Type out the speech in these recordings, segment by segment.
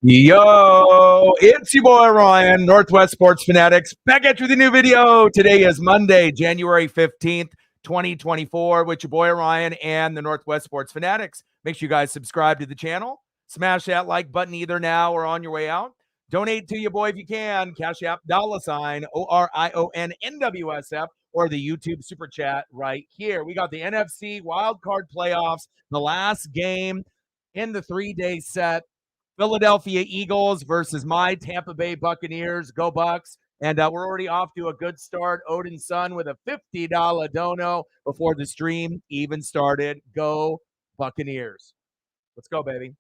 Yo, it's your boy Ryan, Northwest Sports Fanatics, back at you with a new video. Today is Monday, January 15th, 2024, with your boy Ryan and the Northwest Sports Fanatics. Make sure you guys subscribe to the channel. Smash that like button either now or on your way out. Donate to your boy if you can. Cash App, $ ORIONNWSF, or the YouTube Super Chat right here. We got the NFC Wild Card Playoffs, the last game in the 3-day set. Philadelphia Eagles versus my Tampa Bay Buccaneers. Go Bucks. And we're already off to a good start. Odin's son with a $50 dono before the stream even started. Go Buccaneers. Let's go, baby.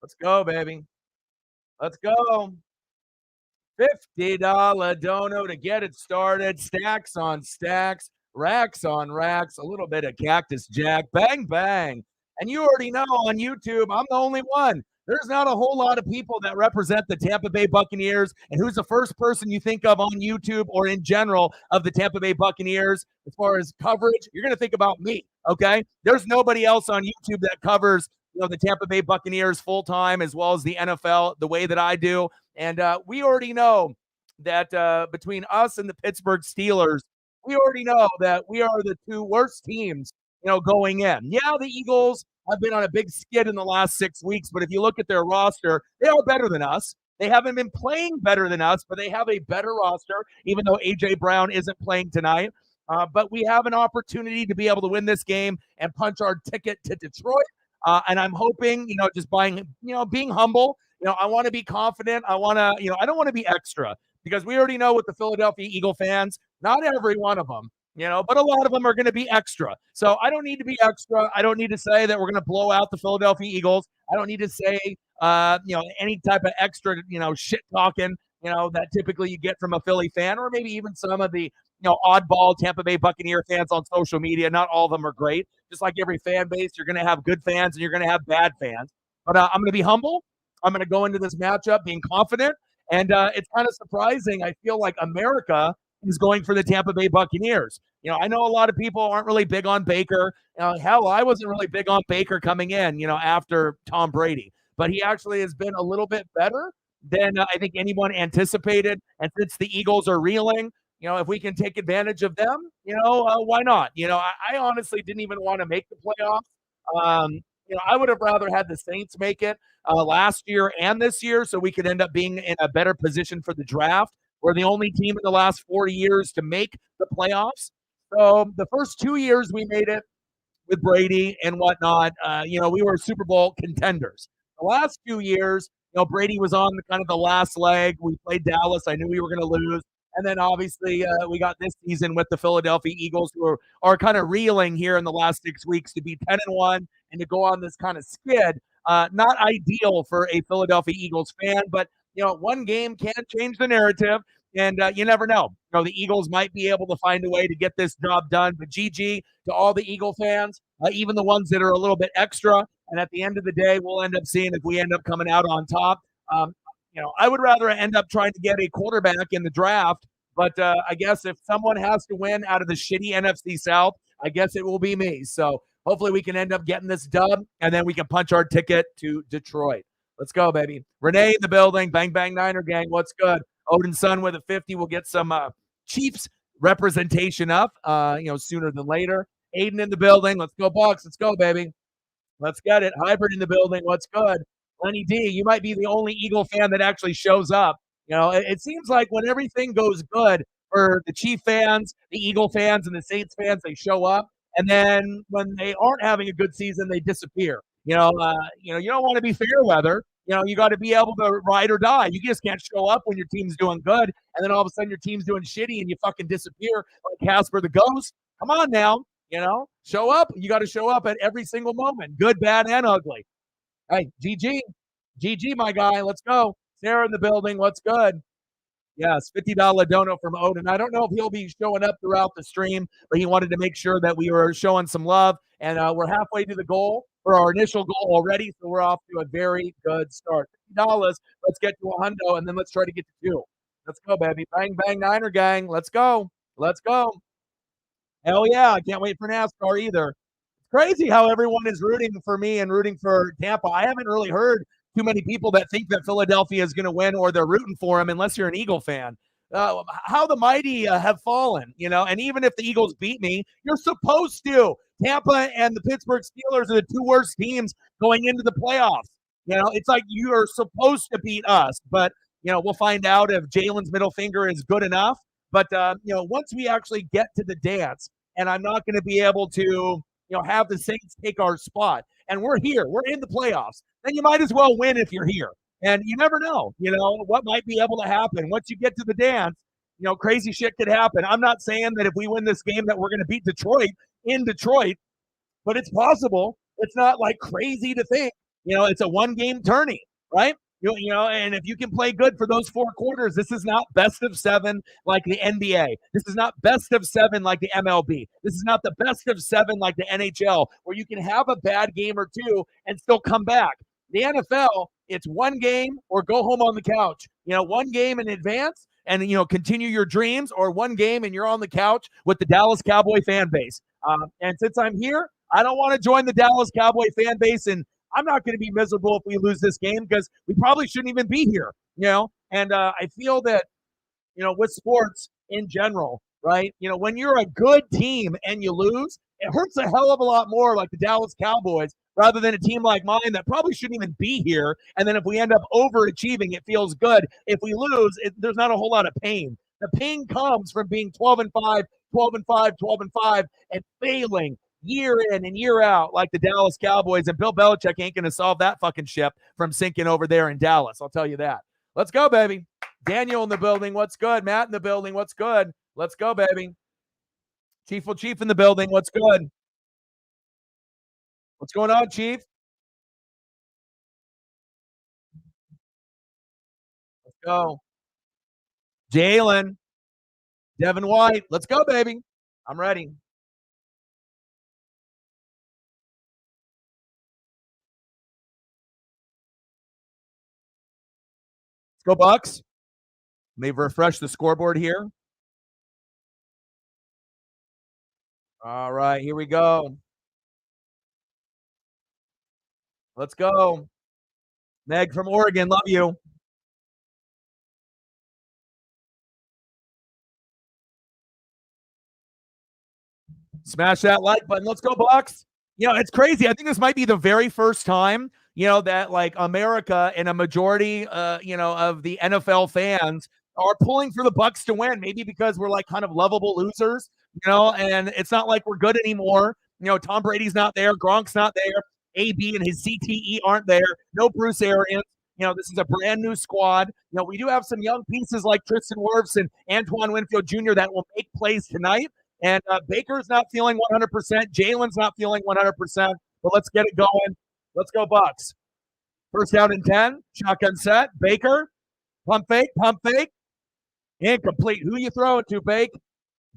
Let's go, baby. Let's go. $50 dono to get it started. Stacks on stacks, racks on racks, a little bit of Cactus Jack. Bang, bang. And you already know on YouTube, I'm the only one. There's not a whole lot of people that represent the Tampa Bay Buccaneers. And who's the first person you think of on YouTube or in general of the Tampa Bay Buccaneers as far as coverage? You're going to think about me, okay? There's nobody else on YouTube that covers the Tampa Bay Buccaneers full time as well as the NFL the way that I do. And we already know that between us and the Pittsburgh Steelers, we already know that we are the two worst teams, going in. Yeah, the Eagles have been on a big skid in the last 6 weeks, but if you look at their roster, they are better than us. They haven't been playing better than us, but they have a better roster, even though A.J. Brown isn't playing tonight. But we have an opportunity to be able to win this game and punch our ticket to Detroit. And I'm hoping, just being humble. I want to be confident. I want to, I don't want to be extra because we already know with the Philadelphia Eagle fans, not every one of them, but a lot of them are going to be extra. So I don't need to be extra. I don't need to say that we're going to blow out the Philadelphia Eagles. I don't need to say, any type of extra, shit talking, that typically you get from a Philly fan or maybe even some of the, oddball Tampa Bay Buccaneer fans on social media. Not all of them are great. Just like every fan base, you're going to have good fans and you're going to have bad fans. But I'm going to be humble. I'm going to go into this matchup being confident. And it's kind of surprising. I feel like America is going for the Tampa Bay Buccaneers. I know a lot of people aren't really big on Baker. Hell, I wasn't really big on Baker coming in, after Tom Brady. But he actually has been a little bit better than I think anyone anticipated. And since the Eagles are reeling, if we can take advantage of them, why not? I honestly didn't even want to make the playoffs. I would have rather had the Saints make it last year and this year so we could end up being in a better position for the draft. We're the only team in the last 40 years to make the playoffs. So the first 2 years we made it with Brady and whatnot, we were Super Bowl contenders. The last few years, Brady was on the kind of the last leg. We played Dallas. I knew we were going to lose. And then obviously we got this season with the Philadelphia Eagles, who are kind of reeling here in the last 6 weeks to be 10-1 and to go on this kind of skid. Not ideal for a Philadelphia Eagles fan, but one game can change the narrative, and you never know. The Eagles might be able to find a way to get this job done. But GG to all the Eagle fans, even the ones that are a little bit extra. And at the end of the day, we'll end up seeing if we end up coming out on top. I would rather end up trying to get a quarterback in the draft, but I guess if someone has to win out of the shitty NFC South, I guess it will be me. So hopefully we can end up getting this dub, and then we can punch our ticket to Detroit. Let's go, baby. Renee in the building. Bang, bang, Niner gang. What's good? Odin's son with a 50 will get some Chiefs representation up, sooner than later. Aiden in the building. Let's go, Bucks. Let's go, baby. Let's get it. Hybrid in the building. What's good? Lenny D, you might be the only Eagle fan that actually shows up. It seems like when everything goes good for the Chief fans, the Eagle fans, and the Saints fans, they show up. And then when they aren't having a good season, they disappear. You don't want to be fair weather. You got to be able to ride or die. You just can't show up when your team's doing good, and then all of a sudden your team's doing shitty, and you fucking disappear like Casper the Ghost. Come on now, show up. You got to show up at every single moment, good, bad, and ugly. Hey, GG, my guy. Let's go. Sarah in the building. What's good? Yes, $50 dono from Odin. I don't know if he'll be showing up throughout the stream, but he wanted to make sure that we were showing some love. And we're halfway to the goal for our initial goal already, so we're off to a very good start. $50. Let's get to a hundo, and then let's try to get to 2. Let's go, baby. Bang, bang, Niner gang. Let's go. Let's go. Hell yeah. I can't wait for NASCAR either. Crazy how everyone is rooting for me and rooting for Tampa. I haven't really heard too many people that think that Philadelphia is going to win or they're rooting for them unless you're an Eagle fan. How the mighty have fallen, and even if the Eagles beat me, you're supposed to. Tampa and the Pittsburgh Steelers are the two worst teams going into the playoffs. It's like you are supposed to beat us, but we'll find out if Jalen's middle finger is good enough. But once we actually get to the dance, and I'm not going to be able to have the Saints take our spot. And we're here. We're in the playoffs. Then you might as well win if you're here. And you never know, what might be able to happen. Once you get to the dance, crazy shit could happen. I'm not saying that if we win this game that we're going to beat Detroit in Detroit, but it's possible. It's not like crazy to think, it's a one-game tourney, right? And if you can play good for those 4 quarters, this is not best of 7 like the NBA. This is not best of 7 like the MLB. This is not the best of 7 like the NHL, where you can have a bad game or two and still come back. The NFL, it's one game or go home on the couch. One game in advance and, continue your dreams, or one game and you're on the couch with the Dallas Cowboy fan base. And since I'm here, I don't want to join the Dallas Cowboy fan base, and I'm not going to be miserable if we lose this game because we probably shouldn't even be here, And I feel that, with sports in general, right? When you're a good team and you lose, it hurts a hell of a lot more, like the Dallas Cowboys, rather than a team like mine that probably shouldn't even be here. And then if we end up overachieving, it feels good. If we lose, there's not a whole lot of pain. The pain comes from being 12-5, 12-5, 12-5, and failing year in and year out like the Dallas Cowboys. And Bill Belichick ain't going to solve that fucking ship from sinking over there in Dallas. I'll tell you that. Let's go, baby. Daniel in the building. What's good? Matt in the building. What's good? Let's go, baby. Chief in the building. What's good? What's going on, Chief? Let's go. Jalen. Devin White. Let's go, baby. I'm ready. Let's go, Bucks. Let me refresh the scoreboard here. All right, here we go. Let's go. Meg from Oregon, love you. Smash that like button. Let's go, Bucks. It's crazy. I think this might be the very first time, that like America and a majority, of the NFL fans are pulling for the Bucks to win. Maybe because we're like kind of lovable losers, and it's not like we're good anymore. Tom Brady's not there. Gronk's not there. AB and his CTE aren't there. No Bruce Arians. This is a brand new squad. We do have some young pieces like Tristan Wirfs and Antoine Winfield Jr. that will make plays tonight. And Baker's not feeling 100%. Jalen's not feeling 100%. But let's get it going. Let's go, Bucks. First down and 10. Shotgun set. Baker. Pump fake. Incomplete. Who you throwing to, Bake?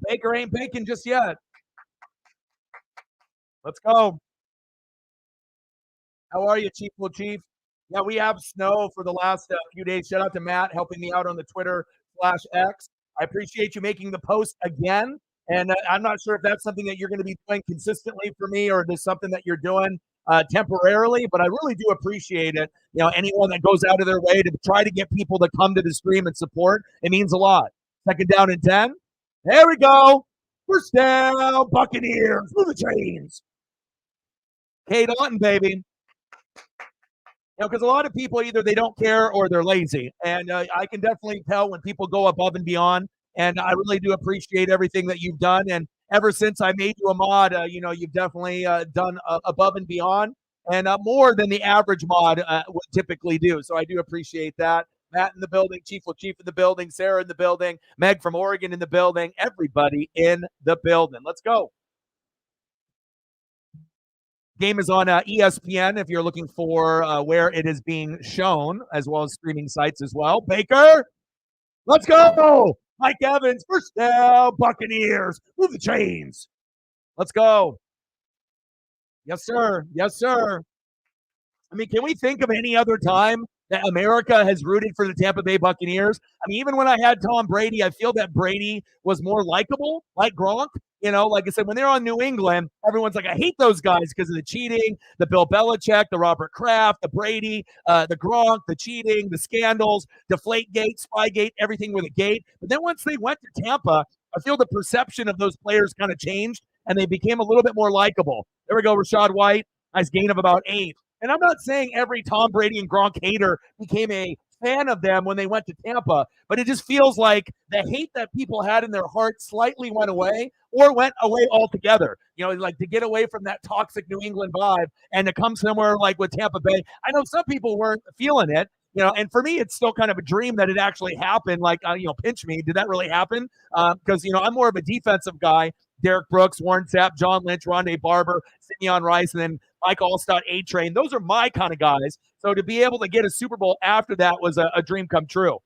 Baker ain't baking just yet. Let's go. How are you, Chief? Chief? Yeah, we have snow for the last few days. Shout out to Matt helping me out on the Twitter/X. I appreciate you making the post again. And I'm not sure if that's something that you're going to be doing consistently for me, or there's something that you're doing temporarily, but I really do appreciate it. Anyone that goes out of their way to try to get people to come to the stream and support, it means a lot. Second down and 10. There we go. First down, Buccaneers. Move the chains. Cade Otton, baby. Because a lot of people, either they don't care or they're lazy. And I can definitely tell when people go above and beyond. And I really do appreciate everything that you've done. And ever since I made you a mod, you've definitely done above and beyond, and more than the average mod would typically do. So I do appreciate that. Matt in the building, Chief in the building, Sarah in the building, Meg from Oregon in the building, everybody in the building. Let's go. Game is on ESPN if you're looking for where it is being shown, as well as streaming sites as well. Baker, let's go. Mike Evans, first down, Buccaneers. Move the chains. Let's go. Yes, sir. Yes, sir. I mean, can we think of any other time that America has rooted for the Tampa Bay Buccaneers. I mean, even when I had Tom Brady, I feel that Brady was more likable, like Gronk. Like I said, when they're on New England, everyone's like, I hate those guys because of the cheating, the Bill Belichick, the Robert Kraft, the Brady, the Gronk, the cheating, the scandals, Deflategate, Spygate, everything with a gate. But then once they went to Tampa, I feel the perception of those players kind of changed and they became a little bit more likable. There we go, Rachaad White, nice gain of about 8. And I'm not saying every Tom Brady and Gronk hater became a fan of them when they went to Tampa, but it just feels like the hate that people had in their heart slightly went away or went away altogether. Like to get away from that toxic New England vibe and to come somewhere like with Tampa Bay. I know some people weren't feeling it, and for me, it's still kind of a dream that it actually happened. Like, pinch me. Did that really happen? Because, I'm more of a defensive guy. Derek Brooks, Warren Sapp, John Lynch, Rondé Barber, Simeon Rice, and then Mike Allstott, A-Train. Those are my kind of guys. So to be able to get a Super Bowl after that was a dream come true.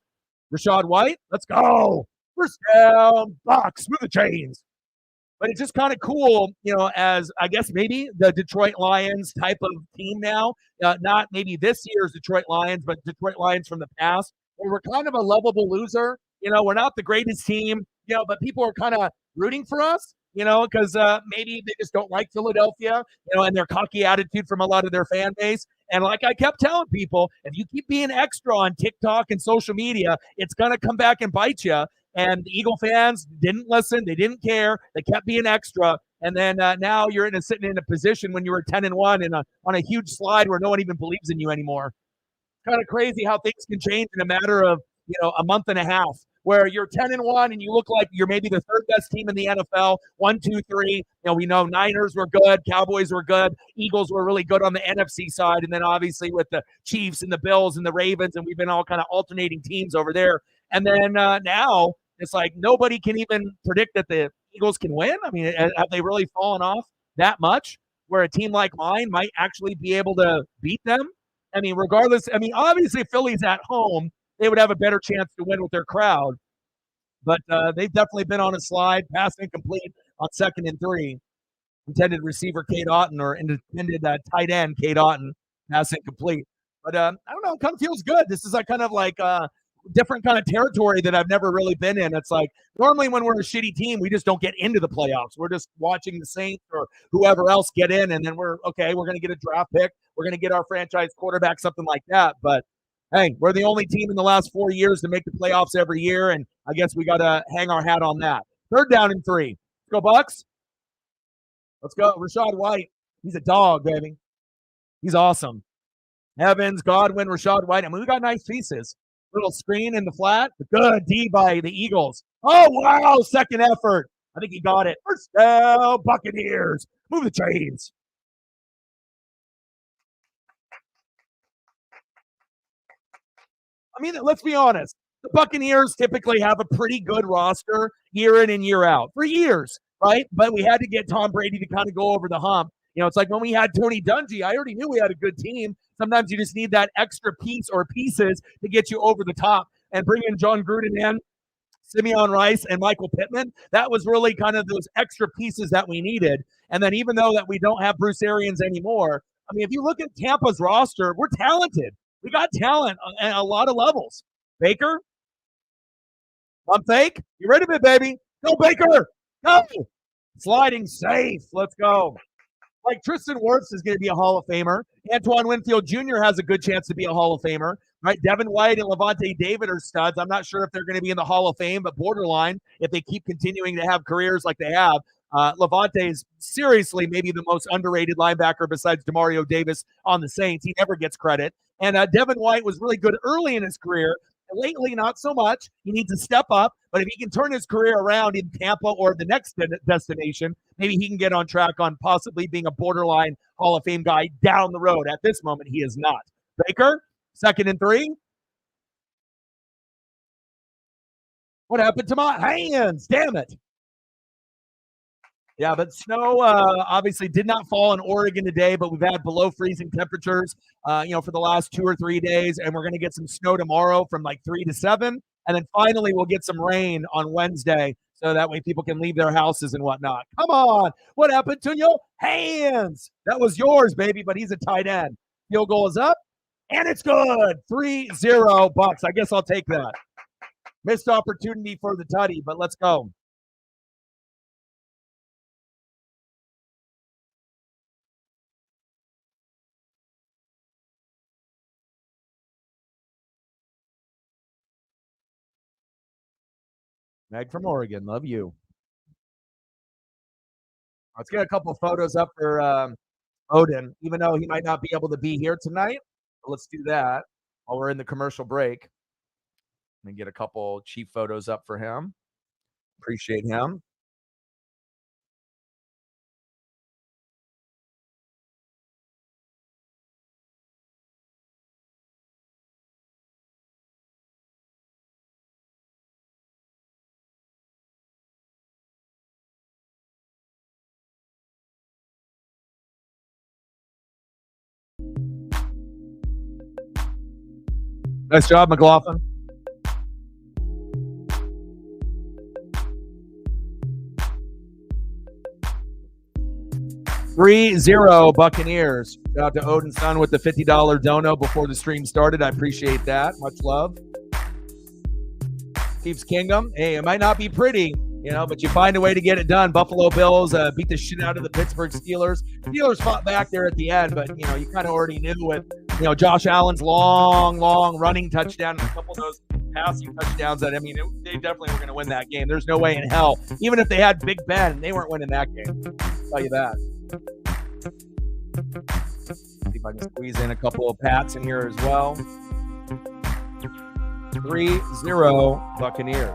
Rachaad White, let's go. First down, box, move the chains. But it's just kind of cool, as I guess maybe the Detroit Lions type of team now, not maybe this year's Detroit Lions, but Detroit Lions from the past, where we're kind of a lovable loser. We're not the greatest team, but people are kind of rooting for us, because maybe they just don't like Philadelphia, and their cocky attitude from a lot of their fan base. And like I kept telling people, if you keep being extra on TikTok and social media, it's going to come back and bite you. And the Eagle fans didn't listen. They didn't care. They kept being extra. And then now you're sitting in a position when you were 10-1 and on a huge slide where no one even believes in you anymore. Kind of crazy how things can change in a matter of, a month and a half, where you're 10-1 and you look like you're maybe the third best team in the NFL. 1, 2, 3. We know Niners were good, Cowboys were good, Eagles were really good on the NFC side, and then obviously with the Chiefs and the Bills and the Ravens, and we've been all kind of alternating teams over there. And then now it's like nobody can even predict that the Eagles can win. I mean, have they really fallen off that much where a team like mine might actually be able to beat them? I mean, regardless, obviously Philly's at home. They would have a better chance to win with their crowd. But they've definitely been on a slide, pass incomplete on 2nd and 3. Intended receiver Cade Otton or intended tight end Cade Otton, pass incomplete. But I don't know, it kind of feels good. This is kind of like different kind of territory that I've never really been in. It's like normally when we're a shitty team, we just don't get into the playoffs. We're just watching the Saints or whoever else get in, and then we're going to get a draft pick. We're going to get our franchise quarterback, something like that. But hey, we're the only team in the last 4 years to make the playoffs every year, and I guess we got to hang our hat on that. 3rd down and 3. Let's go, Bucks. Let's go. Rachaad White. He's a dog, baby. He's awesome. Evans, Godwin, Rachaad White. We got nice pieces. Little screen in the flat. Good D by the Eagles. Oh, wow. Second effort. I think he got it. First down, Buccaneers. Move the chains. Let's be honest. The Buccaneers typically have a pretty good roster year in and year out for years, right? But we had to get Tom Brady to kind of go over the hump. It's like when we had Tony Dungy, I already knew we had a good team. Sometimes you just need that extra piece or pieces to get you over the top. And bring in John Gruden in, Simeon Rice, and Michael Pittman. That was really kind of those extra pieces that we needed. And then even though that we don't have Bruce Arians anymore, if you look at Tampa's roster, we're talented. We got talent at a lot of levels. Baker, pump fake. You ready for it, baby? Go, Baker. Go. Sliding safe. Let's go. Like Tristan Wirfs is going to be a Hall of Famer. Antoine Winfield Jr. has a good chance to be a Hall of Famer. Right? Devin White and Levante David are studs. I'm not sure if they're going to be in the Hall of Fame, but borderline if they keep continuing to have careers like they have. Levante is seriously maybe the most underrated linebacker besides Demario Davis on the Saints. He never gets credit. And Devin White was really good early in his career. Lately, not so much. He needs to step up. But if he can turn his career around in Tampa or the next destination, maybe he can get on track on possibly being a borderline Hall of Fame guy down the road. At this moment, he is not. Baker, 2nd and 3. What happened to my hands? Damn it. Yeah, but snow obviously did not fall in Oregon today, but we've had below freezing temperatures, for the last 2 or 3 days, and we're going to get some snow tomorrow from like 3 to 7, and then finally we'll get some rain on Wednesday, so that way people can leave their houses and whatnot. Come on, what happened to your hands? That was yours, baby, but he's a tight end. Field goal is up. And it's good. 3-0 Bucks. I guess I'll take that. Missed opportunity for the tutty, but let's go. Meg from Oregon. Love you. Let's get a couple photos up for Odin, even though he might not be able to be here tonight. Let's do that while we're in the commercial break. And get a couple cheap photos up for him. Appreciate him. Nice job, McLaughlin. $3-0 Buccaneers. Shout out to Odin's son with the $50 dono before the stream started. I appreciate that. Much love. Chiefs Kingdom. Hey, it might not be pretty, but you find a way to get it done. Buffalo Bills beat the shit out of the Pittsburgh Steelers. Steelers fought back there at the end, but you kind of already knew with Josh Allen's long running touchdown and a couple of those passing touchdowns that they definitely were going to win that game. There's no way in hell. Even if they had Big Ben, they weren't winning that game. I'll tell you that. See if I can squeeze in a couple of pats in here as well. 3-0 Buccaneers.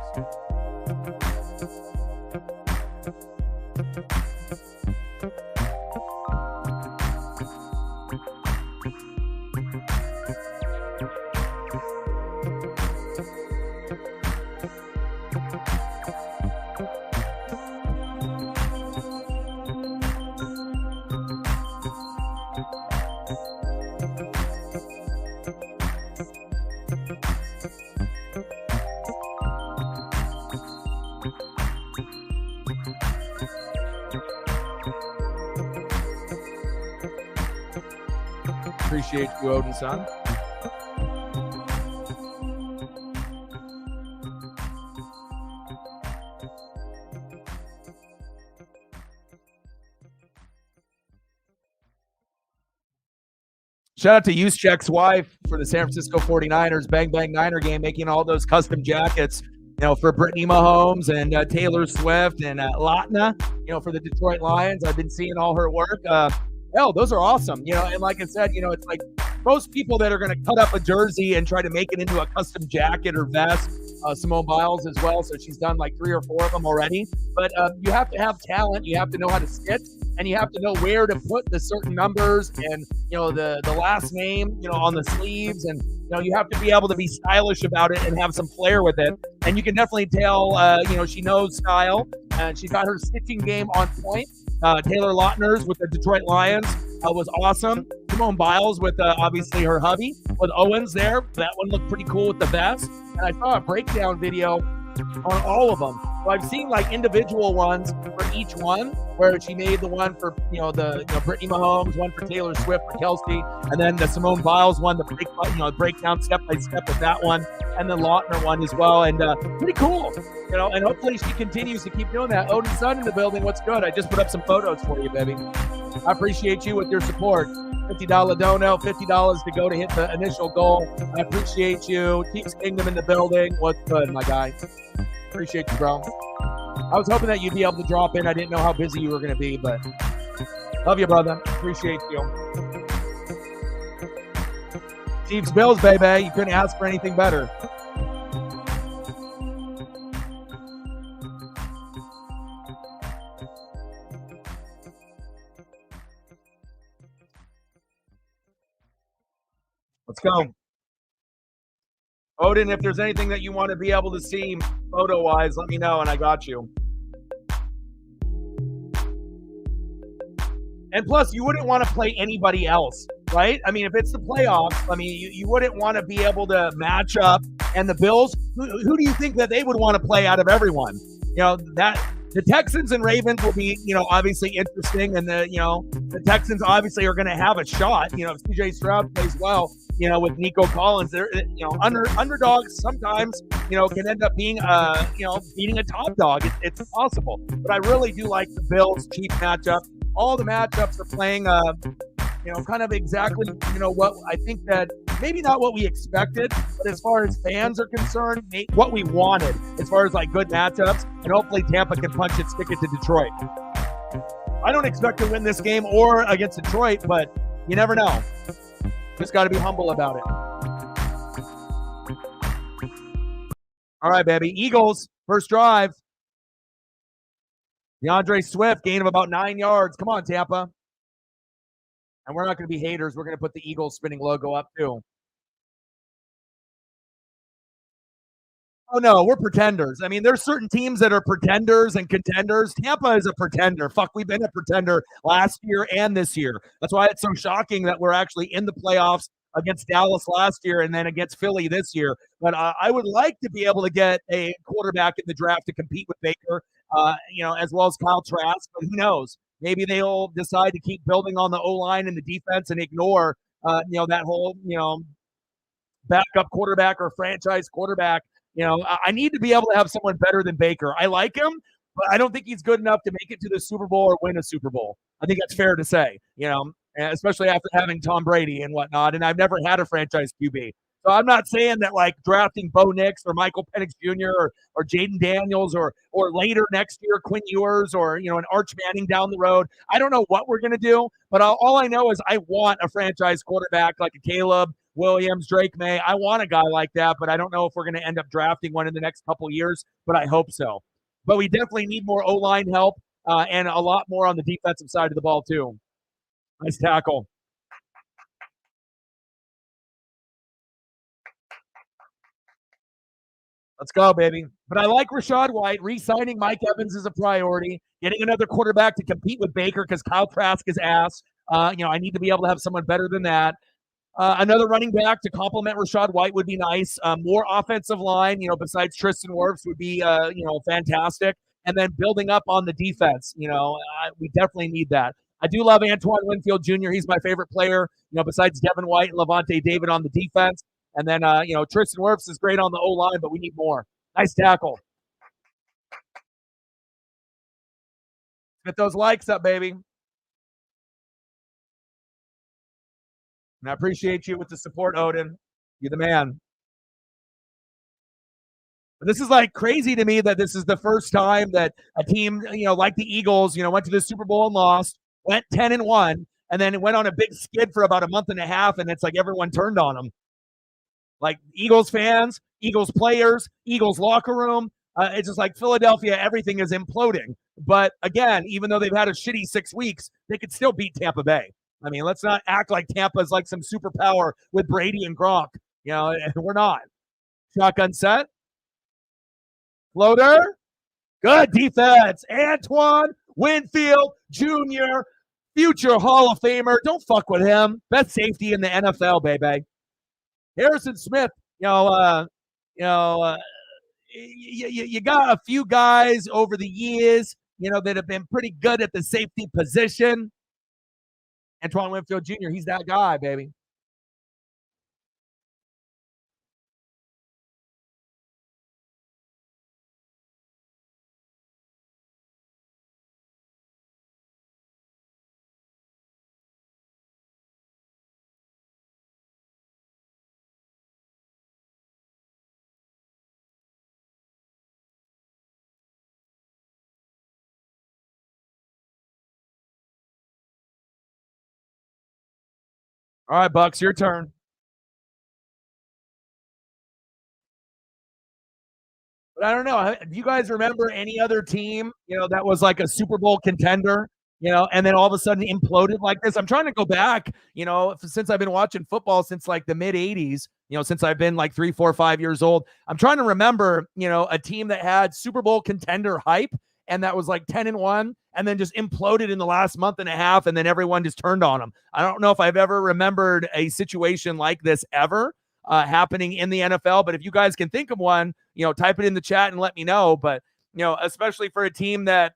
Appreciate you, Odin's son. Shout out to Juszczyk's wife for the San Francisco 49ers Bang Bang Niner game, making all those custom jackets, for Brittany Mahomes and Taylor Swift and Latna, for the Detroit Lions. I've been seeing all her work. Those are awesome. And like I said, it's like most people that are going to cut up a jersey and try to make it into a custom jacket or vest. Simone Biles as well, so she's done like 3 or 4 of them already. But you have to have talent. You have to know how to stitch, and you have to know where to put the certain numbers and the last name on the sleeves, and you have to be able to be stylish about it and have some flair with it. And you can definitely tell she knows style, and she's got her stitching game on point. Taylor Lautner's with the Detroit Lions was awesome. Simone Biles with obviously her hubby with Owens there. That one looked pretty cool with the vest. And I saw a breakdown video on all of them. So I've seen like individual ones for each one, where she made the one for the Brittany Mahomes, one for Taylor Swift for Kelsey, and then the Simone Biles one, the breakdown step by step with that one, and the Lautner one as well. And pretty cool, And hopefully she continues to keep doing that. Odin's son in the building. What's good? I just put up some photos for you, baby. I appreciate you with your support. $50 dono, $50 to go to hit the initial goal. I appreciate you. Chiefs Kingdom in the building. What's good, my guy? Appreciate you, bro. I was hoping that you'd be able to drop in. I didn't know how busy you were going to be, but love you, brother. Appreciate you. Chiefs Bills, baby. You couldn't ask for anything better. Let's go. Odin, if there's anything that you want to be able to see photo-wise, let me know, and I got you. And plus, you wouldn't want to play anybody else, right? I mean, if it's the playoffs, you wouldn't want to be able to match up. And the Bills, who do you think that they would want to play out of everyone? That The Texans and Ravens will be, obviously interesting, and the Texans obviously are going to have a shot. If CJ Stroud plays well, with Nico Collins, they're, underdogs sometimes, can end up being, beating a top dog. It's possible, but I really do like the Bills Chiefs matchup. All the matchups are playing, kind of exactly, what I think that maybe not what we expected, but as far as fans are concerned, what we wanted as far as like good matchups, and hopefully Tampa can punch it, stick it to Detroit. I don't expect to win this game or against Detroit, but you never know. Just got to be humble about it. All right, baby. Eagles, first drive. DeAndre Swift, gain of about 9 yards. Come on, Tampa. And we're not going to be haters. We're going to put the Eagles spinning logo up too. Oh, no, we're pretenders. I mean, there's certain teams that are pretenders and contenders. Tampa is a pretender. Fuck, we've been a pretender last year and this year. That's why it's so shocking that we're actually in the playoffs against Dallas last year and then against Philly this year. But I would like to be able to get a quarterback in the draft to compete with Baker, as well as Kyle Trask. But who knows? Maybe they'll decide to keep building on the O-line and the defense and ignore, that whole, backup quarterback or franchise quarterback. I need to be able to have someone better than Baker. I like him, but I don't think he's good enough to make it to the Super Bowl or win a Super Bowl. I think that's fair to say, especially after having Tom Brady and whatnot. And I've never had a franchise QB. So I'm not saying that like drafting Bo Nix or Michael Penix Jr. or Jaden Daniels or later next year, Quinn Ewers or, an Arch Manning down the road. I don't know what we're going to do, but all I know is I want a franchise quarterback like a Caleb Williams, Drake May. I want a guy like that, but I don't know if we're going to end up drafting one in the next couple of years, but I hope so. But we definitely need more O-line help and a lot more on the defensive side of the ball too. Nice tackle. Let's go, baby. But I like Rachaad White. Re-signing Mike Evans is a priority. Getting another quarterback to compete with Baker because Kyle Trask is ass. I need to be able to have someone better than that. Another running back to complement Rachaad White would be nice. More offensive line, besides Tristan Wirfs would be, fantastic. And then building up on the defense, we definitely need that. I do love Antoine Winfield Jr. He's my favorite player, besides Devin White and Levante David on the defense. And then, Tristan Wirfs is great on the O-line, but we need more. Nice tackle. Get those likes up, baby. And I appreciate you with the support, Odin. You're the man. But this is like crazy to me that this is the first time that a team, like the Eagles, went to the Super Bowl and lost, went 10-1, and then it went on a big skid for about a month and a half, and it's like everyone turned on them. Like Eagles fans, Eagles players, Eagles locker room. It's just like Philadelphia, everything is imploding. But again, even though they've had a shitty 6 weeks, they could still beat Tampa Bay. I mean, let's not act like Tampa's like some superpower with Brady and Gronk. We're not. Shotgun set. Floater. Good defense. Antoine Winfield Jr., future Hall of Famer. Don't fuck with him. Best safety in the NFL, baby. Harrison Smith, you got a few guys over the years, that have been pretty good at the safety position. Antoine Winfield Jr., he's that guy, baby. All right, Bucks, your turn. But I don't know. Do you guys remember any other team, that was like a Super Bowl contender, and then all of a sudden imploded like this? I'm trying to go back, since I've been watching football since like the mid 80s, since I've been like 3, 4, 5 years old. I'm trying to remember, a team that had Super Bowl contender hype and that was like 10-1 and then just imploded in the last month and a half. And then everyone just turned on them. I don't know if I've ever remembered a situation like this ever happening in the NFL, but if you guys can think of one, type it in the chat and let me know. But especially for a team that,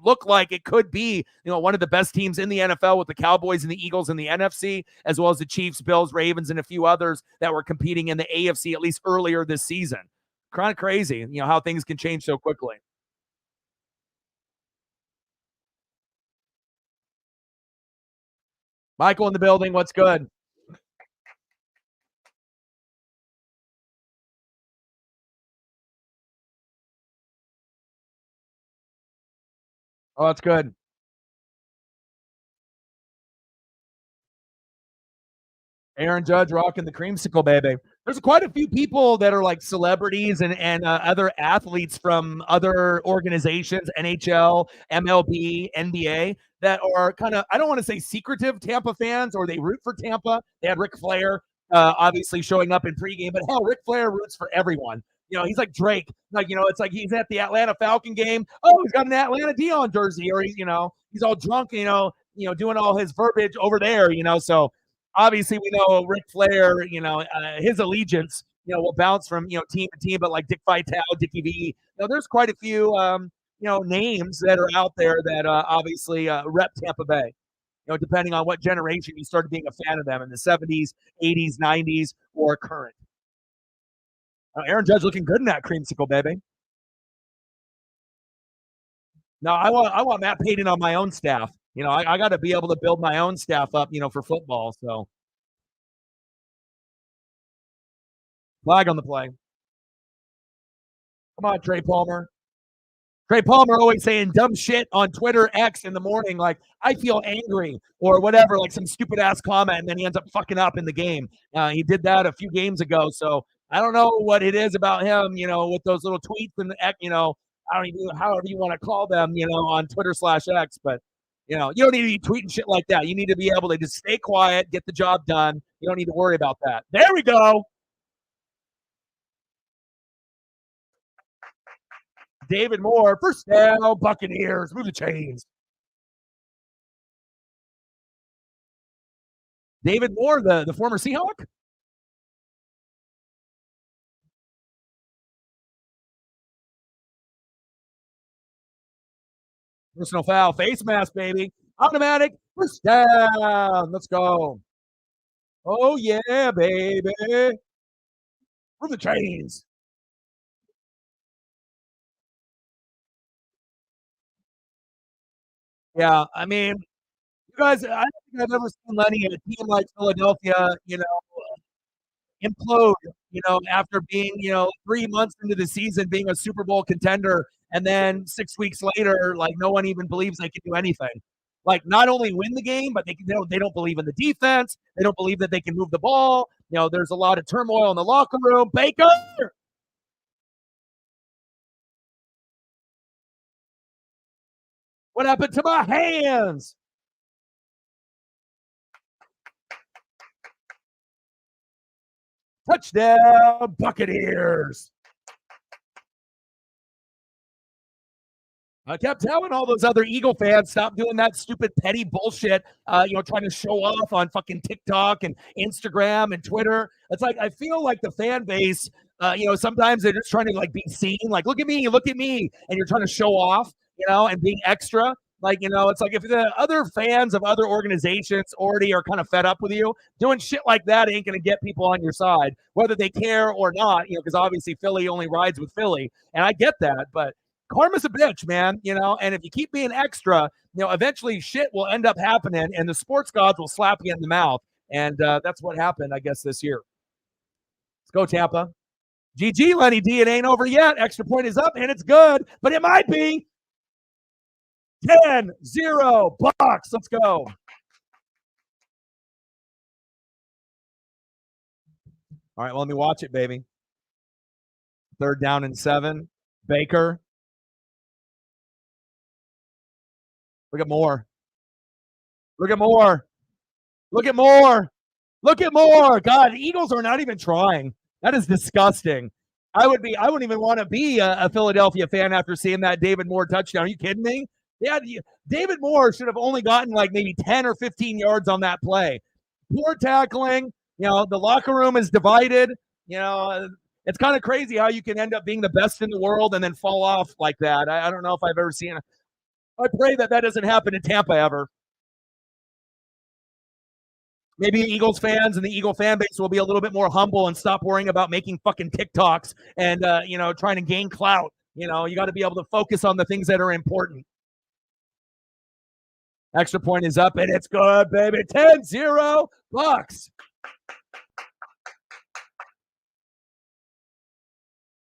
looked like it could be, one of the best teams in the NFL with the Cowboys and the Eagles in the NFC, as well as the Chiefs, Bills, Ravens, and a few others that were competing in the AFC, at least earlier this season. Kind of crazy, how things can change so quickly. Michael in the building. What's good? Oh, that's good. Aaron Judge rocking the creamsicle, baby. There's quite a few people that are like celebrities and other athletes from other organizations, NHL, MLB, NBA, that are kind of, I don't want to say secretive Tampa fans, or they root for Tampa. They had Ric Flair obviously showing up in pregame, but hell, Ric Flair roots for everyone. He's like Drake. Like, it's like he's at the Atlanta Falcon game. Oh, he's got an Atlanta Dion jersey, or he's all drunk, doing all his verbiage over there, so obviously we know Ric Flair, his allegiance, will bounce from, team to team, but like Dick Vitale, Dickie V, there's quite a few, names that are out there that obviously rep Tampa Bay, depending on what generation you started being a fan of them in the 70s, 80s, 90s, or current. Aaron Judge looking good in that creamsicle, baby. No, I want Matt Payton on my own staff. I got to be able to build my own staff up, for football. So flag on the play. Come on, Trey Palmer. Trey Palmer always saying dumb shit on Twitter X in the morning, like, I feel angry or whatever, like some stupid ass comment, and then he ends up fucking up in the game. He did that a few games ago. So I don't know what it is about him, with those little tweets and, I don't even know, however you want to call them, on Twitter/X, but you don't need to be tweeting shit like that. You need to be able to just stay quiet, get the job done. You don't need to worry about that. There we go. David Moore, first down, Buccaneers, move the chains. David Moore, the former Seahawk? Personal foul, face mask, baby. Automatic, first down. Let's go. Oh, yeah, baby. Move the chains. Yeah, I mean, you guys, I don't think I've ever seen Lenny at a team like Philadelphia, implode, after being, 3 months into the season, being a Super Bowl contender, and then 6 weeks later, like, no one even believes they can do anything. Like, not only win the game, but they don't believe in the defense. They don't believe that they can move the ball. There's a lot of turmoil in the locker room. Baker, what happened to my hands? Touchdown, Buccaneers. I kept telling all those other Eagle fans, stop doing that stupid petty bullshit, trying to show off on fucking TikTok and Instagram and Twitter. It's like, I feel like the fan base, sometimes they're just trying to like be seen, like, look at me, and you're trying to show off, and being extra. Like, it's like if the other fans of other organizations already are kind of fed up with you, doing shit like that ain't going to get people on your side, whether they care or not, because obviously Philly only rides with Philly. And I get that, but karma's a bitch, man, and if you keep being extra, eventually shit will end up happening and the sports gods will slap you in the mouth. And that's what happened, I guess, this year. Let's go, Tampa. GG, Lenny D. It ain't over yet. Extra point is up and it's good, but it might be 10-0 Bucks. Let's go. All right, well, let me watch it, baby. 3rd down and 7. Baker. Look at Moore. Look at Moore. Look at Moore. Look at Moore. God, the Eagles are not even trying. That is disgusting. I wouldn't even want to be a Philadelphia fan after seeing that David Moore touchdown. Are you kidding me? Yeah, David Moore should have only gotten like maybe 10 or 15 yards on that play. Poor tackling. The locker room is divided. It's kind of crazy how you can end up being the best in the world and then fall off like that. I don't know if I've ever seen it. I pray that that doesn't happen in Tampa ever. Maybe Eagles fans and the Eagle fan base will be a little bit more humble and stop worrying about making fucking TikToks and trying to gain clout. You got to be able to focus on the things that are important. Extra point is up and it's good, baby. 10-0 Bucks.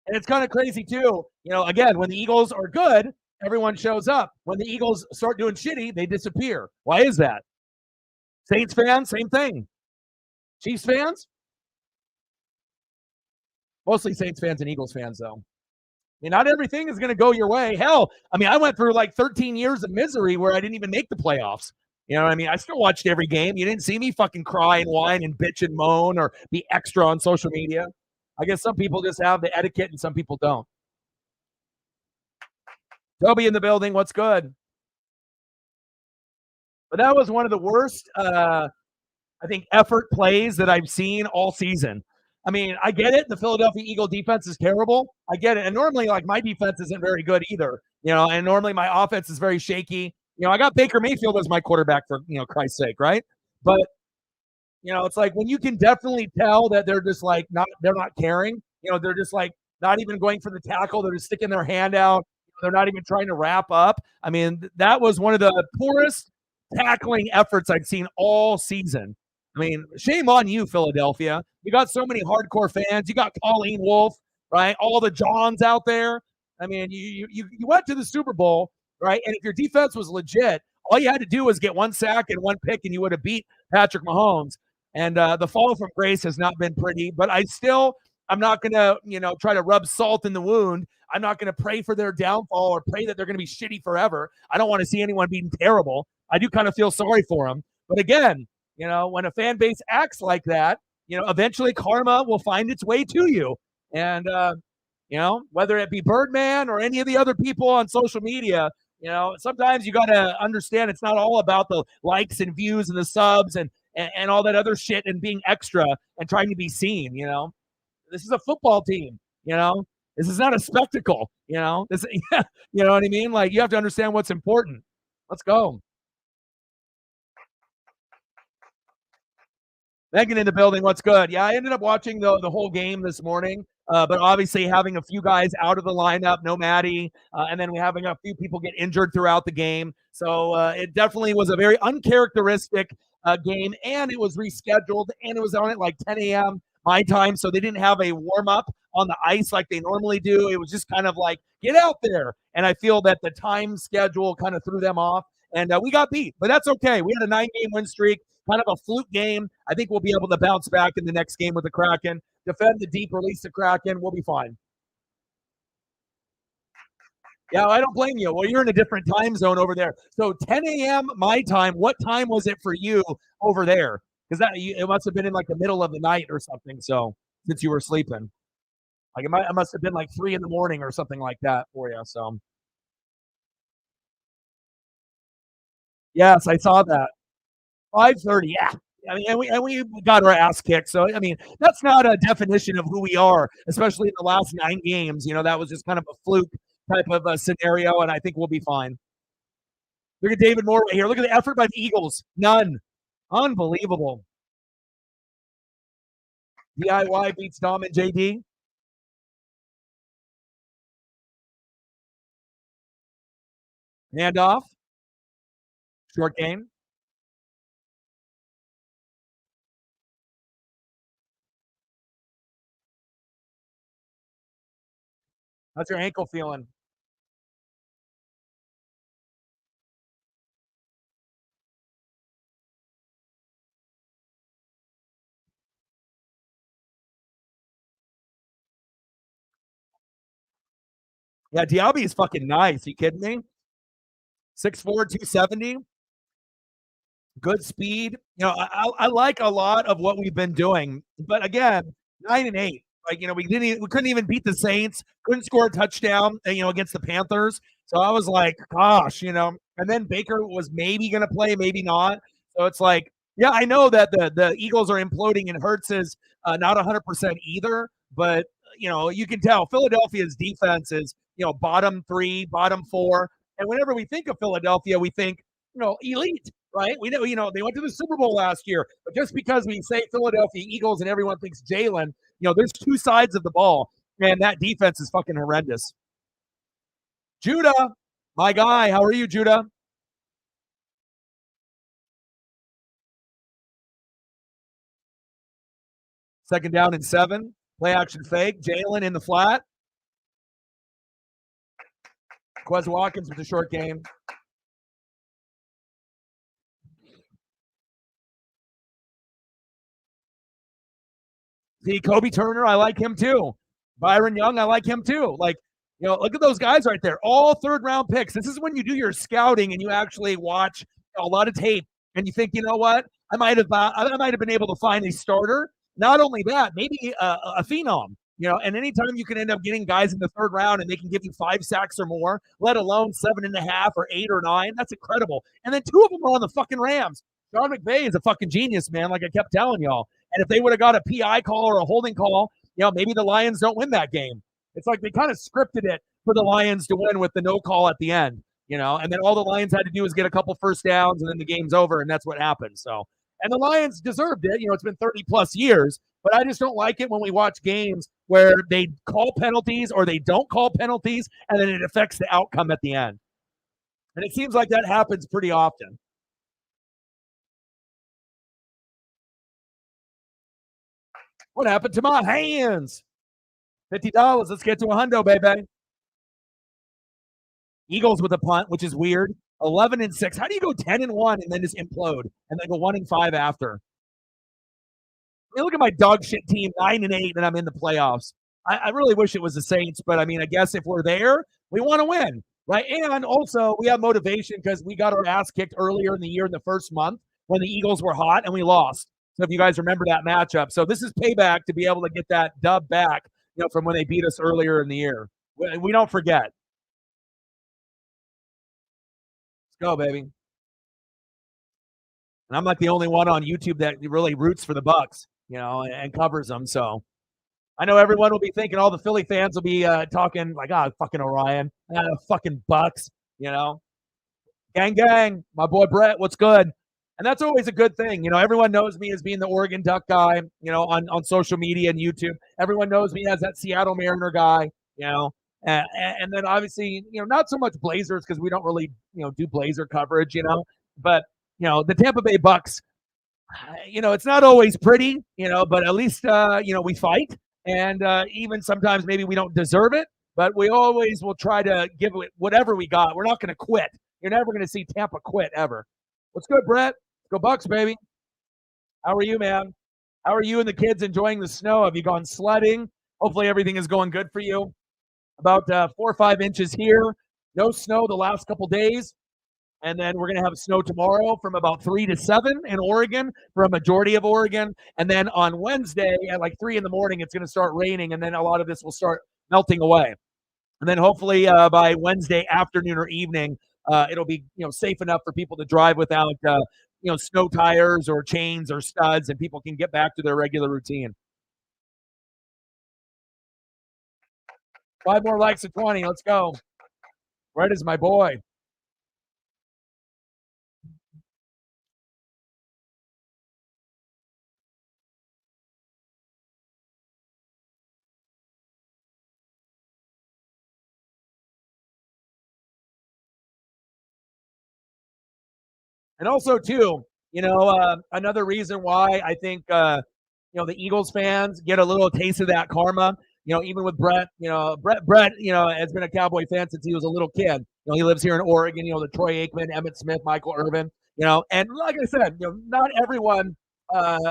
And it's kind of crazy too. Again, when the Eagles are good, everyone shows up. When the Eagles start doing shitty, they disappear. Why is that? Saints fans, same thing. Chiefs fans, mostly Saints fans and Eagles fans, though. Not everything is going to go your way. Hell, I went through like 13 years of misery where I didn't even make the playoffs. You know what I mean? I still watched every game. You didn't see me fucking cry and whine and bitch and moan or be extra on social media. I guess some people just have the etiquette and some people don't. Toby in the building. What's good? But that was one of the worst, I think, effort plays that I've seen all season. I get it. The Philadelphia Eagle defense is terrible. I get it. And normally, like, my defense isn't very good either. And normally my offense is very shaky. I got Baker Mayfield as my quarterback for, Christ's sake, right? But, it's like when you can definitely tell that they're just like they're not caring. They're just like not even going for the tackle. They're just sticking their hand out. They're not even trying to wrap up. That was one of the poorest tackling efforts I've seen all season. Shame on you, Philadelphia. You got so many hardcore fans. You got Colleen Wolfe, right? All the Johns out there. You went to the Super Bowl, right? And if your defense was legit, all you had to do was get one sack and one pick, and you would have beat Patrick Mahomes. And the fall from grace has not been pretty, but I'm not going to, try to rub salt in the wound. I'm not going to pray for their downfall or pray that they're going to be shitty forever. I don't want to see anyone being terrible. I do kind of feel sorry for them. But again, when a fan base acts like that, eventually karma will find its way to you. And, whether it be Birdman or any of the other people on social media, sometimes you got to understand it's not all about the likes and views and the subs and all that other shit and being extra and trying to be seen. This is a football team. This is not a spectacle. This, you know what I mean? Like, you have to understand what's important. Let's go. Megan in the building. What's good? Yeah, I ended up watching the whole game this morning, but obviously having a few guys out of the lineup, no Maddie, and then we having a few people get injured throughout the game. So it definitely was a very uncharacteristic game, and it was rescheduled, and it was on at like 10 a.m. my time, so they didn't have a warm-up on the ice like they normally do. It was just kind of like, get out there. And I feel that the time schedule kind of threw them off, and we got beat. But that's okay. We had a 9-game win streak. Kind of a fluke game. I think we'll be able to bounce back in the next game with the Kraken. Defend the deep, release the Kraken. We'll be fine. Yeah, I don't blame you. Well, you're in a different time zone over there. So 10 a.m. my time. What time was it for you over there? Because it must have been in like the middle of the night or something. So since you were sleeping, like it must have been like 3 a.m. or something like that for you. So yes, I saw that. 5:30, yeah. And we got our ass kicked. So that's not a definition of who we are, especially in the last 9 games. That was just kind of a fluke type of a scenario, and I think we'll be fine. Look at David Moore right here. Look at the effort by the Eagles. None. Unbelievable. DIY beats Dom and JD. Handoff. Short game. How's your ankle feeling? Yeah, Diaby is fucking nice. You kidding me? 6'4", 270. Good speed. I like a lot of what we've been doing. But again, 9-8. Like, we couldn't even beat the Saints. Couldn't score a touchdown, against the Panthers. So I was like, gosh, and then Baker was maybe going to play, maybe not. So it's like, yeah, I know that the Eagles are imploding and Hurts is not 100% either. But you can tell Philadelphia's defense is, bottom 3, bottom 4. And whenever we think of Philadelphia, we think, elite, right? We know, they went to the Super Bowl last year, but just because we say Philadelphia Eagles and everyone thinks Jalen, there's two sides of the ball, and that defense is fucking horrendous. Judah, my guy, how are you, Judah? Second down and 7. Play action fake. Jalen in the flat. Quez Watkins with a short game. See, Kobe Turner, I like him too. Byron Young, I like him too. Like, look at those guys right there. All third-round picks. This is when you do your scouting and you actually watch a lot of tape and you think, you know what? I might have been able to find a starter. Not only that, maybe a phenom. And anytime you can end up getting guys in the third round and they can give you 5 sacks or more, let alone 7.5 or 8 or 9, that's incredible. And then 2 of them are on the fucking Rams. Sean McVay is a fucking genius, man, like I kept telling y'all. And if they would have got a PI call or a holding call, maybe the Lions don't win that game. It's like they kind of scripted it for the Lions to win with the no call at the end, and then all the Lions had to do was get a couple first downs and then the game's over, and that's what happened. So, and the Lions deserved it. It's been 30 plus years, but I just don't like it when we watch games where they call penalties or they don't call penalties, and then it affects the outcome at the end. And it seems like that happens pretty often. What happened to my hands? $50. Let's get to a hundo, baby. Eagles with a punt, which is weird. 11-6. How do you go 10-1 and then just implode and then go 1-5 after? I mean, look at my dog shit team, 9-8, and I'm in the playoffs. I really wish it was the Saints, but I mean, I guess if we're there, we want to win, right? And also, we have motivation because we got our ass kicked earlier in the year in the first month when the Eagles were hot and we lost. So if you guys remember that matchup. So this is payback to be able to get that dub back, from when they beat us earlier in the year. We don't forget. Let's go, baby. And I'm like the only one on YouTube that really roots for the Bucs, and covers them. So I know everyone will be thinking, all the Philly fans will be talking like, fucking Orion, fucking Bucs, Gang, gang, my boy Brett, what's good? And that's always a good thing. Everyone knows me as being the Oregon Duck guy, on social media and YouTube. Everyone knows me as that Seattle Mariner guy, and then obviously, not so much Blazers because we don't really, do Blazer coverage, but, the Tampa Bay Bucks, it's not always pretty, but at least, we fight. And even sometimes maybe we don't deserve it, but we always will try to give it whatever we got. We're not going to quit. You're never going to see Tampa quit ever. What's good, Brett? Go Bucks, baby. How are you, man? How are you and the kids enjoying the snow? Have you gone sledding? Hopefully everything is going good for you. About 4 or 5 inches here. No snow the last couple days. And then we're going to have snow tomorrow from about 3 to 7 in Oregon for a majority of Oregon. And then on Wednesday at like 3 in the morning, it's going to start raining. And then a lot of this will start melting away. And then hopefully by Wednesday afternoon or evening, it'll be safe enough for people to drive without snow tires or chains or studs, and people can get back to their regular routine. 5 more likes at 20. Let's go. Red is my boy. And also, too, another reason why I think, the Eagles fans get a little taste of that karma, even with Brett, Brett, has been a Cowboy fan since he was a little kid. He lives here in Oregon, the Troy Aikman, Emmitt Smith, Michael Irvin, and like I said, not everyone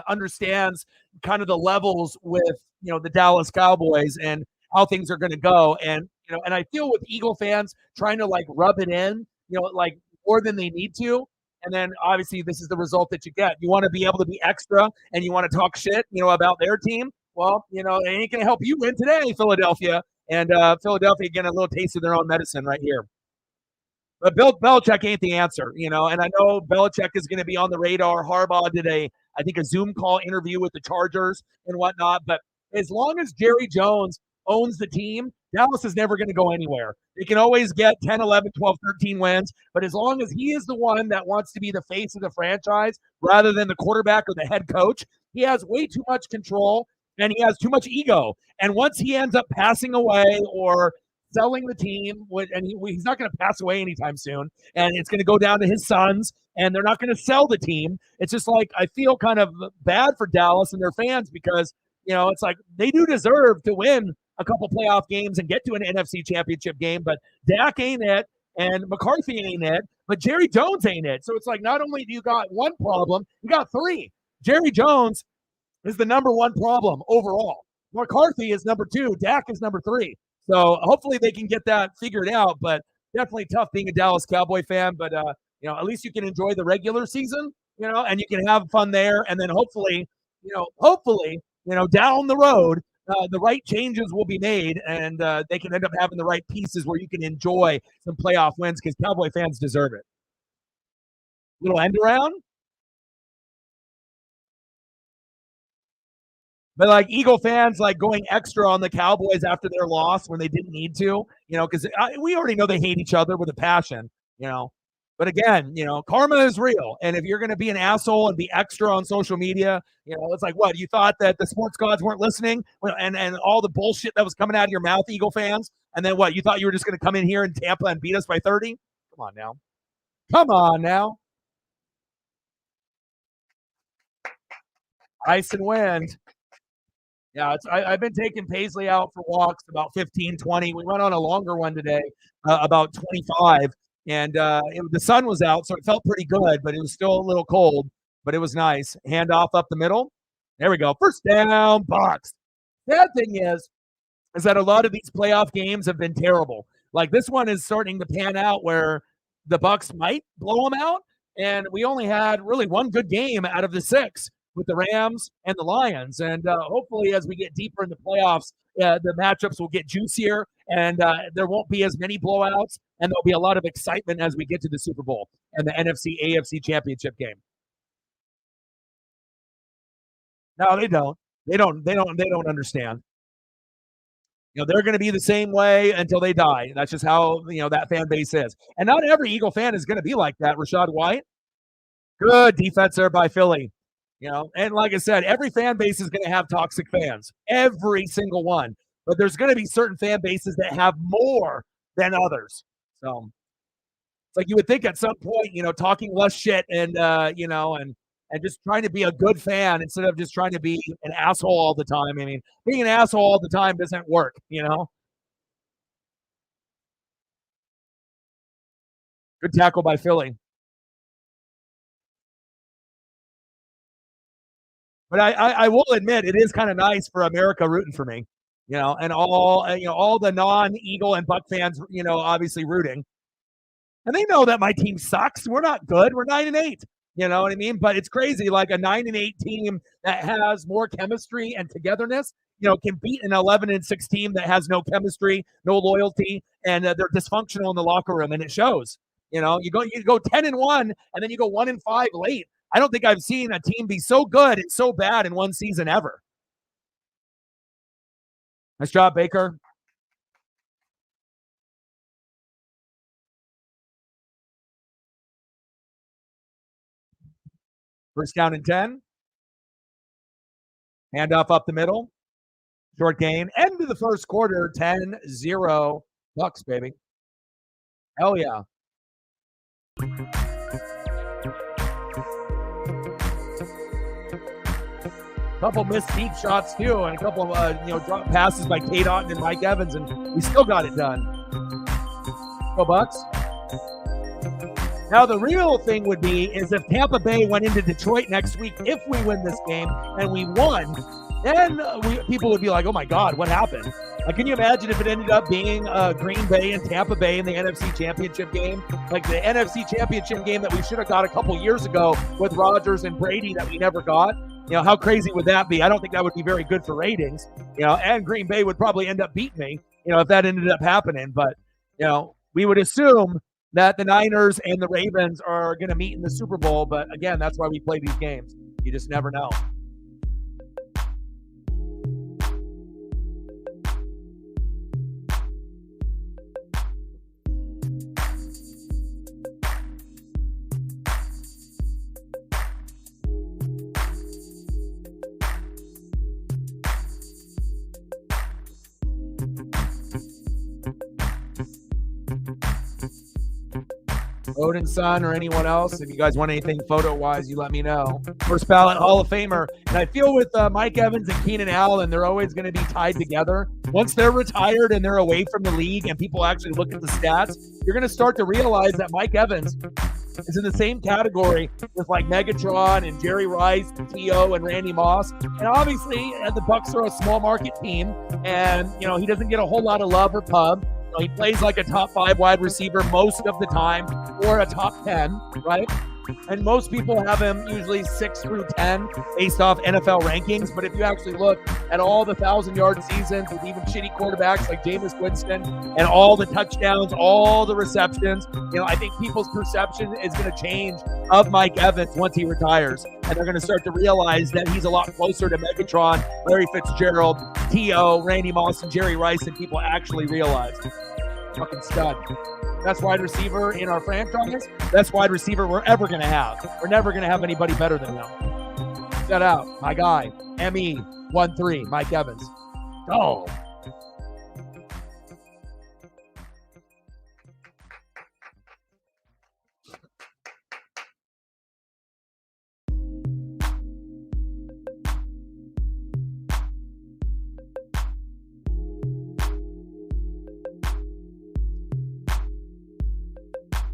understands kind of the levels with, the Dallas Cowboys and how things are going to go. And, and I feel with Eagle fans trying to like rub it in, like more than they need to. And then obviously this is the result that you get. You want to be able to be extra and you want to talk shit, about their team. Well, it ain't going to help you win today, Philadelphia. And Philadelphia getting a little taste of their own medicine right here. But Bill Belichick ain't the answer, and I know Belichick is going to be on the radar. Harbaugh did I think a Zoom call interview with the Chargers and whatnot. But as long as Jerry Jones owns the team, Dallas is never going to go anywhere. They can always get 10, 11, 12, 13 wins, but as long as he is the one that wants to be the face of the franchise rather than the quarterback or the head coach, he has way too much control and he has too much ego. And once he ends up passing away or selling the team, and he's not going to pass away anytime soon, and it's going to go down to his sons, and they're not going to sell the team. It's just like I feel kind of bad for Dallas and their fans because, it's like they do deserve to win a couple playoff games and get to an NFC championship game, but Dak ain't it, and McCarthy ain't it, but Jerry Jones ain't it. So it's like not only do you got one problem, you got three. Jerry Jones is the number one problem overall. McCarthy is number two. Dak is number three. So hopefully they can get that figured out, but definitely tough being a Dallas Cowboy fan. But, at least you can enjoy the regular season, and you can have fun there. And then hopefully, down the road, the right changes will be made and they can end up having the right pieces where you can enjoy some playoff wins because Cowboy fans deserve it. Little end around. But like Eagle fans, like going extra on the Cowboys after their loss when they didn't need to, because we already know they hate each other with a passion, But again, karma is real. And if you're going to be an asshole and be extra on social media, it's like, what? You thought that the sports gods weren't listening and all the bullshit that was coming out of your mouth, Eagle fans? And then what? You thought you were just going to come in here in Tampa and beat us by 30? Come on now. Come on now. Ice and wind. Yeah, I've been taking Paisley out for walks about 15, 20. We went on a longer one today, about 25. And the sun was out, so it felt pretty good, but it was still a little cold, but it was nice. Handoff up the middle. There we go. First down, Bucs. Bad thing is that a lot of these playoff games have been terrible. Like this one is starting to pan out where the Bucs might blow them out, and we only had really one good game out of the 6 with the Rams and the Lions. And hopefully as we get deeper in the playoffs, the matchups will get juicier and there won't be as many blowouts and there'll be a lot of excitement as we get to the Super Bowl and the NFC AFC championship game. No, they don't. They don't understand. They're going to be the same way until they die. That's just how, that fan base is. And not every Eagle fan is going to be like that. Rachaad White. Good defense there by Philly. And like I said, every fan base is going to have toxic fans, every single one. But there's going to be certain fan bases that have more than others. So it's like you would think at some point, talking less shit and and just trying to be a good fan instead of just trying to be an asshole all the time. I mean, being an asshole all the time doesn't work, Good tackle by Philly. But I will admit it is kind of nice for America rooting for me, and all the non-Eagle and Buck fans, obviously rooting. And they know that my team sucks. We're not good. We're 9-8. You know what I mean? But it's crazy. Like a 9-8 team that has more chemistry and togetherness, can beat an 11-6 team that has no chemistry, no loyalty, and they're dysfunctional in the locker room, and it shows. You go 10-1, and then you go 1-5 late. I don't think I've seen a team be so good and so bad in one season ever. Nice job, Baker. First down and 10. Handoff up the middle. Short gain. End of the first quarter, 10-0 Bucks, baby. Hell yeah. A couple missed deep shots too, and a couple of drop passes by Kate Otten and Mike Evans, and we still got it done. Go Bucks. Now the real thing would be is if Tampa Bay went into Detroit next week, if we win this game and we won, then people would be like, "Oh my God, what happened?" Can you imagine if it ended up being Green Bay and Tampa Bay in the NFC Championship game, like the NFC Championship game that we should have got a couple years ago with Rodgers and Brady that we never got? How crazy would that be? I don't think that would be very good for ratings. And Green Bay would probably end up beating me, if that ended up happening. But we would assume that the Niners and the Ravens are going to meet in the Super Bowl. But again, that's why we play these games. You just never know. Odinson or anyone else. If you guys want anything photo-wise, you let me know. First ballot Hall of Famer. And I feel with Mike Evans and Keenan Allen, they're always going to be tied together. Once they're retired and they're away from the league and people actually look at the stats, you're going to start to realize that Mike Evans is in the same category with like Megatron and Jerry Rice, and T.O. and Randy Moss. And obviously, the Bucs are a small market team, and he doesn't get a whole lot of love or pub. He plays like a top 5 wide receiver most of the time, or a top 10, right? And most people have him usually 6 through 10 based off NFL rankings. But if you actually look at all the 1,000-yard seasons with even shitty quarterbacks like Jameis Winston and all the touchdowns, all the receptions, I think people's perception is going to change of Mike Evans once he retires. And they're going to start to realize that he's a lot closer to Megatron, Larry Fitzgerald, T.O., Randy Moss, and Jerry Rice than people actually realize. Fucking stud. Best wide receiver in our franchise. Best wide receiver we're ever going to have. We're never going to have anybody better than him. Shout out, my guy, ME13, Mike Evans. Go.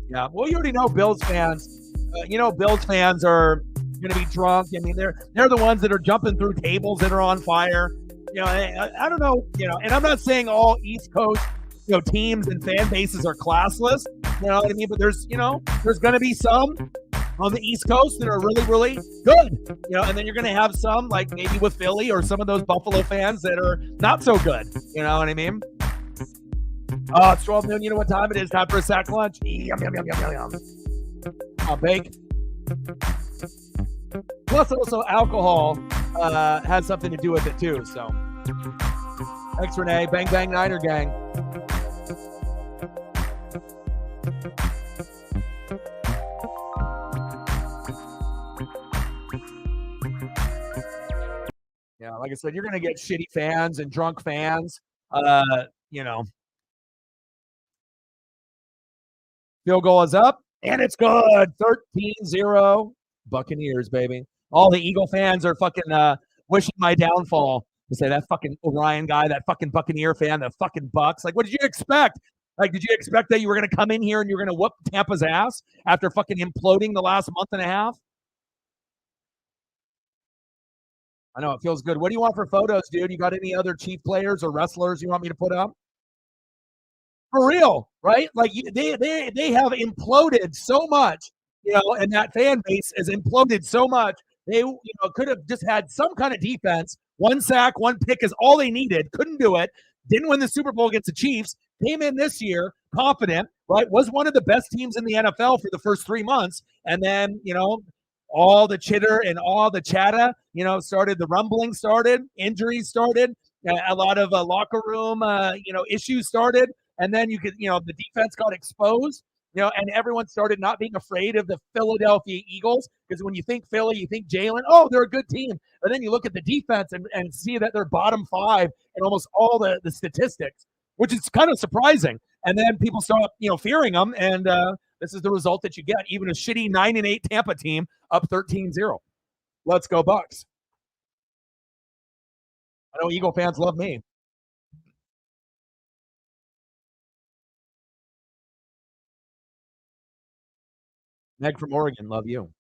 Yeah, well, you already know Bills fans. Bills fans are going to be drunk. I mean, they're the ones that are jumping through tables that are on fire. I don't know. And I'm not saying all East Coast, teams and fan bases are classless. You know what I mean? But there's going to be some on the East Coast that are really, really good. And then you're going to have some like maybe with Philly or some of those Buffalo fans that are not so good. You know what I mean? Oh, it's 12 noon. You know what time it is? Time for a sack lunch. Yum, yum, yum, yum, yum, yum. I'll bake. Plus, also, alcohol has something to do with it, too. So, thanks, Renee. Bang, bang, Niner gang. Yeah, like I said, you're going to get shitty fans and drunk fans. Field goal is up, and it's good. 13-0. Buccaneers, baby. All the Eagle fans are fucking wishing my downfall. They say that fucking Orion guy, that fucking Buccaneer fan, the fucking Bucks. Like, what did you expect? Like, did you expect that you were going to come in here and you were going to whoop Tampa's ass after fucking imploding the last month and a half? I know, it feels good. What do you want for photos, dude? You got any other Chief players or wrestlers you want me to put up? For real, right? Like they have imploded so much, and that fan base has imploded so much. They could have just had some kind of defense. 1 sack, 1 pick is all they needed. Couldn't do it. Didn't win the Super Bowl against the Chiefs. Came in this year confident, right? Was one of the best teams in the NFL for the first 3 months. And then, all the chitter and all the chatter, started, the rumbling started, injuries started, a lot of locker room, issues started. And then the defense got exposed, and everyone started not being afraid of the Philadelphia Eagles. Because when you think Philly, you think Jalen, oh, they're a good team. But then you look at the defense and see that they're bottom 5 in almost all the statistics, which is kind of surprising. And then people start, fearing them. And this is the result that you get. Even a shitty 9-8 Tampa team up 13-0. Let's go Bucs. I know Eagle fans love me. Meg from Oregon, love you.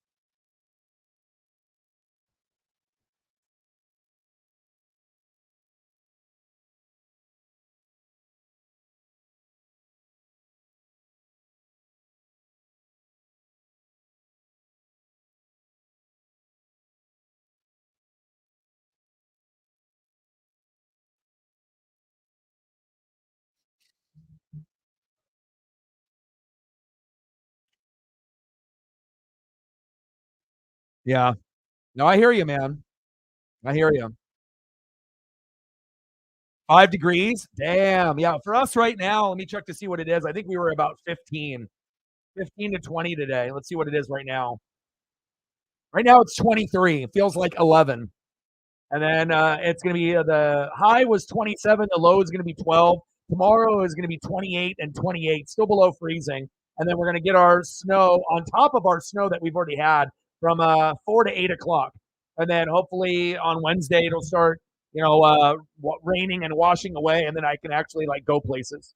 Yeah. No, I hear you, man. I hear you. 5 degrees? Damn. Yeah, for us right now, let me check to see what it is. I think we were about 15 to 20 today. Let's see what it is right now. Right now it's 23. It feels like 11. And then it's going to be the high was 27. The low is going to be 12. Tomorrow is going to be 28 and 28, still below freezing. and then we're going to get our snow on top of our snow that we've already had from 4 to 8 o'clock, and then hopefully on Wednesday it'll start, raining and washing away, and then I can actually like go places.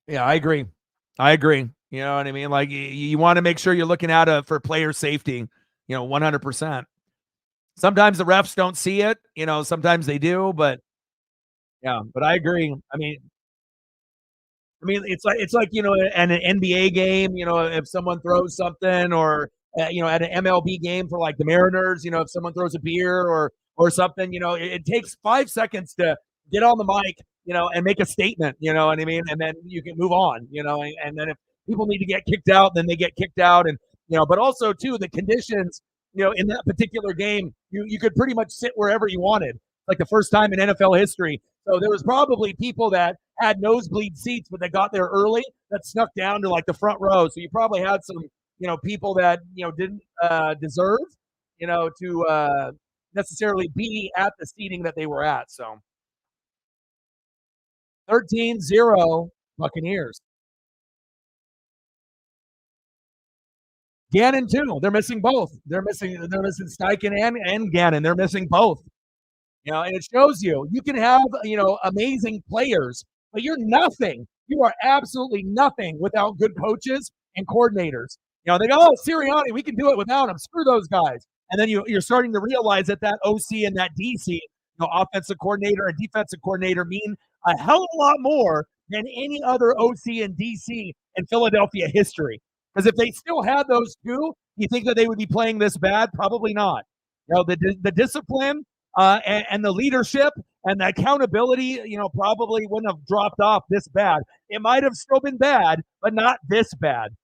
Yeah, I agree. I agree. You know what I mean? Like you want to make sure you're looking out for player safety. 100%. Sometimes the refs don't see it. Sometimes they do, but yeah. But I agree. I mean, it's like at an NBA game, if someone throws something, or at an MLB game for like the Mariners, if someone throws a beer or something, it takes 5 seconds to get on the mic, and make a statement. You know what I mean? And then you can move on. And then if people need to get kicked out, then they get kicked out, and but also too the conditions, in that particular game, you could pretty much sit wherever you wanted, like the first time in NFL history. So there was probably people that had nosebleed seats, but they got there early that snuck down to like the front row. So you probably had some, people that, didn't deserve, to necessarily be at the seating that they were at. So 13-0 Buccaneers. Gannon too. They're missing both. They're missing Steichen and Gannon. They're missing both. And it shows you can have, amazing players, but you're nothing. You are absolutely nothing without good coaches and coordinators. They go, oh, Sirianni, we can do it without him. Screw those guys. And then you're starting to realize that OC and that DC, offensive coordinator and defensive coordinator, mean a hell of a lot more than any other OC and DC in Philadelphia history. Because if they still had those two, you think that they would be playing this bad? Probably not. The discipline, and the leadership and the accountability, probably wouldn't have dropped off this bad. It might have still been bad, but not this bad.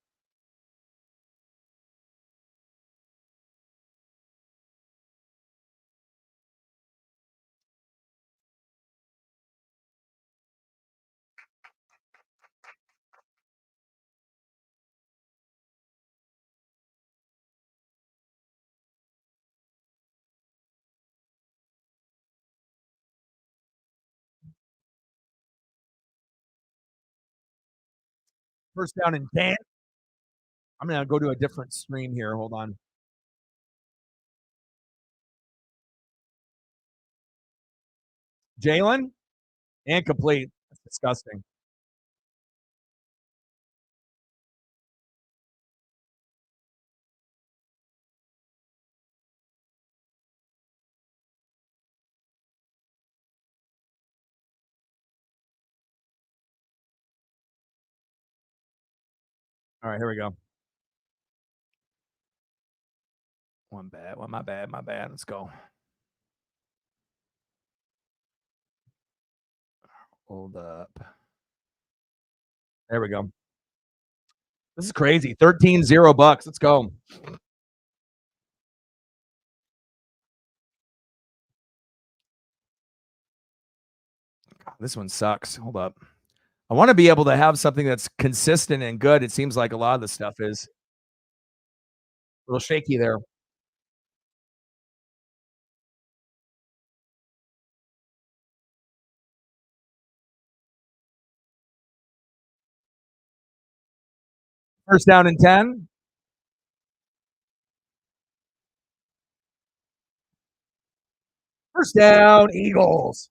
First down and 10. I'm going to go to a different stream here. Hold on. Jalen, incomplete. That's disgusting. All right, here we go. One bad. Well, my bad. My bad. Let's go. Hold up. There we go. This is crazy. 13-0 Bucks. Let's go. God, this one sucks. Hold up. I want to be able to have something that's consistent and good. It seems like a lot of the stuff is a little shaky there. First down and 10. First down, Eagles.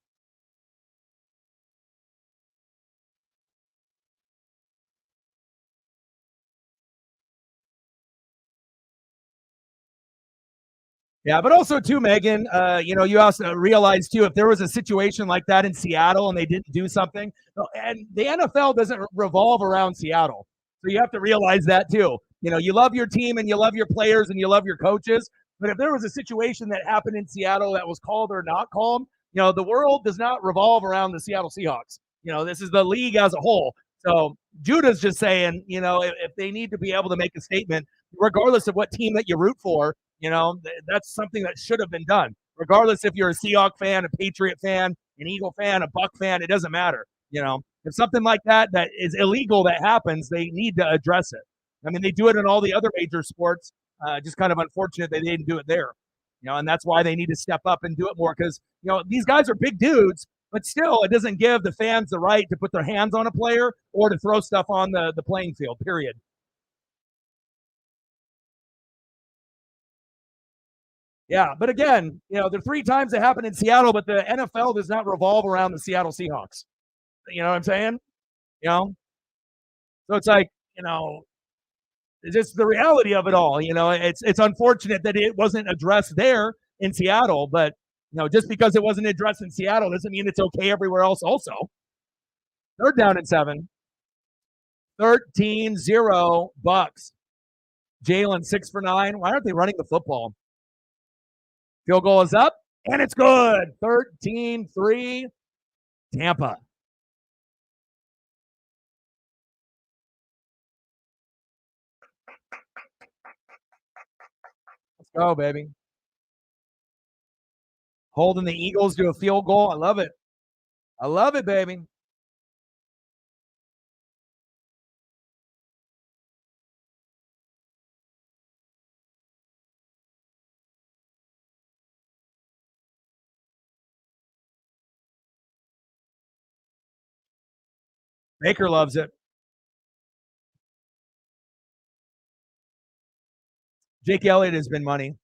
Yeah, but also too, Megan, you also realize too, if there was a situation like that in Seattle and they didn't do something, and the NFL doesn't revolve around Seattle. So you have to realize that too. You love your team and you love your players and you love your coaches. But if there was a situation that happened in Seattle that was called or not called, the world does not revolve around the Seattle Seahawks. This is the league as a whole. So Judah's just saying, if they need to be able to make a statement, regardless of what team that you root for, that's something that should have been done. Regardless if you're a Seahawks fan, a Patriot fan, an Eagle fan, a Buck fan, it doesn't matter. If something like that is illegal that happens, they need to address it. I mean, they do it in all the other major sports. Just kind of unfortunate they didn't do it there. And that's why they need to step up and do it more because these guys are big dudes, but still, it doesn't give the fans the right to put their hands on a player or to throw stuff on the playing field. Period. Yeah, but again, the 3 times it happened in Seattle, but the NFL does not revolve around the Seattle Seahawks. You know what I'm saying? You know, so it's like it's just the reality of it all. It's unfortunate that it wasn't addressed there in Seattle, but just because it wasn't addressed in Seattle doesn't mean it's okay everywhere else. Also, they're down at 7, 13-0 Bucks. Jalen 6 for 9. Why aren't they running the football? Field goal is up, and it's good. 13-3, Tampa. Let's go, baby. Holding the Eagles to a field goal. I love it. I love it, baby. Baker loves it. Jake Elliott has been money.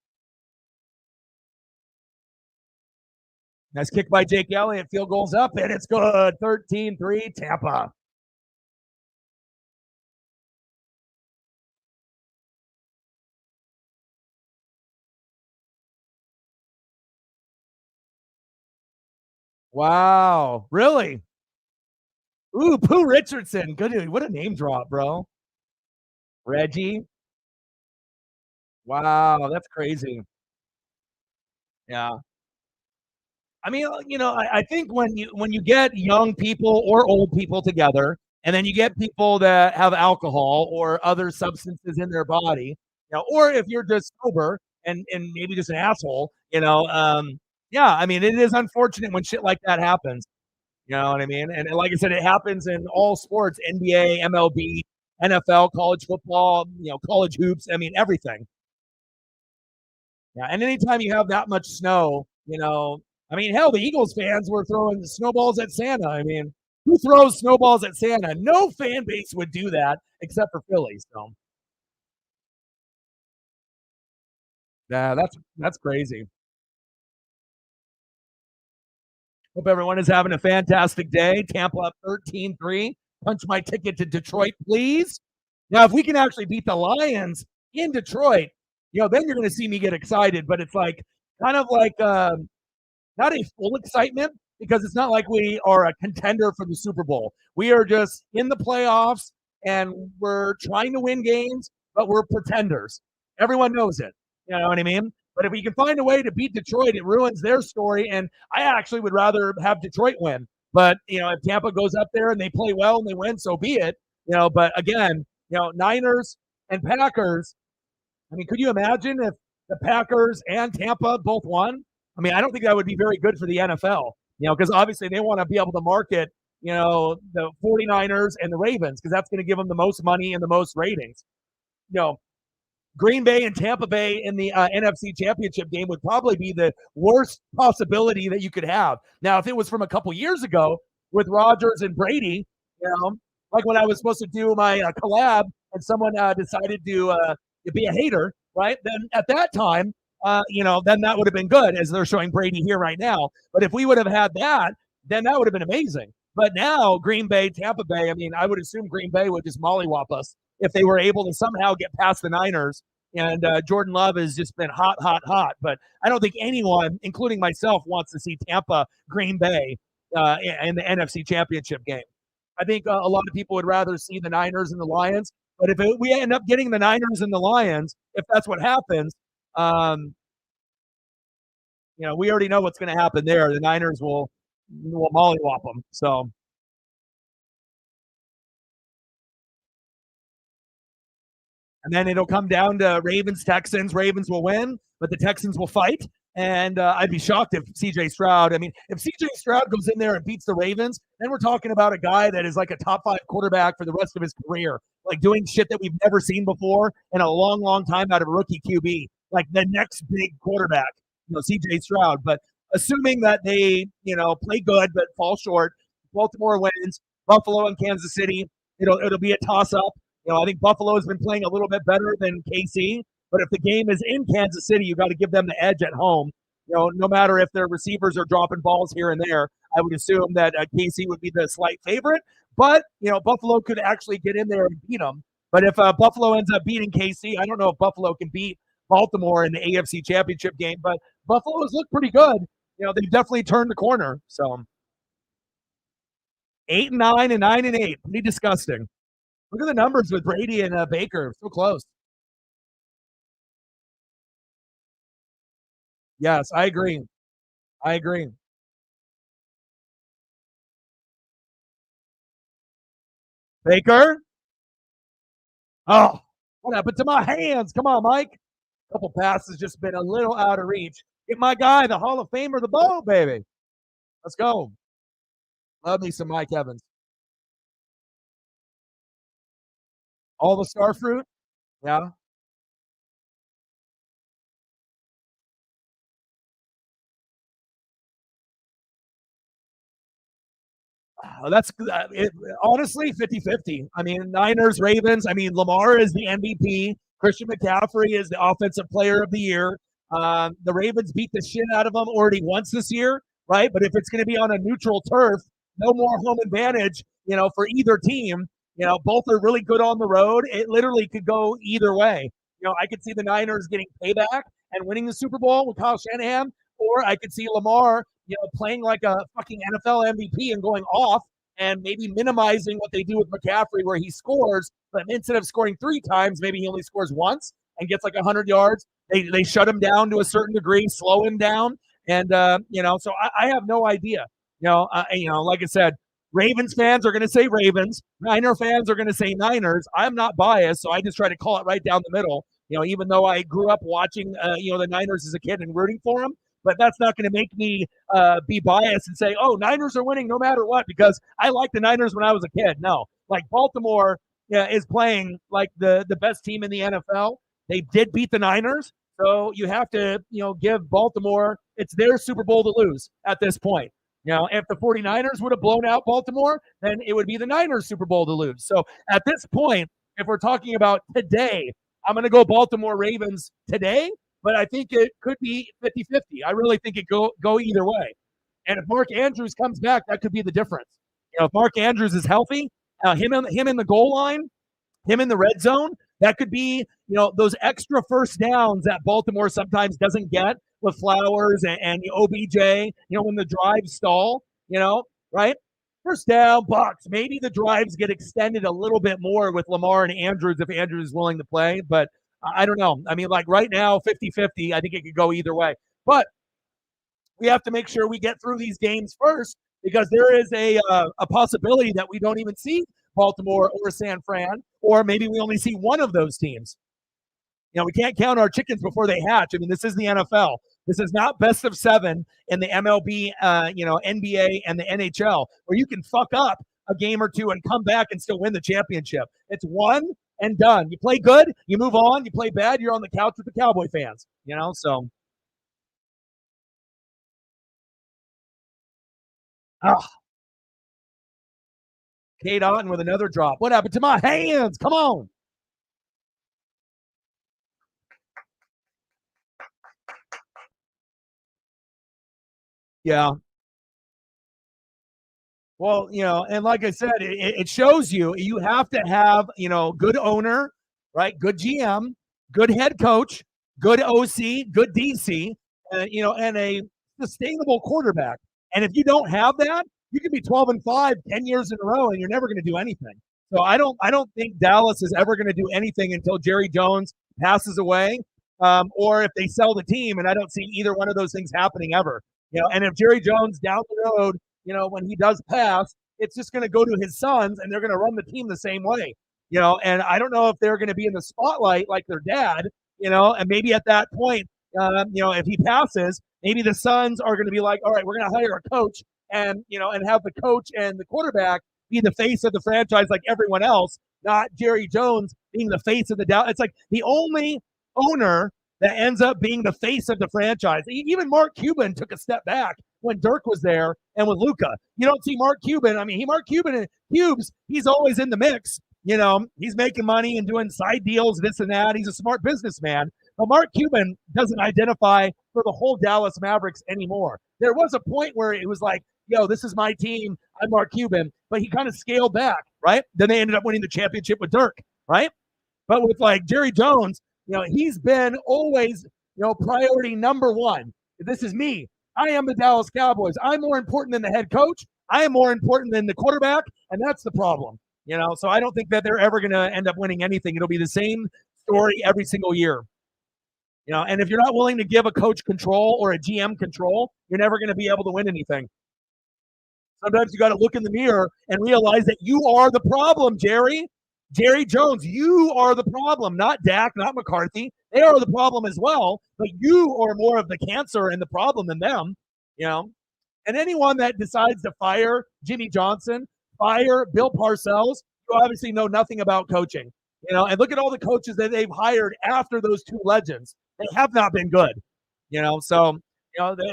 Nice kick by Jake Elliott. Field goal's up, and it's good. 13-3, Tampa. Wow. Really? Ooh, Pooh Richardson. Good. What a name drop, bro. Reggie. Wow, that's crazy. Yeah. I mean, I think when you get young people or old people together, and then you get people that have alcohol or other substances in their body, or if you're just sober and maybe just an asshole, yeah, I mean, it is unfortunate when shit like that happens. You know what I mean? And like I said, it happens in all sports: NBA, MLB, NFL, college football, college hoops. I mean, everything. Yeah, and anytime you have that much snow, I mean, hell, the Eagles fans were throwing snowballs at Santa. I mean, who throws snowballs at Santa? No fan base would do that except for Philly. So, yeah, that's crazy. Hope everyone is having a fantastic day. Tampa up 13-3. Punch my ticket to Detroit, please. Now, if we can actually beat the Lions in Detroit, then you're going to see me get excited. But it's like kind of like not a full excitement because it's not like we are a contender for the Super Bowl. We are just in the playoffs and we're trying to win games, but we're pretenders. Everyone knows it. You know what I mean? But if we can find a way to beat Detroit, it ruins their story. And I actually would rather have Detroit win. But, if Tampa goes up there and they play well and they win, so be it. But again, Niners and Packers, I mean, could you imagine if the Packers and Tampa both won? I mean, I don't think that would be very good for the NFL, because obviously they want to be able to market, the 49ers and the Ravens because that's going to give them the most money and the most ratings. Green Bay and Tampa Bay in the NFC Championship game would probably be the worst possibility that you could have. Now, if it was from a couple years ago with Rodgers and Brady, like when I was supposed to do my collab and someone decided to be a hater, right? Then at that time, then that would have been good as they're showing Brady here right now. But if we would have had that, then that would have been amazing. But now Green Bay, Tampa Bay, I mean, I would assume Green Bay would just mollywop us if they were able to somehow get past the Niners. And Jordan Love has just been hot, hot, hot. But I don't think anyone, including myself, wants to see Tampa, Green Bay in the NFC Championship game. I think a lot of people would rather see the Niners and the Lions. But if we end up getting the Niners and the Lions, if that's what happens, um, we already know what's going to happen there. The Niners will mollywop them. So, and then it'll come down to Ravens, Texans. Ravens will win, but the Texans will fight. And I'd be shocked if CJ Stroud, I mean, if CJ Stroud goes in there and beats the Ravens, then we're talking about a guy that is like a top 5 quarterback for the rest of his career, like doing shit that we've never seen before in a long, long time out of a rookie QB, like the next big quarterback, CJ Stroud. But assuming that they, play good but fall short, Baltimore wins, Buffalo and Kansas City, it'll be a toss up. I think Buffalo has been playing a little bit better than KC. But if the game is in Kansas City, you got to give them the edge at home. No matter if their receivers are dropping balls here and there, I would assume that KC would be the slight favorite. But, Buffalo could actually get in there and beat them. But if Buffalo ends up beating KC, I don't know if Buffalo can beat Baltimore in the AFC Championship game. But Buffalo has looked pretty good. They've definitely turned the corner. So 8-9 and 9-8. Pretty disgusting. Look at the numbers with Brady and Baker. So close. Yes, I agree. I agree. Baker? Oh, what happened to my hands? Come on, Mike. Couple passes just been a little out of reach. Get my guy, the Hall of Famer, the bow, baby. Let's go. Love me some Mike Evans. All the star fruit? Yeah. That's honestly 50-50. I mean, Niners, Ravens. I mean, Lamar is the MVP. Christian McCaffrey is the offensive player of the year. The Ravens beat the shit out of them already once this year, right? But if it's going to be on a neutral turf, no more home advantage, for either team. Both are really good on the road. It literally could go either way. I could see the Niners getting payback and winning the Super Bowl with Kyle Shanahan, or I could see Lamar, playing like a fucking NFL MVP and going off and maybe minimizing what they do with McCaffrey where he scores, but instead of scoring 3 times, maybe he only scores once and gets like 100 yards. They shut him down to a certain degree, slow him down. And, so I have no idea. Like I said, Ravens fans are going to say Ravens. Niner fans are going to say Niners. I'm not biased, so I just try to call it right down the middle. Even though I grew up watching, the Niners as a kid and rooting for them, but that's not going to make me be biased and say, oh, Niners are winning no matter what, because I liked the Niners when I was a kid. No, like Baltimore is playing like the best team in the NFL. They did beat the Niners, so you have to, give Baltimore, it's their Super Bowl to lose at this point. If the 49ers would have blown out Baltimore, then it would be the Niners Super Bowl to lose. So at this point, if we're talking about today, I'm going to go Baltimore Ravens today, but I think it could be 50-50. I really think it go either way. And if Mark Andrews comes back, that could be the difference. If Mark Andrews is healthy, him in the goal line, him in the red zone, that could be, those extra first downs that Baltimore sometimes doesn't get with Flowers and OBJ, when the drives stall, right? First down, Bucks. Maybe the drives get extended a little bit more with Lamar and Andrews if Andrews is willing to play. But I don't know. I mean, like right now, 50-50, I think it could go either way. But we have to make sure we get through these games first, because there is a possibility that we don't even see Baltimore or San Fran, or maybe we only see one of those teams. We can't count our chickens before they hatch. I mean, this is the NFL. This is not best of 7 in the MLB, NBA and the NHL, where you can fuck up a game or two and come back and still win the championship. It's one and done. You play good, you move on. You play bad, you're on the couch with the Cowboy fans. So. Oh. Kate Otten with another drop. What happened to my hands? Come on. Yeah. Well, and like I said, it shows you have to have, good owner, right? Good GM, good head coach, good OC, good DC, and a sustainable quarterback. And if you don't have that, you could be 12-5, 10 years in a row, and you're never going to do anything. So I don't think Dallas is ever going to do anything until Jerry Jones passes away, or if they sell the team. And I don't see either one of those things happening ever. And if Jerry Jones down the road, when he does pass, it's just going to go to his sons, and they're going to run the team the same way. And I don't know if they're going to be in the spotlight like their dad, and maybe at that point, If he passes, maybe the Suns are going to be like, all right, we're going to hire a coach and have the coach and the quarterback be the face of the franchise like everyone else, not Jerry Jones being the face of the Dallas. It's like the only owner that ends up being the face of the franchise. Even Mark Cuban took a step back when Dirk was there and with Luka. You don't see Mark Cuban. I mean, Mark Cuban and Cubes, he's always in the mix. He's making money and doing side deals, this and that. He's a smart businessman. But Mark Cuban doesn't identify for the whole Dallas Mavericks anymore. There was a point where it was like, yo, this is my team. I'm Mark Cuban. But he kind of scaled back, right? Then they ended up winning the championship with Dirk, right? But with like Jerry Jones, he's been always, priority number one. This is me. I am the Dallas Cowboys. I'm more important than the head coach. I am more important than the quarterback. And that's the problem, So I don't think that they're ever going to end up winning anything. It'll be the same story every single year. And if you're not willing to give a coach control or a GM control, you're never going to be able to win anything. Sometimes you got to look in the mirror and realize that you are the problem, Jerry. Jerry Jones, you are the problem, not Dak, not McCarthy. They are the problem as well, but you are more of the cancer and the problem than them, And anyone that decides to fire Jimmy Johnson, fire Bill Parcells, you obviously know nothing about coaching, And look at all the coaches that they've hired after those two legends. They have not been good, So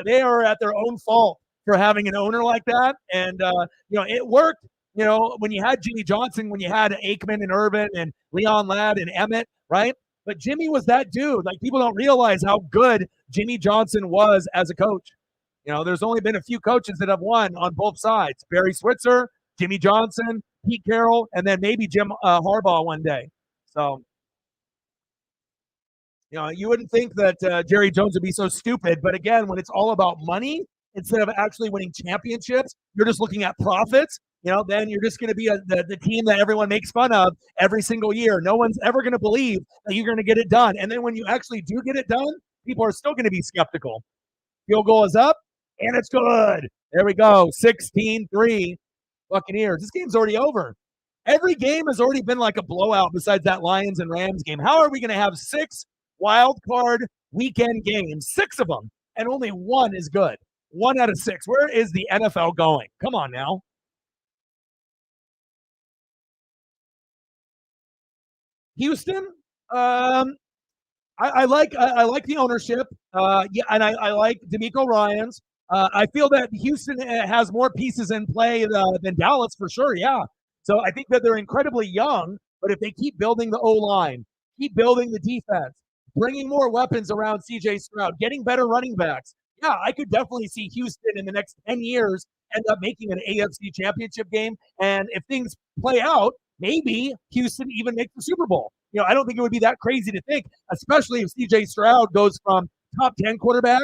they are at their own fault for having an owner like that, and it worked. When you had Jimmy Johnson, when you had Aikman and Irvin and Leon Ladd and Emmett, right? But Jimmy was that dude. Like, people don't realize how good Jimmy Johnson was as a coach. There's only been a few coaches that have won on both sides. Barry Switzer, Jimmy Johnson, Pete Carroll, and then maybe Jim Harbaugh one day. So, you wouldn't think that Jerry Jones would be so stupid. But again, when it's all about money, instead of actually winning championships, you're just looking at profits. Then you're just going to be the team that everyone makes fun of every single year. No one's ever going to believe that you're going to get it done. And then when you actually do get it done, people are still going to be skeptical. Field goal is up, and it's good. There we go, 16-3 Buccaneers. This game's already over. Every game has already been like a blowout besides that Lions and Rams game. How are we going to have 6 wild card weekend games, 6 of them, and only one is good? 1 out of 6. Where is the NFL going? Come on now. Houston, I like the ownership. And I like DeMeco Ryans. I feel that Houston has more pieces in play than Dallas for sure. Yeah. So I think that they're incredibly young, but if they keep building the O-line, keep building the defense, bringing more weapons around CJ Stroud, getting better running backs, yeah, I could definitely see Houston in the next 10 years end up making an AFC championship game. And if things play out, maybe Houston even makes the Super Bowl. I don't think it would be that crazy to think, especially if CJ Stroud goes from top 10 quarterback,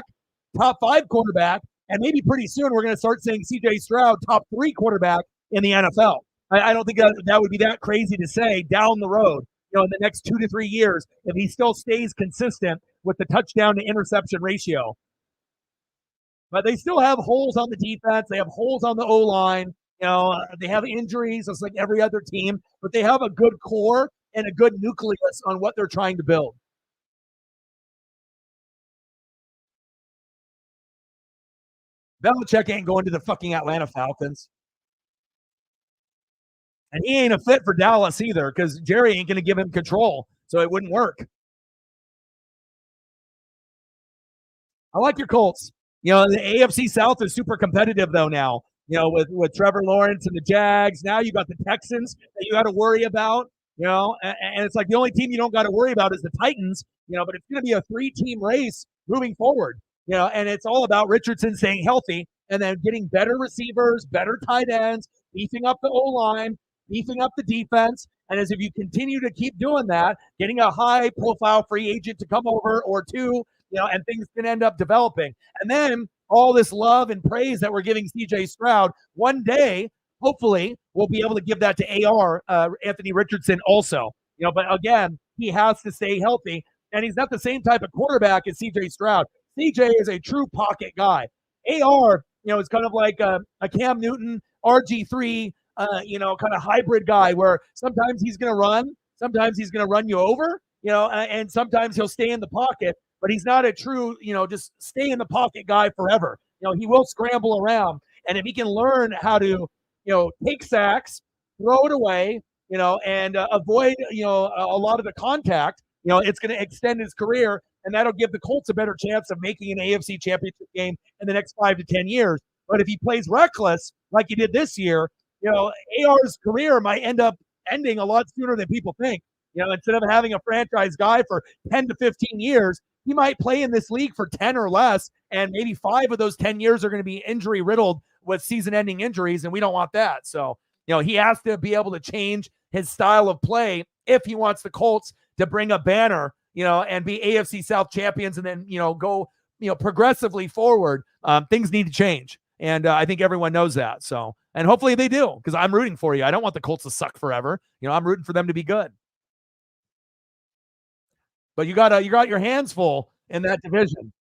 top 5 quarterback, and maybe pretty soon we're going to start saying CJ Stroud top 3 quarterback in the NFL. I don't think that would be that crazy to say down the road, in the next 2 to 3 years, if he still stays consistent with the touchdown to interception ratio. But they still have holes on the defense. They have holes on the O-line. They have injuries, just like every other team, but they have a good core and a good nucleus on what they're trying to build. Belichick ain't going to the fucking Atlanta Falcons. And he ain't a fit for Dallas either, because Jerry ain't going to give him control, so it wouldn't work. I like your Colts. The AFC South is super competitive, though, now. With Trevor Lawrence and the Jags. Now you got the Texans that you got to worry about, and it's like the only team you don't got to worry about is the Titans, but it's going to be a 3-team race moving forward, and it's all about Richardson staying healthy and then getting better receivers, better tight ends, beefing up the O-line, beefing up the defense. And as if you continue to keep doing that, getting a high-profile free agent to come over or two, and things can end up developing. And then all this love and praise that we're giving CJ Stroud, one day, hopefully, we'll be able to give that to AR, Anthony Richardson also. But again, he has to stay healthy, and he's not the same type of quarterback as CJ Stroud. CJ is a true pocket guy. AR, is kind of like a Cam Newton, RG3, kind of hybrid guy where sometimes he's going to run, sometimes he's going to run you over, and sometimes he'll stay in the pocket. but he's not a true, just stay in the pocket guy forever. He will scramble around. And if he can learn how to, take sacks, throw it away, and avoid, a lot of the contact, it's going to extend his career, and that'll give the Colts a better chance of making an AFC championship game in the next 5 to 10 years. But if he plays reckless like he did this year, AR's career might end up ending a lot sooner than people think. Instead of having a franchise guy for 10 to 15 years, he might play in this league for 10 or less, and maybe 5 of those 10 years are going to be injury riddled with season-ending injuries, and we don't want that. So, he has to be able to change his style of play if he wants the Colts to bring a banner, and be AFC South champions, and then, go, progressively forward. Things need to change, and I think everyone knows that. So, and hopefully they do, because I'm rooting for you. I don't want the Colts to suck forever. I'm rooting for them to be good. But you got your hands full in that division.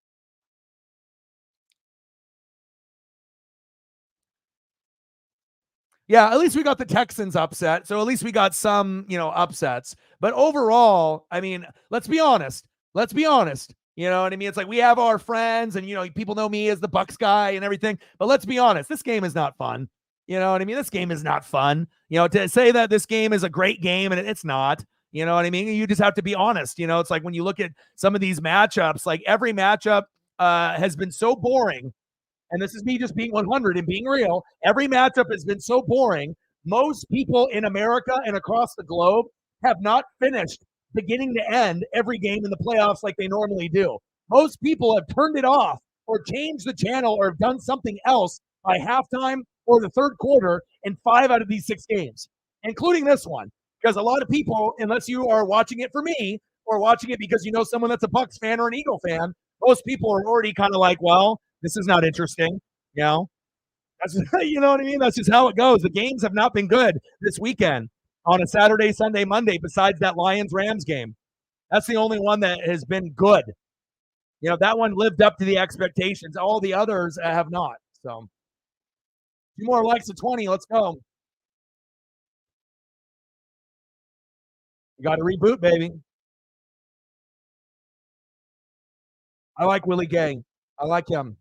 Yeah, at least we got the Texans upset. So at least we got some, upsets. But overall, I mean, let's be honest. Let's be honest. You know what I mean? It's like we have our friends and, people know me as the Bucks guy and everything. But let's be honest. This game is not fun. You know what I mean? This game is not fun. To say that this game is a great game, and it's not. You know what I mean? You just have to be honest. It's like when you look at some of these matchups, like every matchup has been so boring. And this is me just being 100 and being real. Every matchup has been so boring. Most people in America and across the globe have not finished beginning to end every game in the playoffs like they normally do. Most people have turned it off or changed the channel or done something else by halftime or the third quarter in 5 out of these 6 games, including this one. Because a lot of people, unless you are watching it for me or watching it because you know someone that's a Bucks fan or an Eagle fan, most people are already kind of like, well, this is not interesting. That's you know what I mean? That's just how it goes. The games have not been good this weekend on a Saturday, Sunday, Monday, besides that Lions-Rams game. That's the only one that has been good. That one lived up to the expectations. All the others have not. So, 2 more likes of 20. Let's go. You got to reboot, baby. I like Willie Gay. I like him.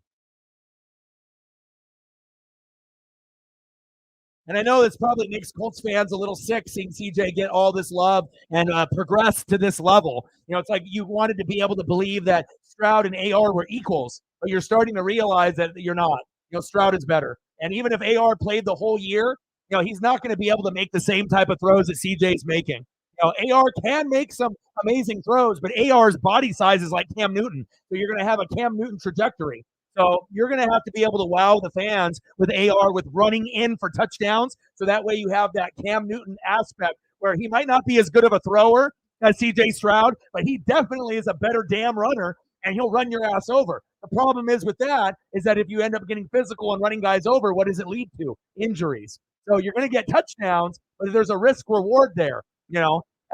And I know this probably makes Colts fans a little sick seeing CJ get all this love and progress to this level. It's like you wanted to be able to believe that Stroud and AR were equals, but you're starting to realize that you're not. Stroud is better. And even if AR played the whole year, he's not going to be able to make the same type of throws that CJ is making. AR can make some amazing throws, but AR's body size is like Cam Newton. So you're going to have a Cam Newton trajectory. So you're going to have to be able to wow the fans with AR with running in for touchdowns. So that way you have that Cam Newton aspect where he might not be as good of a thrower as CJ Stroud, but he definitely is a better damn runner, and he'll run your ass over. The problem is with that is that if you end up getting physical and running guys over, what does it lead to? Injuries. So you're going to get touchdowns, but there's a risk reward there,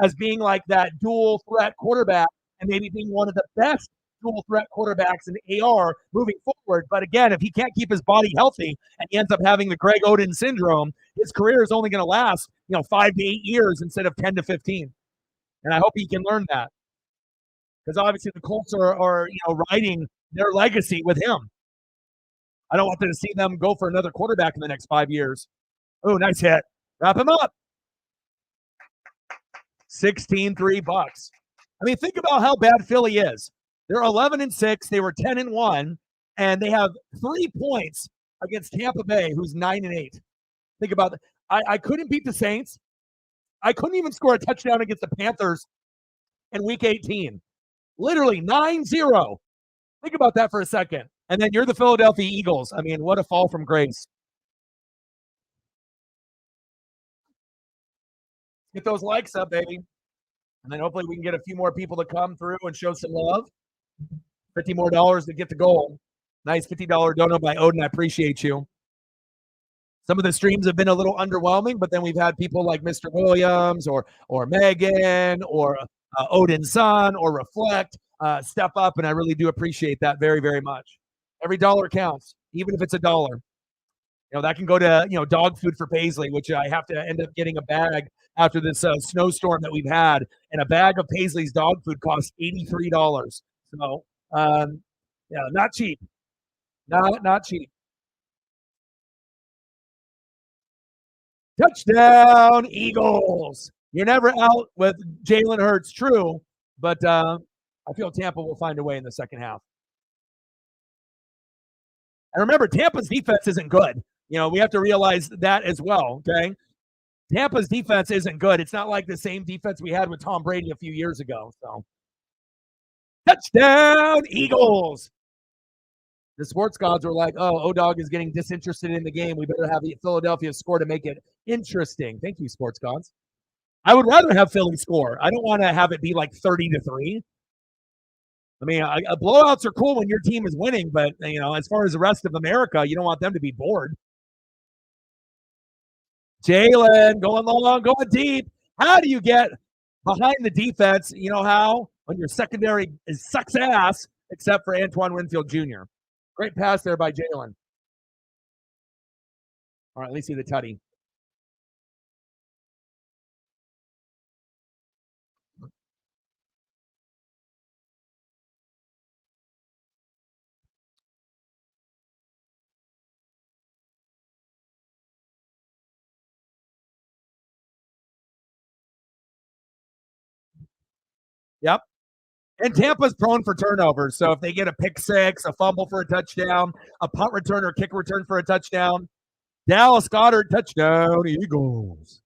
as being like that dual threat quarterback and maybe being one of the best dual threat quarterbacks in AR moving forward. But again, if he can't keep his body healthy and he ends up having the Greg Oden syndrome, his career is only going to last, 5 to 8 years instead of 10 to 15. And I hope he can learn that, because obviously the Colts are riding their legacy with him. I don't want to see them go for another quarterback in the next 5 years. Oh, nice hit. Wrap him up. 16-3 Bucks. I mean, think about how bad Philly is. They're 11-6. They were 10-1, and they have 3 points against Tampa Bay, who's 9-8. Think about that. I couldn't beat the Saints. I couldn't even score a touchdown against the Panthers in Week 18. Literally 9-0. Think about that for a second. And then you're the Philadelphia Eagles. I mean, what a fall from grace. Get those likes up, baby. And then hopefully we can get a few more people to come through and show some love. $50 more to get the goal. Nice $50 dono by Odin. I appreciate you. Some of the streams have been a little underwhelming, but then we've had people like Mr. Williams or Megan or Odin's son or Reflect step up, and I really do appreciate that very, very much. Every dollar counts, even if it's $1. That can go to, dog food for Paisley, which I have to end up getting a bag after this snowstorm that we've had. And a bag of Paisley's dog food costs $83. So Yeah, not cheap. Not cheap. Touchdown, Eagles. You're never out with Jalen Hurts, true, but I feel Tampa will find a way in the second half. And remember, Tampa's defense isn't good. We have to realize that as well, okay? Tampa's defense isn't good. It's not like the same defense we had with Tom Brady a few years ago. So, touchdown, Eagles. The sports gods were like, oh, O-Dog is getting disinterested in the game. We better have the Philadelphia score to make it interesting. Thank you, sports gods. I would rather have Philly score. I don't want to have it be like 30-3. I mean, blowouts are cool when your team is winning, but, as far as the rest of America, you don't want them to be bored. Jalen going long, going deep. How do you get behind the defense? You know how? When your secondary sucks ass, except for Antoine Winfield Jr. Great pass there by Jalen. All right, let me see the tutty. Yep. And Tampa's prone for turnovers. So if they get a pick six, a fumble for a touchdown, a punt return or kick return for a touchdown, Dallas Goedert, touchdown, Eagles.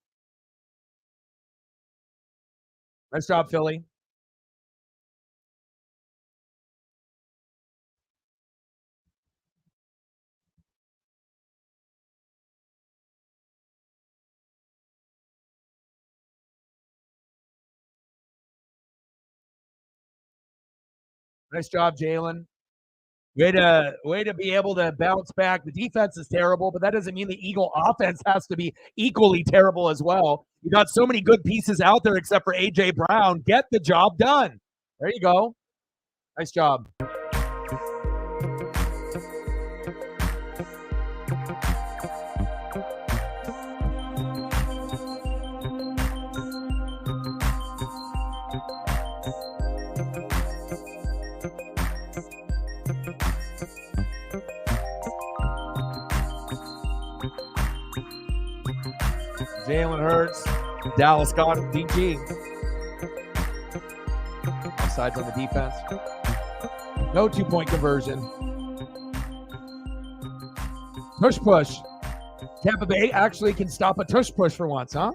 Nice job, Philly. Nice job, Jalen. Way to be able to bounce back. The defense is terrible, but that doesn't mean the Eagle offense has to be equally terrible as well. You got so many good pieces out there except for A.J. Brown. Get the job done. There you go. Nice job. Jalen Hurts, Dallas Goedert, DG. Offsides on the defense. No 2-point conversion. Tush push. Tampa Bay actually can stop a tush push for once, huh?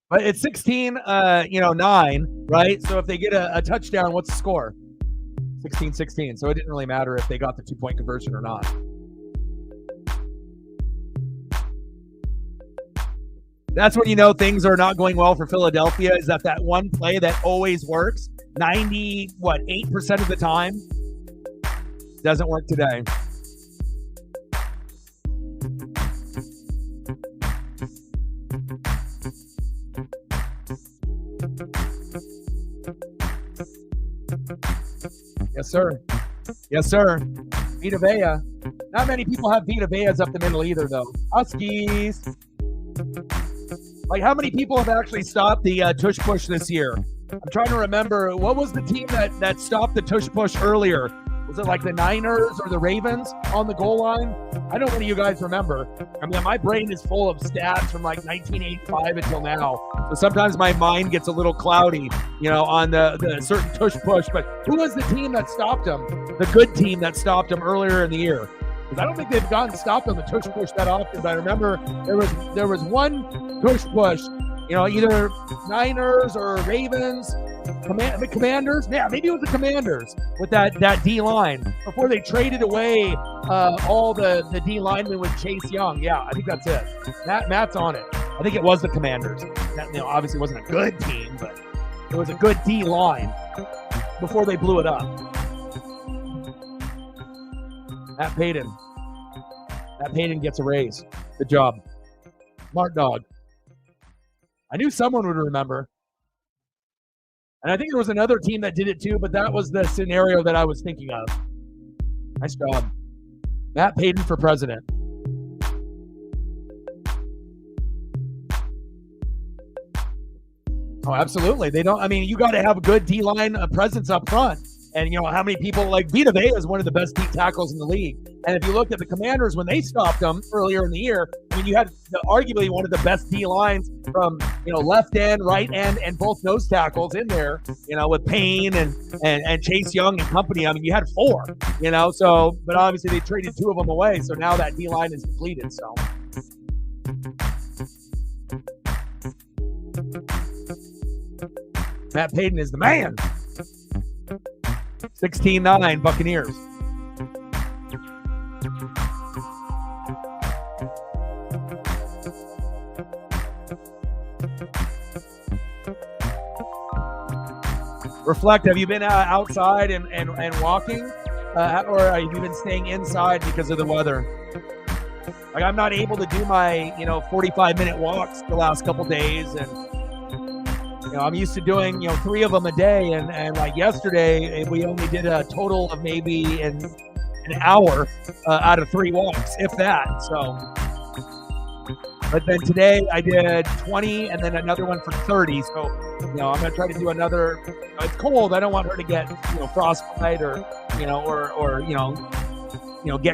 But it's 16-9, right? So if they get a touchdown, what's the score? 16-16. So it didn't really matter if they got the 2-point conversion or not. That's when you know things are not going well for Philadelphia, is that one play that always works 8% of the time doesn't work today. Yes, sir. Yes, sir. Vita Vea. Not many people have Vita Veas up the middle either, though. Huskies. Like, how many people have actually stopped the tush push this year? I'm trying to remember. What was the team that stopped the tush push earlier? Was it like the Niners or the Ravens on the goal line? I don't know what you guys remember. I mean, my brain is full of stats from like 1985 until now. So sometimes my mind gets a little cloudy, on the certain tush push. But who was the team that stopped them? The good team that stopped them earlier in the year? Because I don't think they've gotten stopped on the tush push that often. But I remember there was one tush push, either Niners or Ravens, the Commanders. Yeah, maybe it was the Commanders with that D line before they traded away all the D linemen with Chase Young. Yeah, I think that's it. Matt's on it. I think it was the Commanders. That, obviously it wasn't a good team, but it was a good D line before they blew it up. Matt Payton gets a raise. Good job. Smart dog. I knew someone would remember. And I think there was another team that did it too, but that was the scenario that I was thinking of. Nice job. Matt Payton for president. Oh, absolutely. They don't. I mean, you got to have a good D line presence up front. And you know how many people like Vita Vea is one of the best deep tackles in the league. And if you look at the Commanders when they stopped them earlier in the year, I mean, you had arguably one of the best D lines from left end, right end, and both nose tackles in there. With Payne and Chase Young and company. I mean, you had four. So but obviously they traded two of them away, so now that D line is depleted. So. Matt Payton is the man. 16-9 Buccaneers. Reflect, have you been outside and walking? Or have you been staying inside because of the weather? Like, I'm not able to do my 45-minute walks the last couple days, and I'm used to doing 3 of them a day, and like yesterday we only did a total of maybe an hour out of 3 walks, if that. So, but then today I did 20 and then another one for 30. So I'm gonna try to do another. It's cold. I don't want her to get frostbite or get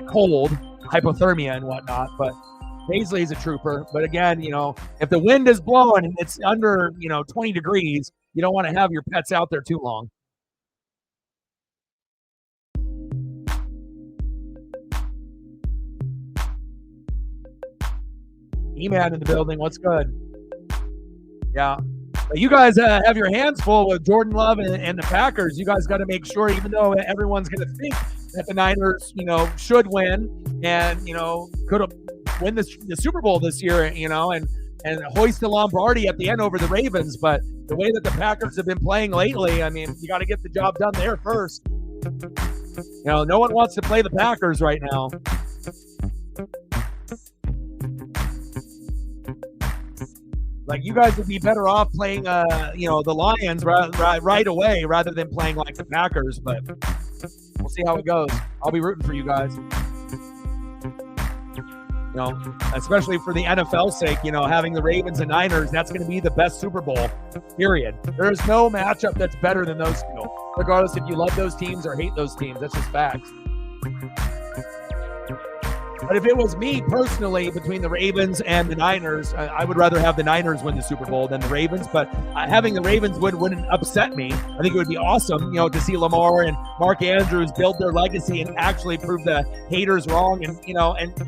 cold, hypothermia and whatnot. But Paisley's a trooper. But again, if the wind is blowing and it's under 20 degrees, you don't want to have your pets out there too long. E-Man in the building. What's good? Yeah. But you guys have your hands full with Jordan Love and the Packers. You guys got to make sure, even though everyone's going to think that the Niners, should win and, could have win the Super Bowl this year, and hoist the Lombardi at the end over the Ravens. But the way that the Packers have been playing lately, I mean, you got to get the job done there first. No one wants to play the Packers right now. Like, you guys would be better off playing, the Lions right away rather than playing like the Packers. But we'll see how it goes. I'll be rooting for you guys. Especially for the NFL's sake, having the Ravens and Niners, that's going to be the best Super Bowl, period. There's no matchup that's better than those two, regardless if you love those teams or hate those teams. That's just facts. But if it was me personally between the Ravens and the Niners, I would rather have the Niners win the Super Bowl than the Ravens. But having the Ravens wouldn't upset me. I think it would be awesome, to see Lamar and Mark Andrews build their legacy and actually prove the haters wrong and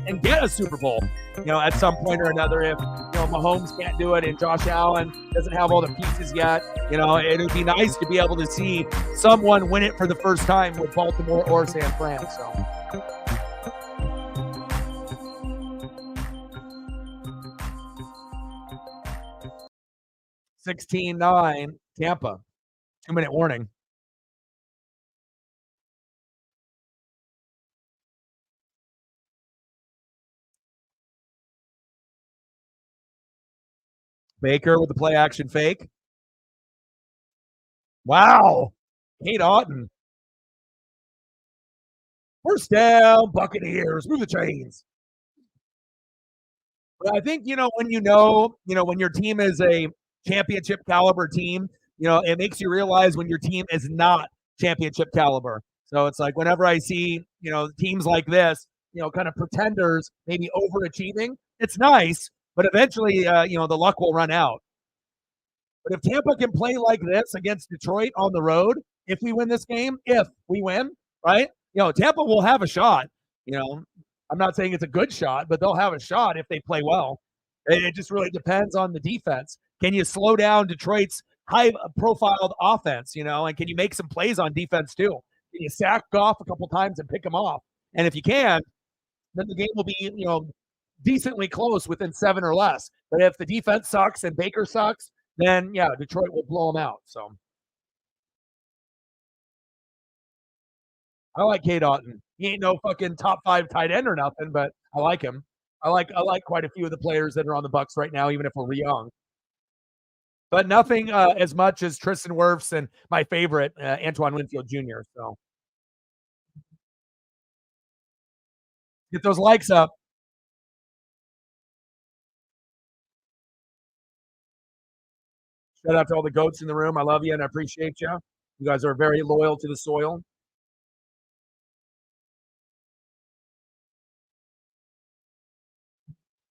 and get a Super Bowl, at some point or another. If Mahomes can't do it and Josh Allen doesn't have all the pieces yet, it would be nice to be able to see someone win it for the first time with Baltimore or San Fran. So. 16-9 Tampa. 2-minute warning. Baker with the play action fake. Wow. Kate Otten. First down, Buccaneers. Move the chains. But I think, when when your team is a championship caliber team, it makes you realize when your team is not championship caliber. So it's like whenever I see, teams like this, kind of pretenders, maybe overachieving, it's nice, but eventually, the luck will run out. But if Tampa can play like this against Detroit on the road, if we win this game, if we win, right? Tampa will have a shot. I'm not saying it's a good shot, but they'll have a shot if they play well. It just really depends on the defense. Can you slow down Detroit's high-profiled offense, and can you make some plays on defense too? Can you sack Goff a couple times and pick him off? And if you can, then the game will be, decently close within 7 or less. But if the defense sucks and Baker sucks, then, yeah, Detroit will blow them out. So I like Kate Otten. He ain't no fucking top 5 tight end or nothing, but I like him. I like quite a few of the players that are on the Bucs right now, even if we're young. But nothing as much as Tristan Wirfs and my favorite, Antoine Winfield Jr. So get those likes up. Shout out to all the goats in the room. I love you and I appreciate you. You guys are very loyal to the soil.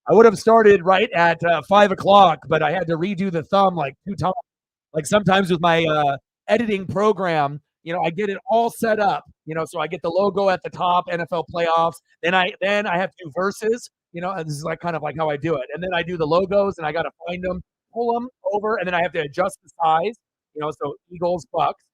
I would have started right at 5 o'clock, but I had to redo the thumb like 2 times. Like sometimes with my editing program, I get it all set up, so I get the logo at the top, NFL playoffs. Then I have to do verses, and this is like kind of like how I do it. And then I do the logos and I got to find them, pull them over, and then I have to adjust the size, so Eagles, Bucks.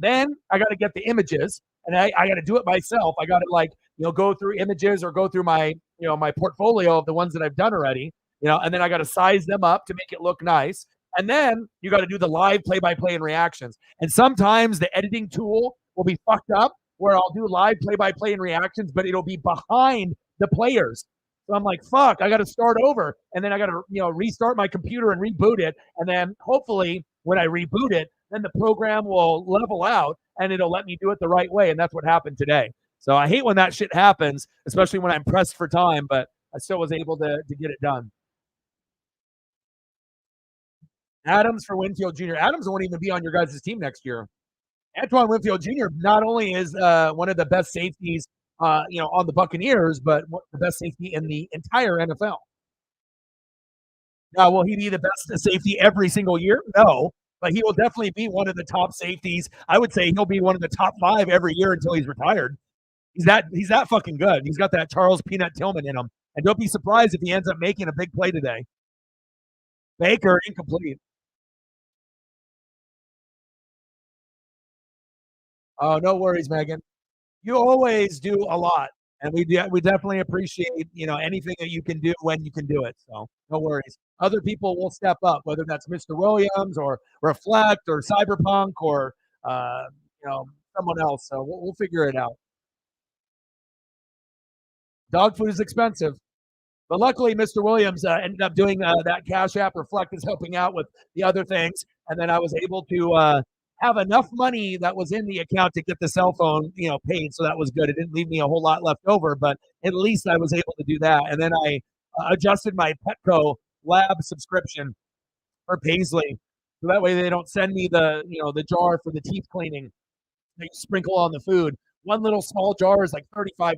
Then I got to get the images and I got to do it myself. I got to like, go through images or go through my, my portfolio of the ones that I've done already, and then I got to size them up to make it look nice. And then you got to do the live play-by-play and reactions. And sometimes the editing tool will be fucked up where I'll do live play-by-play and reactions, but it'll be behind the players. So I'm like, fuck, I got to start over. And then I got to, restart my computer and reboot it. And then hopefully when I reboot it, then the program will level out and it'll let me do it the right way. And that's what happened today. So I hate when that shit happens, especially when I'm pressed for time, but I still was able to get it done. Adams for Winfield Jr. Adams won't even be on your guys' team next year. Antoine Winfield Jr. not only is one of the best safeties, on the Buccaneers, but the best safety in the entire NFL. Now, will he be the best safety every single year? No, but he will definitely be one of the top safeties. I would say he'll be one of the top 5 every year until he's retired. He's that fucking good. He's got that Charles Peanut Tillman in him. And don't be surprised if he ends up making a big play today. Baker, incomplete. Oh, no worries, Megan. You always do a lot, and we definitely appreciate anything that you can do when you can do it. So no worries. Other people will step up, whether that's Mr. Williams or Reflect or Cyberpunk or uh, someone else. So we'll figure it out. Dog food is expensive. But luckily, Mr. Williams ended up doing that Cash App. Reflect is helping out with the other things, and then I was able to have enough money that was in the account to get the cell phone, paid. So that was good. It didn't leave me a whole lot left over, but at least I was able to do that. And then I adjusted my Petco lab subscription for Paisley, so that way they don't send me the jar for the teeth cleaning that you sprinkle on the food. One little small jar is like $35,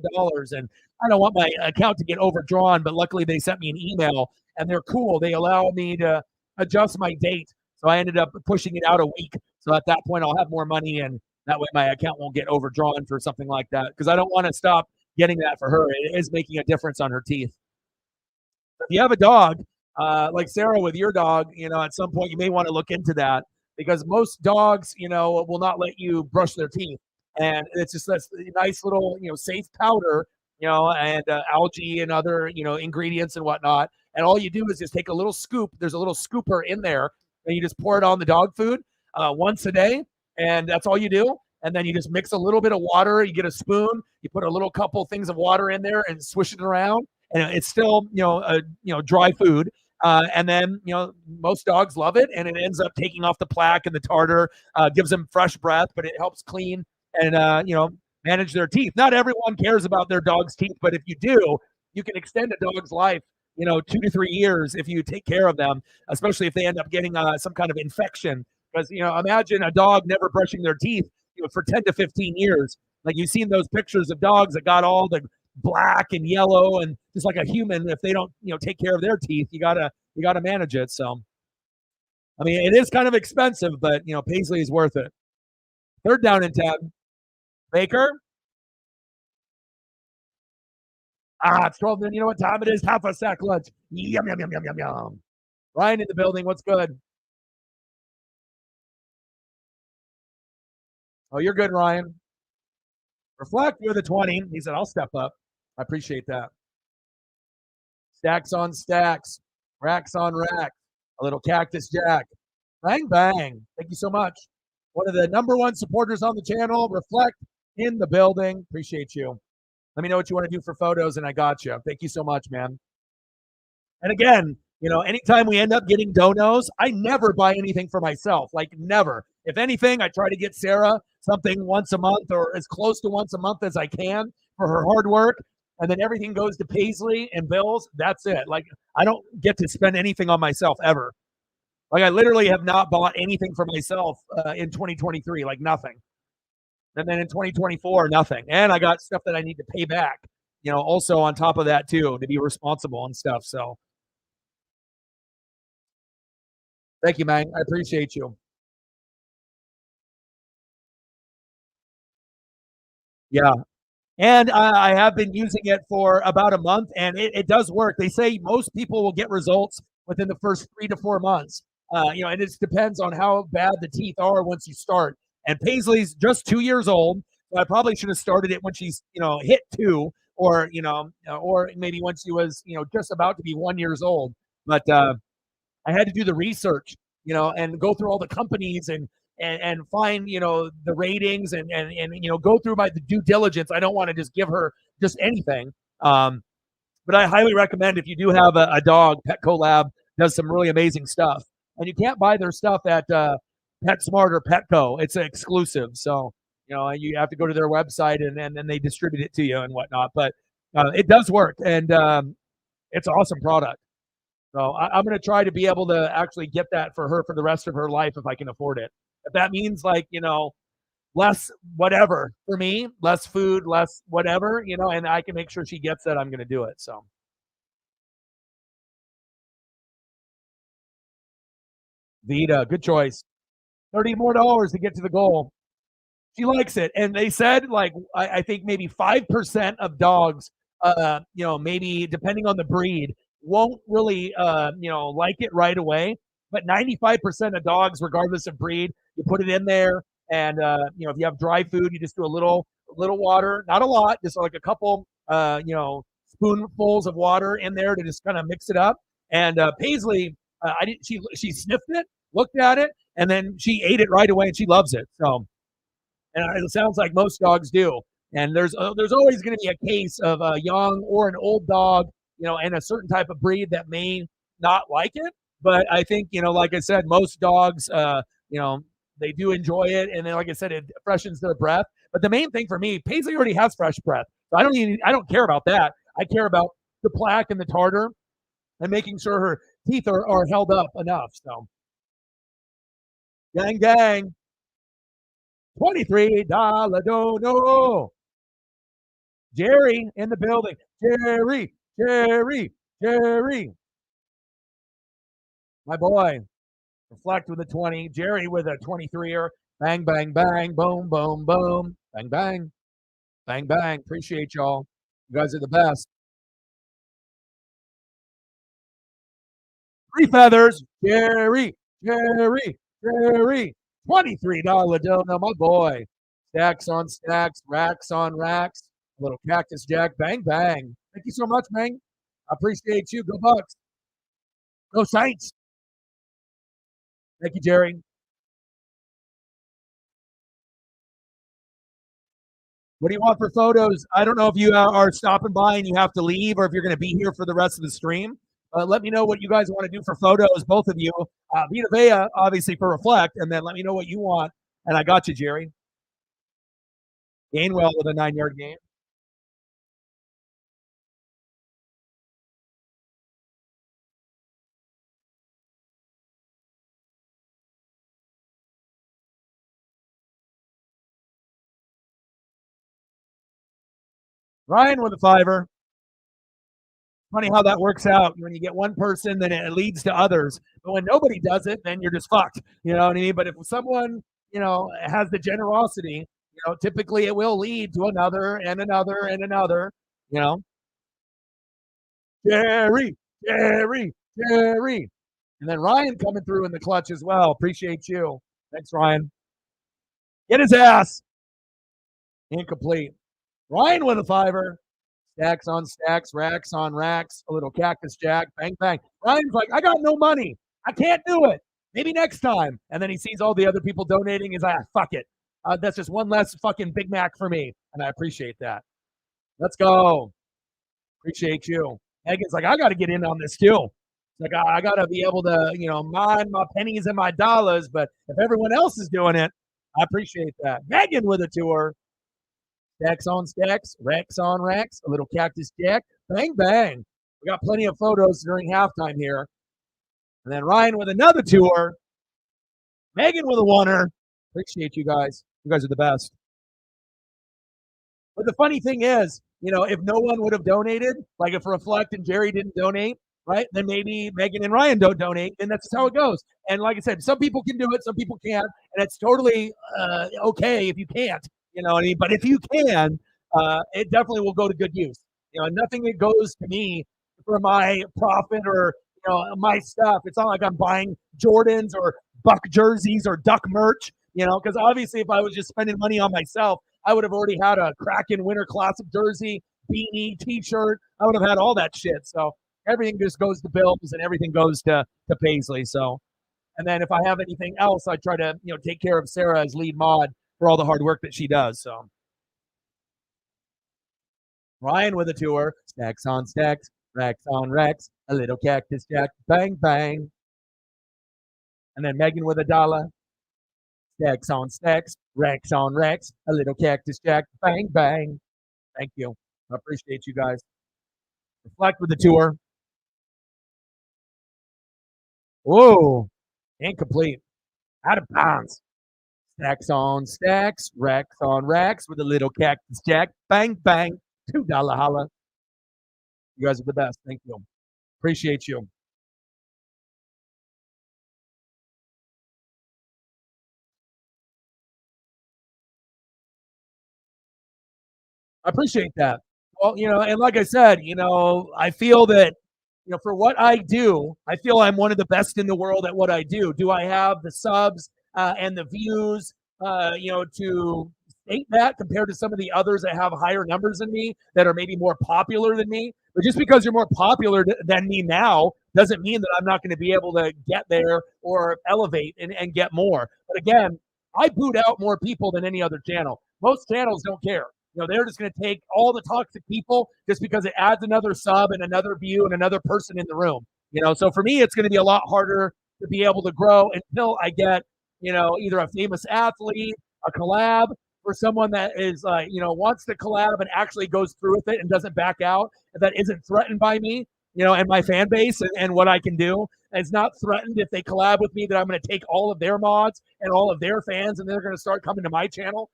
and I don't want my account to get overdrawn. But luckily, they sent me an email, and they're cool. They allow me to adjust my date, so I ended up pushing it out a week. So at that point, I'll have more money, and that way my account won't get overdrawn for something like that. Because I don't want to stop getting that for her. It is making a difference on her teeth. If you have a dog, like Sarah with your dog, at some point you may want to look into that because most dogs, will not let you brush their teeth. And it's just this nice little, safe powder, and algae and other, ingredients and whatnot. And all you do is just take a little scoop. There's a little scooper in there, and you just pour it on the dog food once a day, and that's all you do. And then you just mix a little bit of water. You get a spoon. You put a little couple things of water in there and swish it around, and it's still, dry food. And then, most dogs love it, and it ends up taking off the plaque and the tartar, gives them fresh breath, but it helps clean and, manage their teeth. Not everyone cares about their dog's teeth, but if you do, you can extend a dog's life, 2 to 3 years if you take care of them, especially if they end up getting some kind of infection. Because, imagine a dog never brushing their teeth, for 10 to 15 years. Like you've seen those pictures of dogs that got all the black and yellow and just like a human. If they don't, take care of their teeth, you gotta manage it. So, I mean, it is kind of expensive, but Paisley is worth it. 3rd down and 10. Baker. It's 12. Then you know what time it is? Half a sack lunch. Yum yum yum yum yum yum. Ryan in the building. What's good? Oh, you're good, Ryan. Reflect with a 20. He said, I'll step up. I appreciate that. Stacks on stacks, racks on racks. A little Cactus Jack. Bang, bang. Thank you so much. One of the #1 supporters on the channel, Reflect in the building. Appreciate you. Let me know what you want to do for photos, and I got you. Thank you so much, man. And again, anytime we end up getting donos, I never buy anything for myself. Like, never. If anything, I try to get Sarah something once a month or as close to once a month as I can for her hard work. And then everything goes to Paisley and bills. That's it. Like, I don't get to spend anything on myself ever. Like I literally have not bought anything for myself in 2023, like nothing. And then in 2024, nothing. And I got stuff that I need to pay back, also on top of that too, to be responsible and stuff. So thank you, man. I appreciate you. Yeah. And I have been using it for about a month, and it does work. They say most people will get results within the first 3 to 4 months. And it just depends on how bad the teeth are once you start. And Paisley's just 2 years old, so I probably should have started it when she's hit two, or maybe when she was just about to be 1 years old. But I had to do the research, and go through all the companies and find the ratings and go through the due diligence. I don't want to just give her just anything. But I highly recommend, if you do have a dog, Petco Lab does some really amazing stuff, and you can't buy their stuff at PetSmart or Petco. It's an exclusive, so you have to go to their website and then they distribute it to you and whatnot. But it does work, and it's an awesome product. So I'm going to try to be able to actually get that for her for the rest of her life if I can afford it. If that means less whatever for me, less food, less whatever, and I can make sure she gets that, I'm going to do it. So Vita, good choice. $30 more to get to the goal. She likes it, and they said like I think maybe 5% of dogs, maybe depending on the breed, won't really like it right away. But 95% of dogs, regardless of breed, you put it in there, and if you have dry food, you just do a little water, not a lot, just like a couple spoonfuls of water in there to just kind of mix it up. And Paisley, I didn't. She sniffed it, looked at it, and then she ate it right away, and she loves it. So and it sounds like most dogs do. And there's always going to be a case of a young or an old dog, and a certain type of breed that may not like it. But I think like I said, most dogs, they do enjoy it, and then like I said, it freshens their breath. But the main thing for me, Paisley already has fresh breath, so I don't care about that. I care about the plaque and the tartar and making sure her teeth are held up enough. So gang gang. $23 dono. Jerry in the building. Jerry, Jerry, Jerry. My boy. Reflect with a 20. Jerry with a 23er. Bang, bang, bang. Boom, boom, boom. Bang, bang. Bang, bang. Appreciate y'all. You guys are the best. Three feathers. Jerry, Jerry, Jerry. $23 dono, my boy. Stacks on stacks, racks on racks. A little cactus jack. Bang, bang. Thank you so much, man. I appreciate you. Go Bucks. Go Saints. Thank you, Jerry. What do you want for photos? I don't know if you are stopping by and you have to leave, or if you're going to be here for the rest of the stream. Let me know what you guys want to do for photos, both of you. Vita Vea, obviously, for Reflect, and then let me know what you want. And I got you, Jerry. Gainwell with a 9-yard gain. Ryan with a 5-er. Funny how that works out. When you get one person, then it leads to others. But when nobody does it, then you're just fucked. You know what I mean? But if someone, has the generosity, typically it will lead to another and another and another, you know. Jerry, Jerry, Jerry. And then Ryan coming through in the clutch as well. Appreciate you. Thanks, Ryan. Get his ass. Incomplete. Ryan with a 5-er. Stacks on stacks, racks on racks, a little cactus jack, bang, bang. Ryan's like, I got no money. I can't do it. Maybe next time. And then he sees all the other people donating. He's like, fuck it. That's just one less fucking Big Mac for me. And I appreciate that. Let's go. Appreciate you. Megan's like, I got to get in on this too. It's like, I got to be able to, mind my pennies and my dollars. But if everyone else is doing it, I appreciate that. Megan with a tour. Stacks on stacks, racks on racks, a little cactus jack, bang, bang. We got plenty of photos during halftime here. And then Ryan with another tour. Megan with a oneer. Appreciate you guys. You guys are the best. But the funny thing is, if no one would have donated, like if Reflect and Jerry didn't donate, right, then maybe Megan and Ryan don't donate, and that's how it goes. And like I said, some people can do it, some people can't, and it's totally okay if you can't, you know what I mean? But if you can, it definitely will go to good use. Nothing that goes to me for my profit or my stuff. It's not like I'm buying Jordans or Buck jerseys or Duck merch, because obviously if I was just spending money on myself, I would have already had a Kraken Winter Classic jersey, beanie, T-shirt. I would have had all that shit. So everything just goes to Bills and everything goes to Paisley. So, and then if I have anything else, I try to take care of Sarah as lead mod for all the hard work that she does. So Ryan with a tour, stacks on stacks, racks on racks, a little cactus jack, bang bang. And then Megan with $1. Stacks on stacks, racks on racks, a little cactus jack, bang, bang. Thank you. I appreciate you guys. Reflect with the tour. Whoa, incomplete. Out of bounds. Stacks on stacks, racks on racks with a little cactus jack, bang, bang. $2 holla. You guys are the best. Thank you. Appreciate you. I appreciate that. Well, and like I said, I feel that, for what I do, I feel I'm one of the best in the world at what I do. Do I have the subs and the views, to state that compared to some of the others that have higher numbers than me that are maybe more popular than me? But just because you're more popular than me now doesn't mean that I'm not going to be able to get there or elevate and get more. But again, I boot out more people than any other channel. Most channels don't care. They're just going to take all the toxic people just because it adds another sub and another view and another person in the room. So for me, it's going to be a lot harder to be able to grow until I get, either a famous athlete, a collab, or someone that is wants to collab and actually goes through with it and doesn't back out, and that isn't threatened by me, and my fan base and what I can do. And it's not threatened if they collab with me that I'm going to take all of their mods and all of their fans and they're going to start coming to my channel,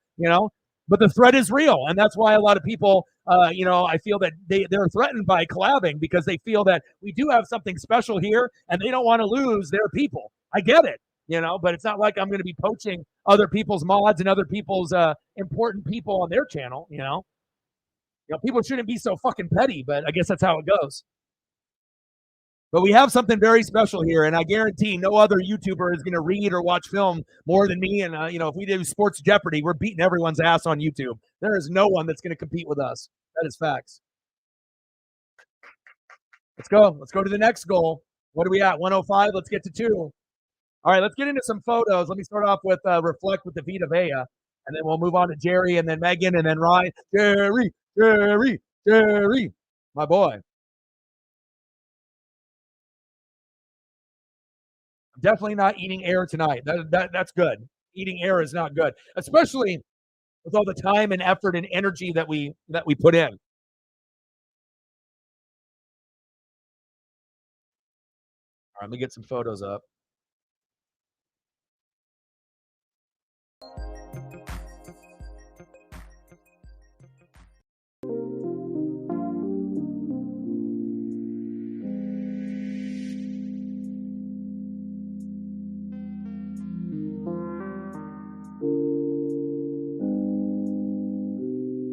But the threat is real, and that's why a lot of people, I feel that they're threatened by collabing because they feel that we do have something special here, and they don't want to lose their people. I get it, but it's not like I'm going to be poaching other people's mods and other people's important people on their channel. People shouldn't be so fucking petty, but I guess that's how it goes. But we have something very special here, and I guarantee no other YouTuber is going to read or watch film more than me. And, if we do Sports Jeopardy, we're beating everyone's ass on YouTube. There is no one that's going to compete with us. That is facts. Let's go. Let's go to the next goal. What are we at? 105. Let's get to 2. All right, let's get into some photos. Let me start off with Reflect with the Vita Vea, and then we'll move on to Jerry, and then Megan, and then Ryan. Jerry, my boy. I'm definitely not eating air tonight. That's good. Eating air is not good, especially with all the time and effort and energy that we put in. All right, let me get some photos up.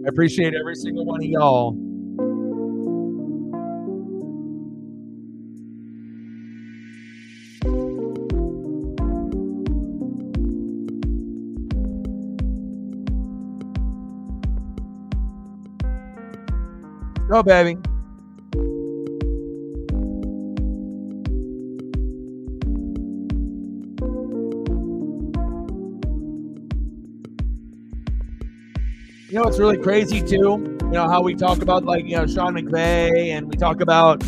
I appreciate every single one of y'all. Go, baby. It's really crazy too, how we talk about Sean McVay, and we talk about,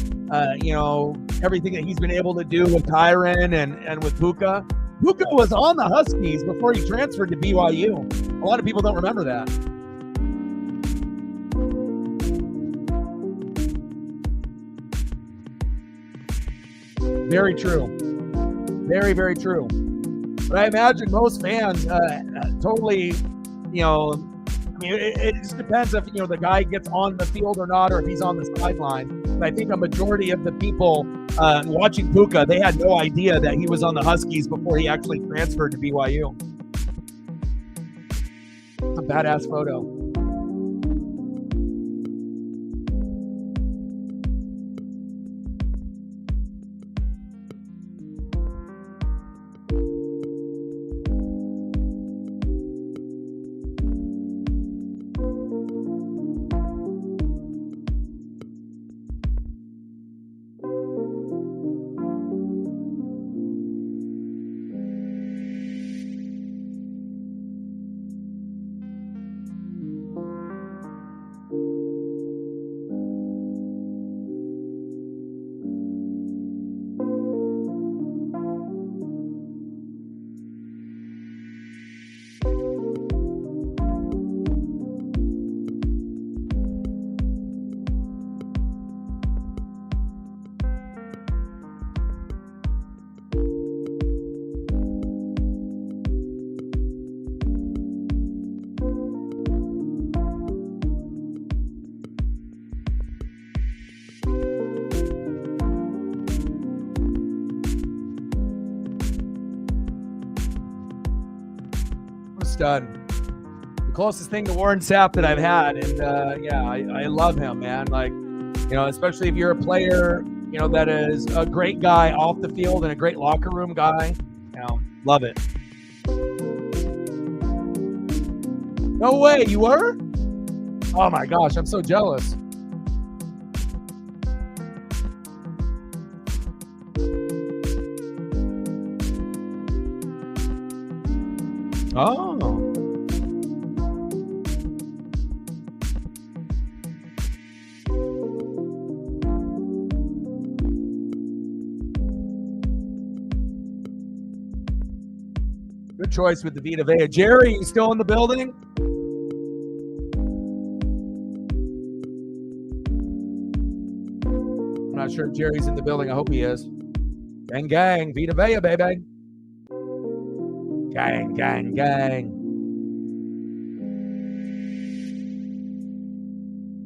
everything that he's been able to do with Tyron and with Puka. Puka was on the Huskies before he transferred to BYU. A lot of people don't remember that. Very true. Very, very true. But I imagine most fans totally, I mean, it just depends if, the guy gets on the field or not, or if he's on the sideline. But I think a majority of the people watching Puka, they had no idea that he was on the Huskies before he actually transferred to BYU. It's a badass photo. Done. The closest thing to Warren Sapp that I've had, and I love him, man. Like, especially if you're a player, that is a great guy off the field and a great locker room guy. Love it. No way, you were? Oh my gosh, I'm so jealous. Oh. Good choice with the Vita Vea. Jerry, you still in the building? I'm not sure if Jerry's in the building. I hope he is. Gang, gang. Vita Vea, baby. Gang, gang, gang.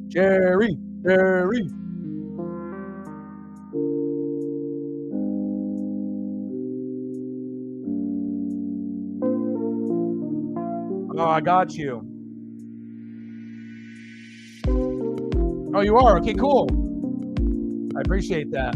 Jerry, Jerry. Oh, I got you. Oh, you are? Okay, cool. I appreciate that.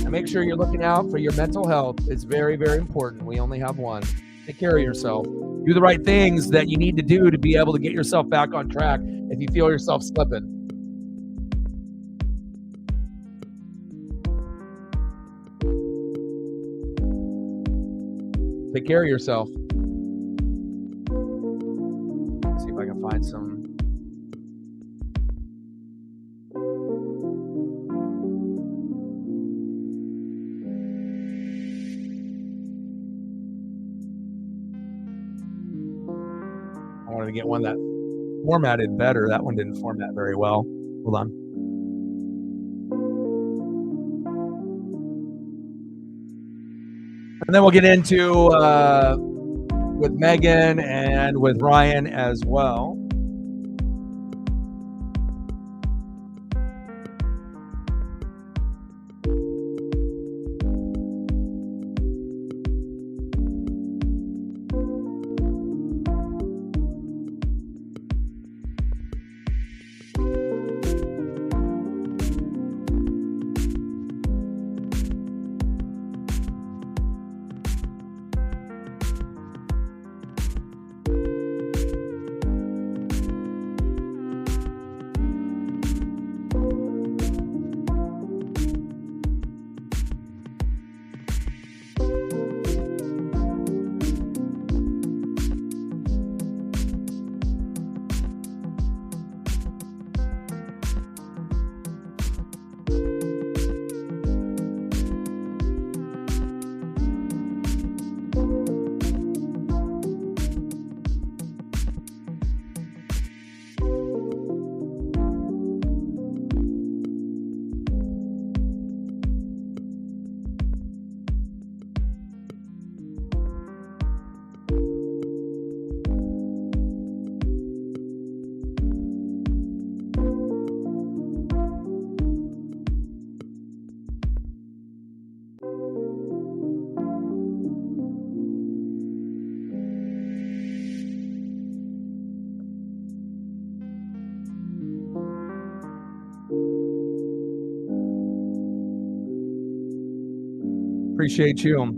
Make sure you're looking out for your mental health. It's very, very important. We only have one. Take care of yourself. Do the right things that you need to do to be able to get yourself back on track if you feel yourself slipping. Take care of yourself. Let's see if I can find some. To get one that formatted better. That one didn't format very well. Hold on. And then we'll get into with Megan and with Ryan as well. appreciate you.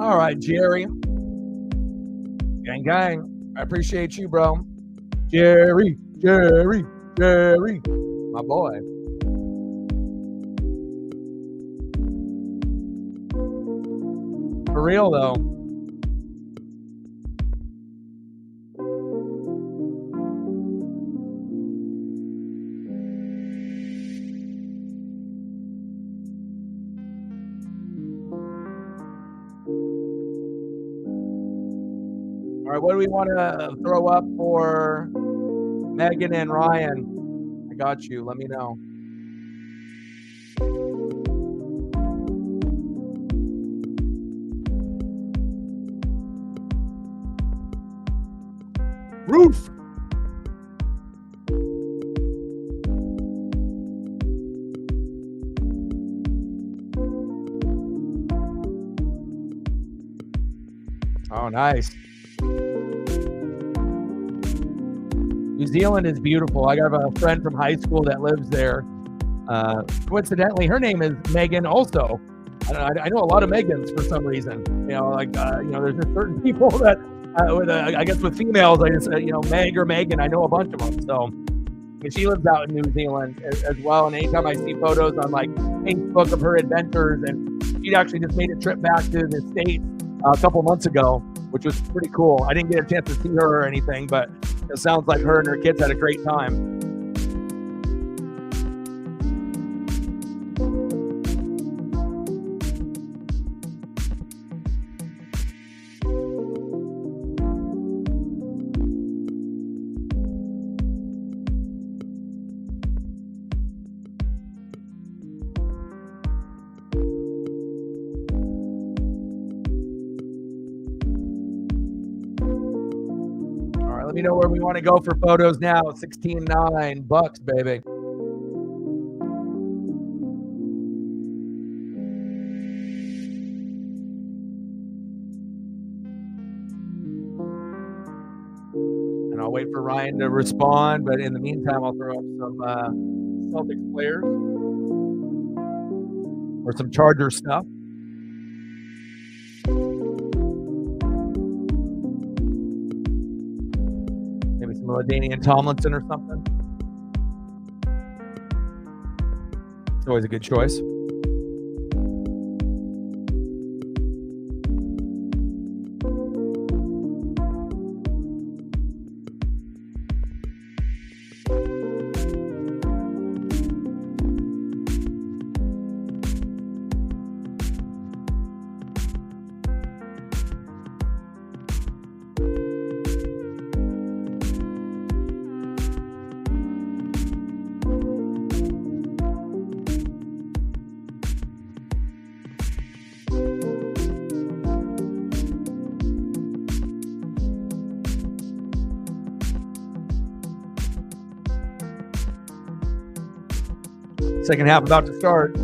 All right, Jerry. Gang, gang. I appreciate you, bro. Jerry, my boy. For real, though. All right, what do we want to throw up for Megan and Ryan? I got you. Let me know. Roof. Oh, nice. New Zealand is beautiful. I got a friend from high school that lives there. Coincidentally, her name is Megan also. I know a lot of Megans for some reason. There's just certain people that, I guess with females, I just, Meg or Megan, I know a bunch of them. So, and she lives out in New Zealand as well. And anytime I see photos on like Facebook of her adventures, and she actually just made a trip back to the States a couple months ago, which was pretty cool. I didn't get a chance to see her or anything, but it sounds like her and her kids had a great time. Let me know where we want to go for photos now. 16.9 bucks, baby. And I'll wait for Ryan to respond, but in the meantime, I'll throw up some Celtics players or some Charger stuff. LaDainian Tomlinson or something. It's always a good choice. Second half about to start.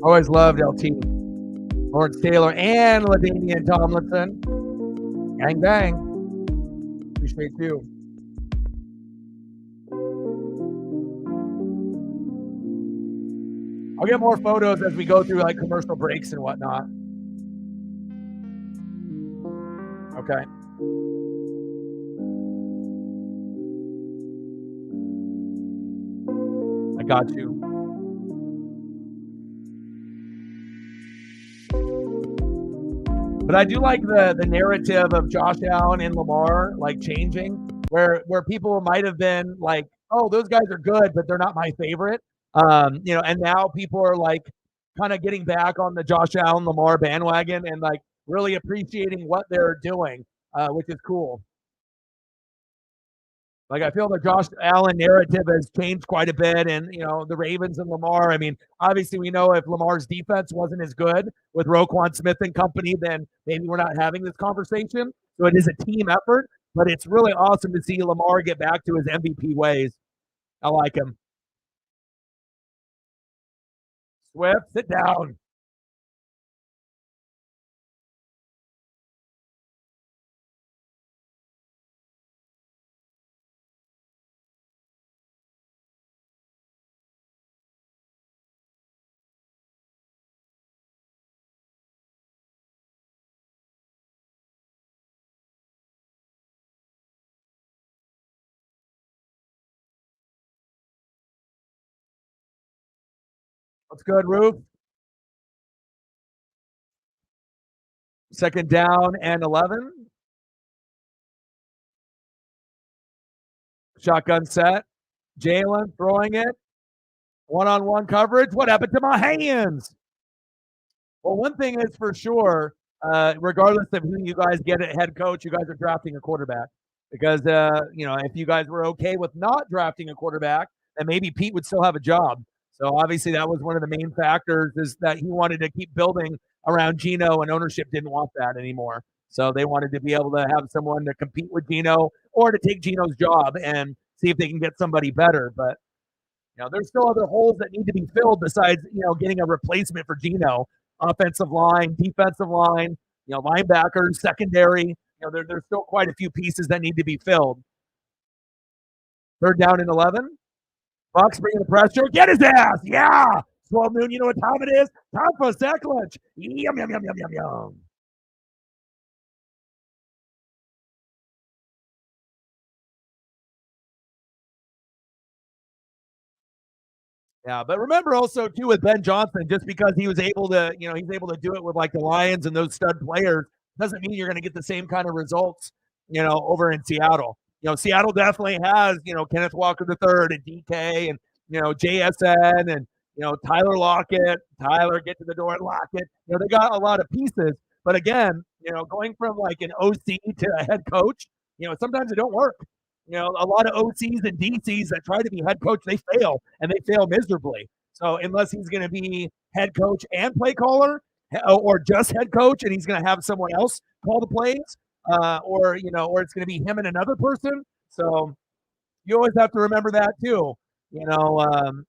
Always loved LT. Lawrence Taylor and LaDainian Tomlinson. Gang, bang. Appreciate you. I'll get more photos as we go through like commercial breaks and whatnot. Okay. I got you. But I do like the narrative of Josh Allen and Lamar like changing, where people might have been like, oh, those guys are good, but they're not my favorite. And now people are like kind of getting back on the Josh Allen Lamar bandwagon and like really appreciating what they're doing, which is cool. Like I feel the Josh Allen narrative has changed quite a bit, and the Ravens and Lamar. I mean, obviously we know if Lamar's defense wasn't as good with Roquan Smith and company, then maybe we're not having this conversation. So it is a team effort, but it's really awesome to see Lamar get back to his MVP ways. I like him. Swift, sit down. What's good, Roof? Second down and 11. Shotgun set. Jalen throwing it. One-on-one coverage. What happened to my hands? Well, one thing is for sure, regardless of who you guys get at head coach, you guys are drafting a quarterback. Because, if you guys were okay with not drafting a quarterback, then maybe Pete would still have a job. So obviously that was one of the main factors is that he wanted to keep building around Geno, and ownership didn't want that anymore. So they wanted to be able to have someone to compete with Geno or to take Geno's job and see if they can get somebody better. But there's still other holes that need to be filled besides, getting a replacement for Geno. Offensive line, defensive line, linebackers, secondary. There's still quite a few pieces that need to be filled. Third down and 11. Bucks bringing the pressure. Get his ass. Yeah. 12 noon. You know what time it is? Time for a sack lunch. Yum, yum, yum, yum, yum, yum. Yeah, but remember also too with Ben Johnson, just because he was able to, he's able to do it with like the Lions and those stud players, doesn't mean you're going to get the same kind of results, over in Seattle. Seattle definitely has, Kenneth Walker III and DK and JSN and Tyler Lockett, Tyler get to the door and Lockett. They got a lot of pieces, but again, going from like an OC to a head coach, sometimes it don't work. A lot of OCs and DCs that try to be head coach, they fail, and they fail miserably. So unless he's going to be head coach and play caller, or just head coach, and he's going to have someone else call the plays, or it's going to be him and another person. So you always have to remember that too. Coordinators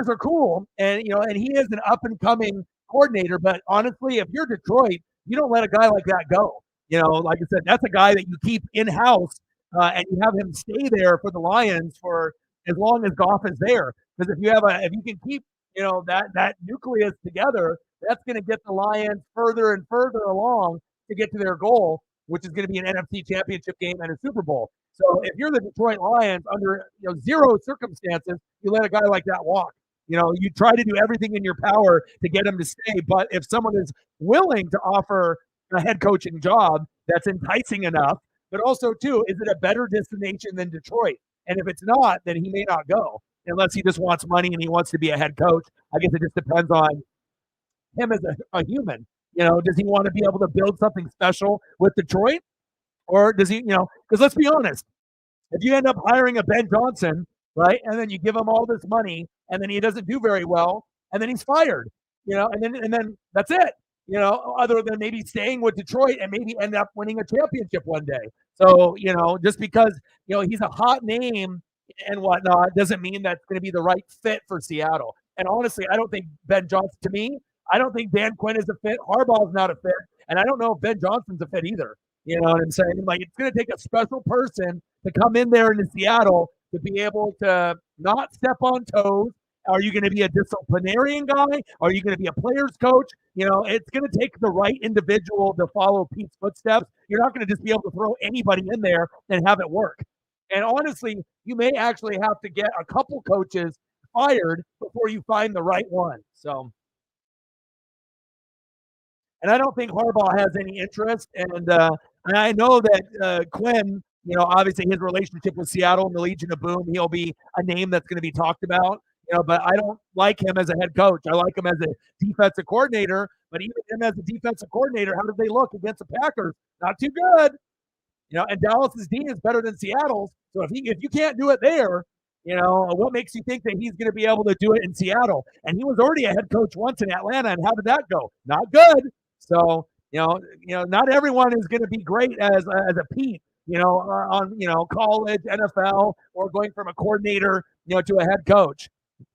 are cool, and and he is an up and coming coordinator. But honestly, if you're Detroit, you don't let a guy like that go. Like I said, that's a guy that you keep in house, and you have him stay there for the Lions for as long as Goff is there. Because if you can keep that nucleus together, that's going to get the Lions further and further along to get to their goal, which is going to be an NFC Championship game and a Super Bowl. So if you're the Detroit Lions, under zero circumstances, you let a guy like that walk. You try to do everything in your power to get him to stay. But if someone is willing to offer a head coaching job that's enticing enough, but also too, is it a better destination than Detroit? And if it's not, then he may not go unless he just wants money and he wants to be a head coach. I guess it just depends on him as a human. Does he want to be able to build something special with Detroit? Or does he, because let's be honest, if you end up hiring a Ben Johnson, right, and then you give him all this money and then he doesn't do very well and then he's fired, and then that's it. Other than maybe staying with Detroit and maybe end up winning a championship one day. So, just because, he's a hot name and whatnot doesn't mean that's going to be the right fit for Seattle. And honestly, I don't think Ben Johnson, to me, I don't think Dan Quinn is a fit. Harbaugh's not a fit. And I don't know if Ben Johnson's a fit either. You know what I'm saying? Like, it's going to take a special person to come in there into Seattle to be able to not step on toes. Are you going to be a disciplinarian guy? Are you going to be a player's coach? You know, it's going to take the right individual to follow Pete's footsteps. You're not going to just be able to throw anybody in there and have it work. And honestly, you may actually have to get a couple coaches fired before you find the right one. So, and I don't think Harbaugh has any interest. And I know that Quinn, you know, obviously his relationship with Seattle and the Legion of Boom, he'll be a name that's going to be talked about. You know, but I don't like him as a head coach. I like him as a defensive coordinator. But even him as a defensive coordinator, how did they look against the Packers? Not too good. You know, and Dallas's D is better than Seattle's. So if you can't do it there, you know, what makes you think that he's going to be able to do it in Seattle? And he was already a head coach once in Atlanta, and how did that go? Not good. So not everyone is going to be great as a Pete. You know, on college, NFL, or going from a coordinator, to a head coach. You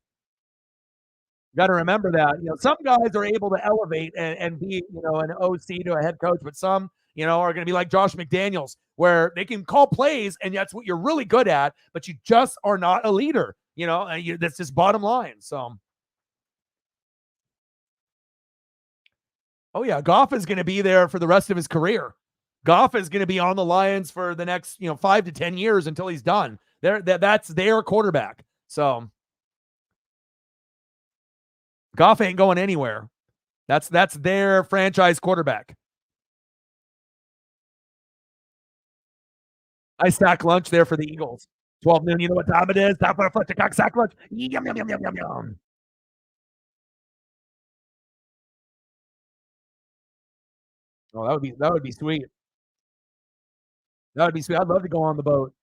got to remember that. You know, some guys are able to elevate and be, an OC to a head coach, but some, are going to be like Josh McDaniels, where they can call plays and that's what you're really good at, but you just are not a leader. That's just bottom line. So, oh yeah, Goff is going to be there for the rest of his career. Goff is going to be on the Lions for the next, 5 to 10 years until he's done. That's their quarterback. So Goff ain't going anywhere. That's their franchise quarterback. I stack lunch there for the Eagles. 12 noon, you know what time it is? Time for a foot to cock sack lunch. Yum, yum, yum, yum, yum, yum. Oh, that would be sweet. That would be sweet. I'd love to go on the boat.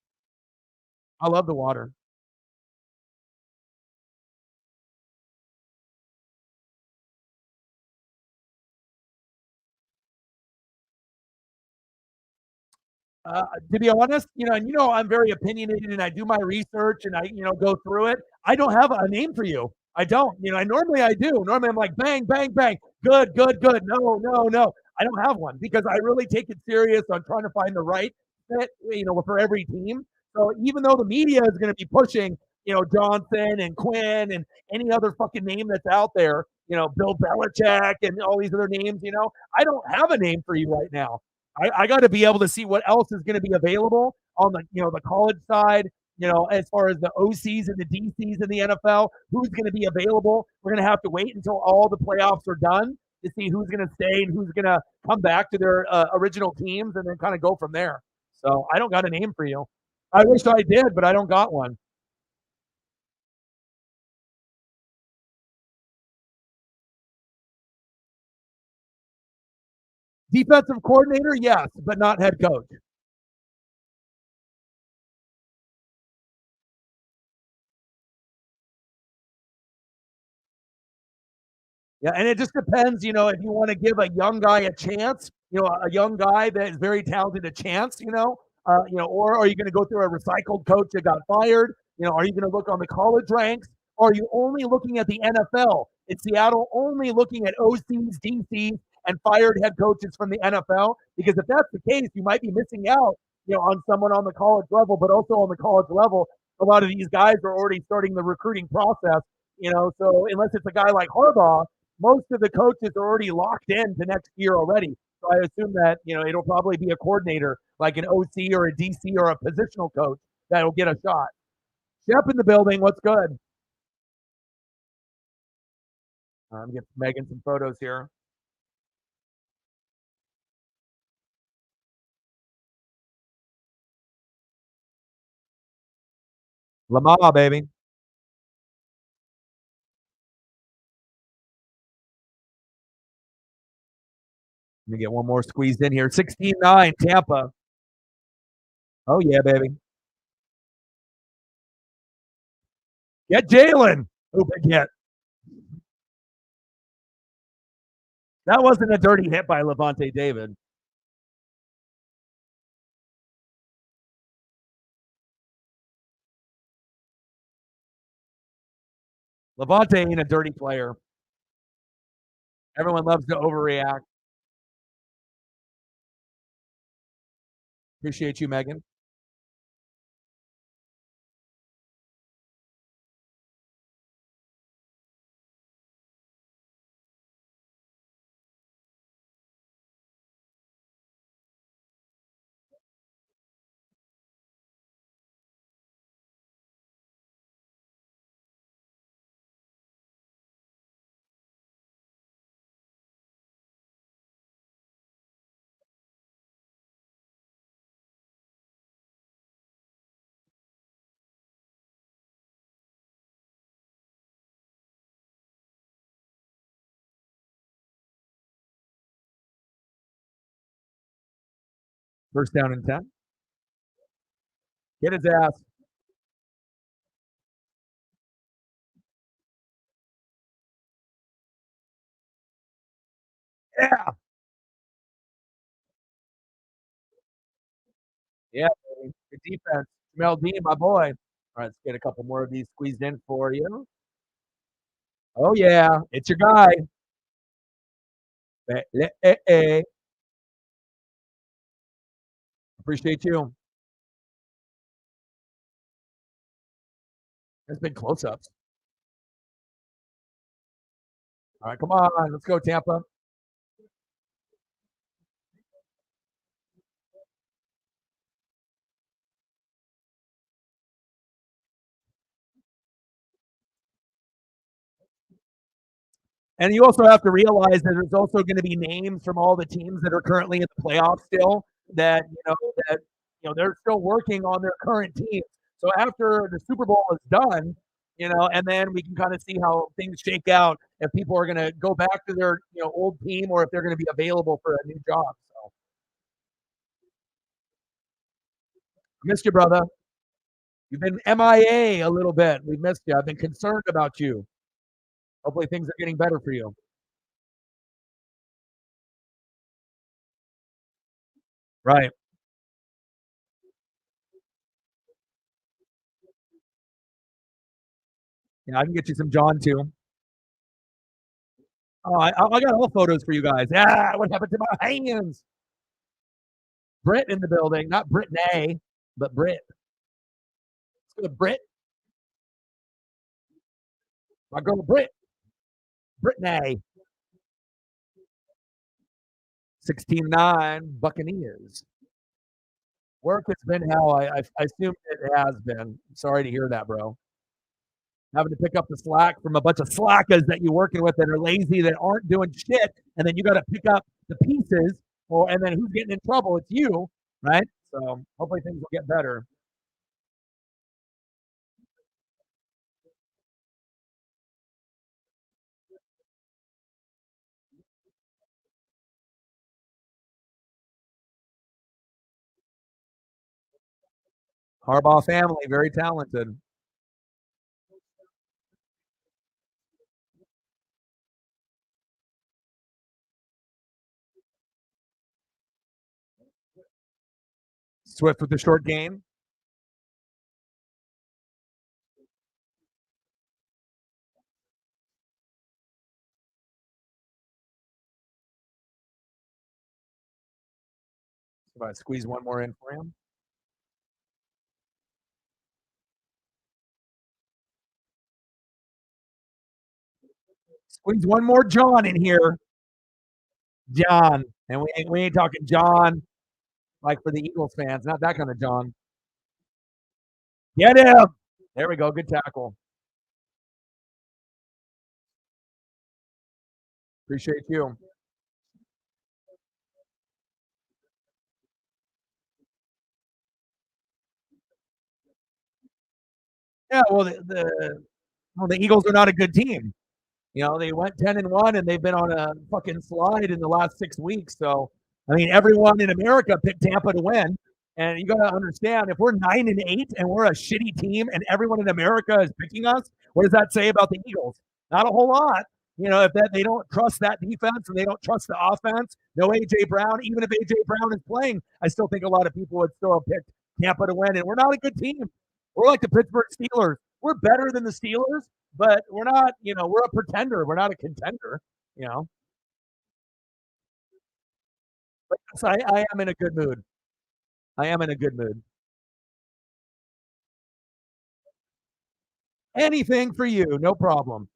I love the water. To be honest, I'm very opinionated and I do my research and I, go through it. I don't have a name for you. I don't. Normally I do. Normally I'm like bang, bang, bang. Good, good, good. No, no, no. I don't have one because I really take it serious on trying to find the right fit, for every team. So even though the media is going to be pushing, Johnson and Quinn and any other fucking name that's out there, Bill Belichick and all these other names, I don't have a name for you right now. I got to be able to see what else is going to be available on the college side. As far as the OCs and the DCs in the NFL, who's going to be available. We're going to have to wait until all the playoffs are done to see who's going to stay and who's going to come back to their original teams, and then kind of go from there. So I don't got a name for you. I wish I did, but I don't got one. Defensive coordinator, yes, but not head coach. Yeah, and it just depends, if you want to give a young guy a chance, a young guy that is very talented a chance, or are you going to go through a recycled coach that got fired? Are you going to look on the college ranks? Or are you only looking at the NFL? In Seattle, only looking at OCs, DCs, and fired head coaches from the NFL? Because if that's the case, you might be missing out, on someone on the college level, but also on the college level, a lot of these guys are already starting the recruiting process. So unless it's a guy like Harbaugh, most of the coaches are already locked in to next year already. So I assume that, it'll probably be a coordinator like an OC or a DC or a positional coach that'll get a shot. Shep in the building. What's good? I'm getting Megan some photos here. Lamar, baby. Let me get one more squeezed in here. 16-9, Tampa. Oh, yeah, baby. Get Jalen. Oh, big hit. That wasn't a dirty hit by Levante David. Levante ain't a dirty player. Everyone loves to overreact. Appreciate you, Megan. First down and 10. Get his ass. Yeah. Yeah, baby. Good defense. Jamel Dean, my boy. All right, let's get a couple more of these squeezed in for you. Oh, yeah. It's your guy. Appreciate you. There's been close ups. All right, come on. Let's go, Tampa. And you also have to realize that there's also going to be names from all the teams that are currently in the playoffs still that they're still working on their current teams. So after the Super Bowl is done, and then we can kind of see how things shake out if people are going to go back to their old team or if they're going to be available for a new job. So missed you, brother. You've been MIA a little bit. We missed you. I've been concerned about you. Hopefully things are getting better for you. Right. Yeah, I can get you some John too. Oh, I got all photos for you guys. Ah, what happened to my hands? Britt in the building, not Brittany, but Britt. Let's go to Britt. My girl Britt. Brittany. 16-9 Buccaneers. Work has been hell. I assume it has been. Sorry to hear that, bro. Having to pick up the slack from a bunch of slackers that you're working with that are lazy, that aren't doing shit, and then you got to pick up the pieces, and then who's getting in trouble? It's you, right? So hopefully things will get better. Harbaugh family, very talented. Swift with the short game. If I squeeze one more in for him. Squeeze one more John in here. John. And we ain't talking John like for the Eagles fans, not that kind of John. Get him. There we go. Good tackle. Appreciate you. Yeah, well, the Eagles are not a good team. They went 10-1 and they've been on a fucking slide in the last 6 weeks. So, I mean, everyone in America picked Tampa to win. And you got to understand, if we're 9-8 and we're a shitty team and everyone in America is picking us, what does that say about the Eagles? Not a whole lot. If they don't trust that defense and they don't trust the offense, no A.J. Brown, even if A.J. Brown is playing, I still think a lot of people would still have picked Tampa to win. And we're not a good team. We're like the Pittsburgh Steelers. we're better than the Steelers, but we're not, we're a pretender. We're not a contender, you know. But yes, I am in a good mood. I am in a good mood. Anything for you, no problem.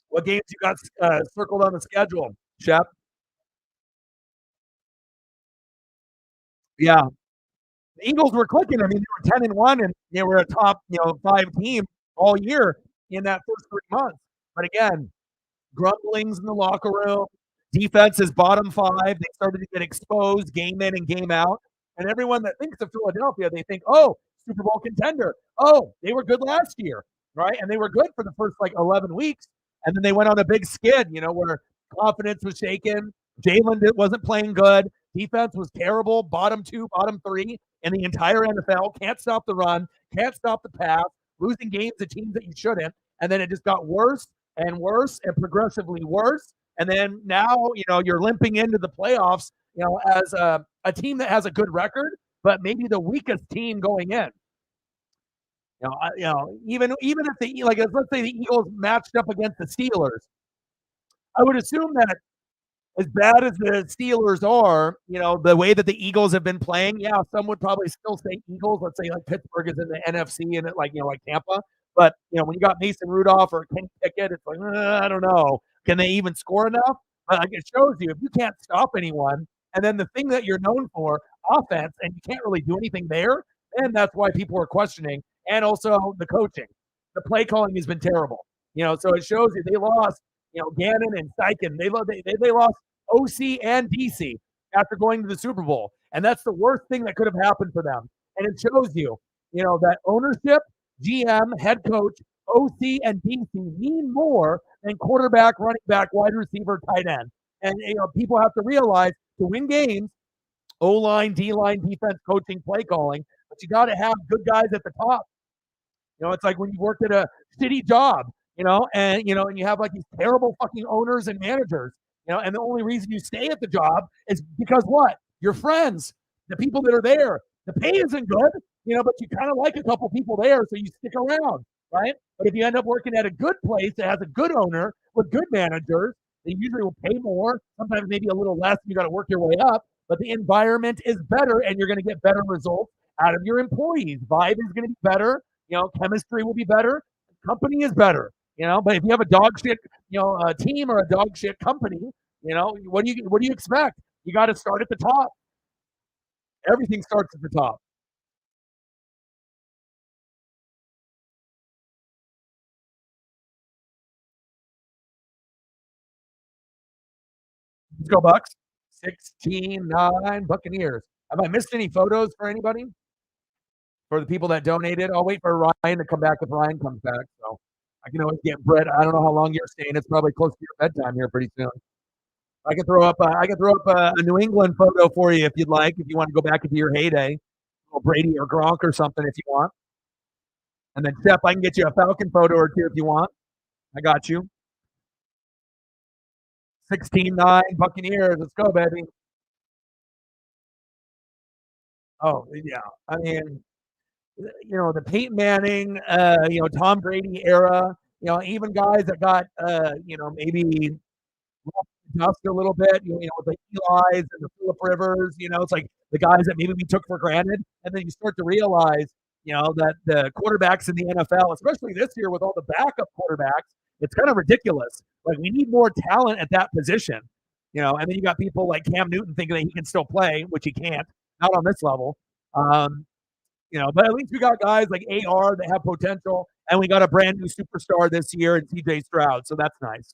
What games you got circled on the schedule, Shep? Yeah, the Eagles were clicking. I mean, they were 10-1, and they were a top, 5 team all year in that first 3 months. But again, grumblings in the locker room. Defense is bottom 5. They started to get exposed game in and game out. And everyone that thinks of Philadelphia, they think, oh, Super Bowl contender. Oh, they were good last year, right? And they were good for the first 11 weeks. And then they went on a big skid, where confidence was shaken. Jalen wasn't playing good. Defense was terrible. Bottom 2, bottom 3 in the entire NFL. Can't stop the run. Can't stop the pass. Losing games to teams that you shouldn't. And then it just got worse and worse and progressively worse. And then now, you're limping into the playoffs, as a team that has a good record, but maybe the weakest team going in. Even if let's say the Eagles matched up against the Steelers, I would assume that as bad as the Steelers are, the way that the Eagles have been playing, yeah, some would probably still say Eagles. Let's say like Pittsburgh is in the NFC and it like Tampa. But when you got Mason Rudolph or Kenny Pickett, it's like I don't know. Can they even score enough? But it shows you if you can't stop anyone, and then the thing that you're known for, offense, and you can't really do anything there, then that's why people are questioning. And also the coaching, the play calling has been terrible. So it shows you they lost. Gannon and Steichen, they lost OC and DC after going to the Super Bowl. And that's the worst thing that could have happened for them. And it shows you, that ownership, GM, head coach, OC, and DC mean more than quarterback, running back, wide receiver, tight end. And, people have to realize to win games, O-line, D-line, defense, coaching, play calling, but you got to have good guys at the top. It's like when you work at a shitty job, and you have like these terrible fucking owners and managers, and the only reason you stay at the job is because what? Your friends, the people that are there. The pay isn't good, but you kind of like a couple people there, so you stick around, right? But if you end up working at a good place that has a good owner with good managers, they usually will pay more, sometimes maybe a little less. You got to work your way up, but the environment is better, and you're going to get better results out of your employees. Vibe is going to be better. Chemistry will be better. Company is better. But if you have a dog shit, team or a dog shit company, what do you expect? You got to start at the top. Everything starts at the top. Let's go Bucks. 16-9 Buccaneers. Have I missed any photos for anybody? For the people that donated? I'll wait for Ryan to come back if Ryan comes back. So I can always get Brett. I don't know how long you're staying. It's probably close to your bedtime here pretty soon. I can throw up. A New England photo for you if you'd like. If you want to go back into your heyday, or Brady or Gronk or something if you want. And then Steph, I can get you a Falcon photo or two if you want. I got you. 16-9 Buccaneers. Let's go, baby. Oh yeah. I mean, the Peyton Manning, Tom Brady era. Even guys that got, maybe dust a little bit, with the Eli's and the Phillip Rivers, it's like the guys that maybe we took for granted. And then you start to realize, that the quarterbacks in the NFL, especially this year with all the backup quarterbacks, it's kind of ridiculous. Like we need more talent at that position, and then you got people like Cam Newton thinking that he can still play, which he can't, not on this level. But at least we got guys like AR that have potential, and we got a brand new superstar this year in CJ Stroud, so that's nice.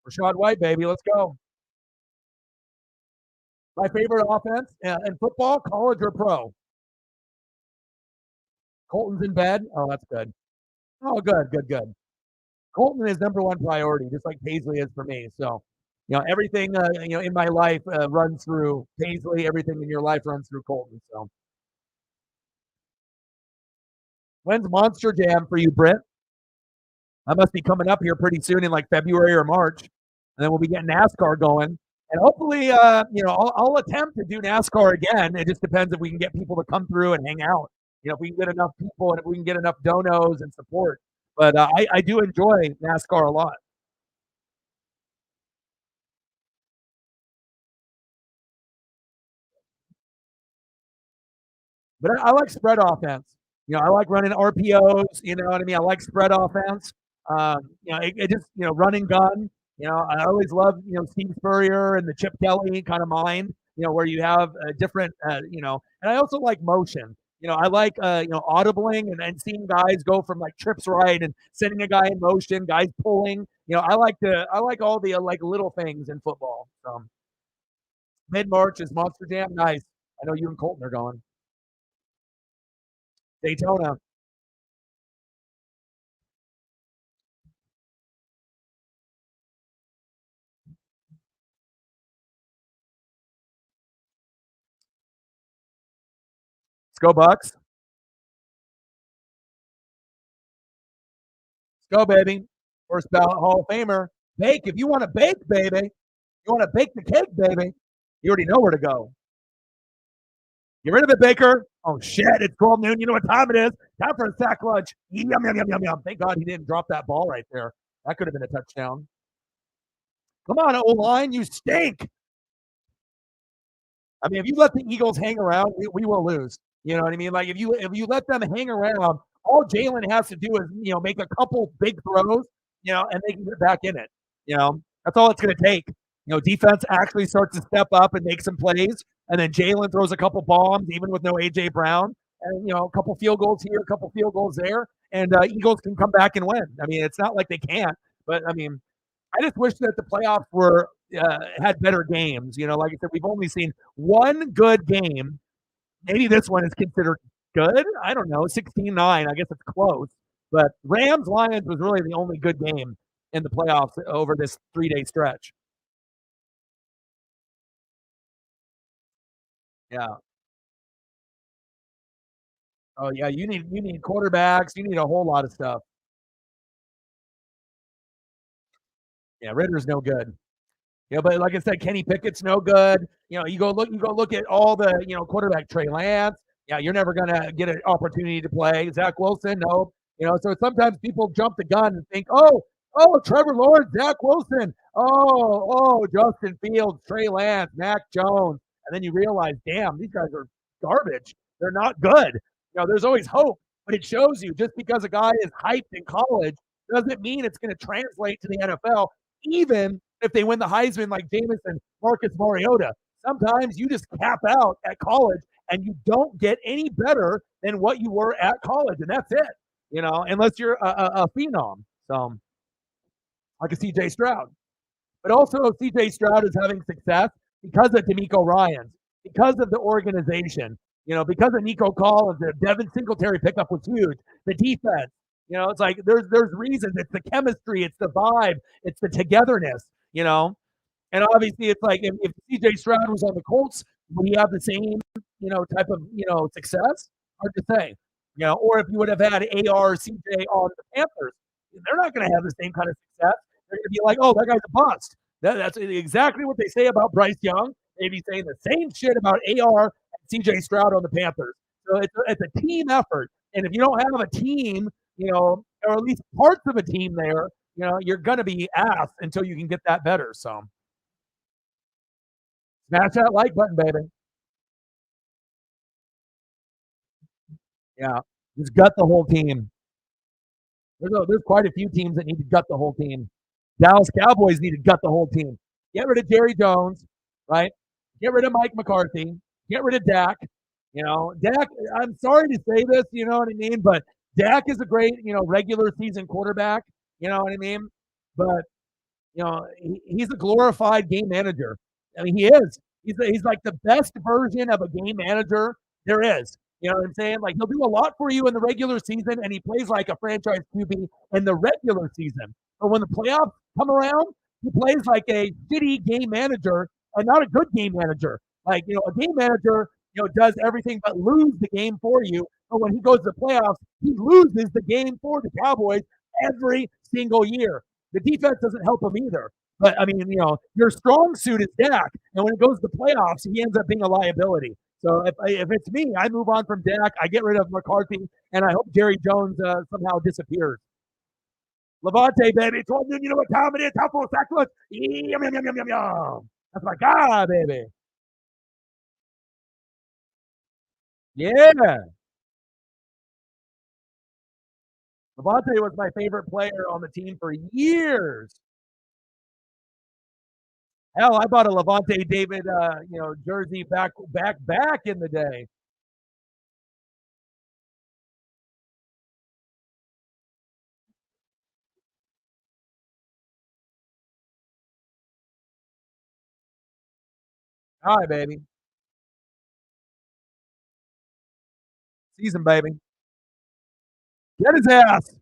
Rashad White, baby, let's go. My favorite offense in football, college or pro? Colton's in bed. Oh, that's good. Oh, good. Colton is number one priority, just like Paisley is for me. So, everything in my life runs through Paisley. Everything in your life runs through Colton. So, when's Monster Jam for you, Britt? I must be coming up here pretty soon in like February or March. and then we'll be getting NASCAR going. And hopefully, I'll attempt to do NASCAR again. It just depends if we can get people to come through and hang out. If we can get enough people and if we can get enough donos and support. But I do enjoy NASCAR a lot. But I like spread offense. I like running RPOs. You know what I mean? I like spread offense. It just run and gun. I always love Steve Spurrier and the Chip Kelly kind of mind. Where you have a different and I also like motion. I like audibling and seeing guys go from like trips right and sending a guy in motion, guys pulling. I like all the like little things in football. Mid March is Monster Jam. Nice. I know you and Colton are going. Daytona. Let's go Bucks. Let's go, baby. First ballot Hall of Famer. Bake if you want to bake, baby. You want to bake the cake, baby. You already know where to go. Get rid of it, Baker. Oh, shit. It's 12 noon. You know what time it is. Time for a sack lunch. Yum, yum, yum, yum, yum. Thank God he didn't drop that ball right there. That could have been a touchdown. Come on, O-line. You stink. I mean, if you let the Eagles hang around, we will lose. You know what I mean? Like if you let them hang around, all Jalen has to do is make a couple big throws, and they can get back in it. That's all it's going to take. Defense actually starts to step up and make some plays, and then Jalen throws a couple bombs, even with no AJ Brown, and a couple field goals here, a couple field goals there, and Eagles can come back and win. I mean, it's not like they can't, but I mean, I just wish that the playoffs were had better games. Like I said, we've only seen one good game. Maybe this one is considered good. I don't know. 16-9. I guess it's close. But Rams Lions was really the only good game in the playoffs over this 3-day stretch. Yeah. Oh yeah. You need quarterbacks. You need a whole lot of stuff. Yeah, Ritter's no good. But like I said, Kenny Pickett's no good. You go look at all the quarterback Trey Lance. Yeah, you're never gonna get an opportunity to play. Zach Wilson, no. So sometimes people jump the gun and think, Trevor Lawrence, Zach Wilson, Justin Fields, Trey Lance, Mac Jones, and then you realize, damn, these guys are garbage. They're not good. There's always hope, but it shows you just because a guy is hyped in college doesn't mean it's going to translate to the NFL, even if they win the Heisman like Jameson, Marcus Mariota. Sometimes you just cap out at college and you don't get any better than what you were at college, and that's it. Unless you're a phenom. So, like a CJ Stroud. But also, CJ Stroud is having success because of D'Amico Ryans, because of the organization, because of Nico Collins. The Devin Singletary pickup was huge. The defense, it's like there's reasons. It's the chemistry, it's the vibe, it's the togetherness, And obviously, it's like if CJ Stroud was on the Colts, would he have the same, type of, success? Hard to say. Or if you would have had AR or CJ on the Panthers, they're not going to have the same kind of success. They're going to be like, oh, that guy's a bust. That's exactly what they say about Bryce Young. They'd be saying the same shit about AR and CJ Stroud on the Panthers. So it's a team effort. And if you don't have a team, or at least parts of a team there, you're going to be asked until you can get that better. So smash that like button, baby. Yeah. Just gut the whole team. There's quite a few teams that need to gut the whole team. Dallas Cowboys need to gut the whole team. Get rid of Jerry Jones, right? Get rid of Mike McCarthy. Get rid of Dak. Dak, I'm sorry to say this, you know what I mean? But Dak is a great, regular season quarterback. You know what I mean? But, he's a glorified game manager. I mean, he is. He's like the best version of a game manager there is. You know what I'm saying? Like, he'll do a lot for you in the regular season, and he plays like a franchise QB in the regular season. But when the playoffs come around, he plays like a shitty game manager and not a good game manager. Like, a game manager, does everything but lose the game for you. But when he goes to the playoffs, he loses the game for the Cowboys every single year. The defense doesn't help him either. But I mean, your strong suit is Dak, and when it goes to playoffs, he ends up being a liability. So if it's me, I move on from Dak. I get rid of McCarthy, and I hope Jerry Jones somehow disappears. Levante, baby. You know what time it is? Time for sackless. Yum, yum, yum, yum, yum, yum. That's my guy, baby. Yeah. Levante was my favorite player on the team for years. Hell, I bought a Levante David, jersey back in the day. All right, baby. Season, baby. Get his ass.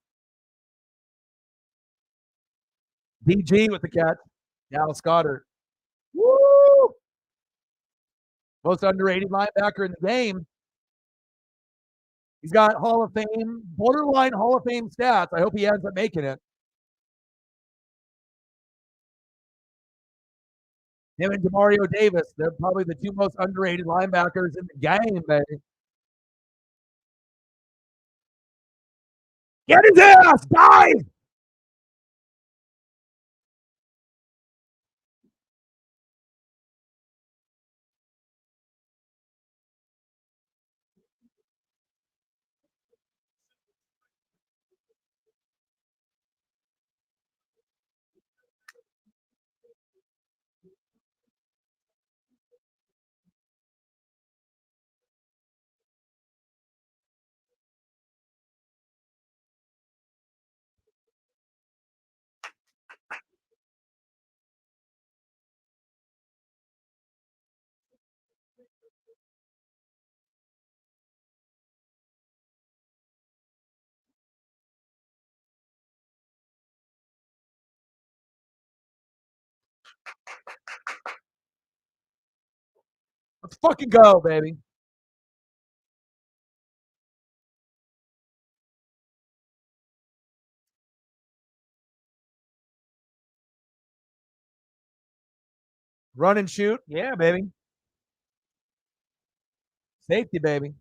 DG with the catch. Dallas Goedert. Woo! Most underrated linebacker in the game. He's got Hall of Fame, borderline Hall of Fame stats. I hope he ends up making it. Him and Demario Davis, they're probably the two most underrated linebackers in the game, baby. Get his ass, guys! Let's fucking go, baby. Run and shoot. Yeah, baby. Safety, baby.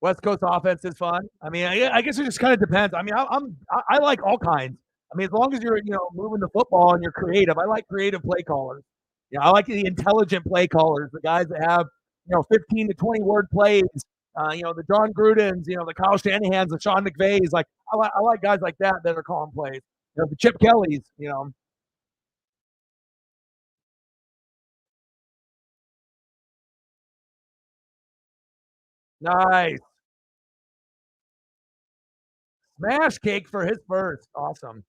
West Coast offense is fun. I mean, I guess it just kind of depends. I mean, I like all kinds. I mean, as long as you're moving the football and you're creative, I like creative play callers. Yeah, I like the intelligent play callers, the guys that have 15 to 20 word plays. The John Grudens, the Kyle Shanahan's, the Sean McVays. Like I like guys like that are calling plays. The Chip Kellys. Nice smash cake for his first. Awesome.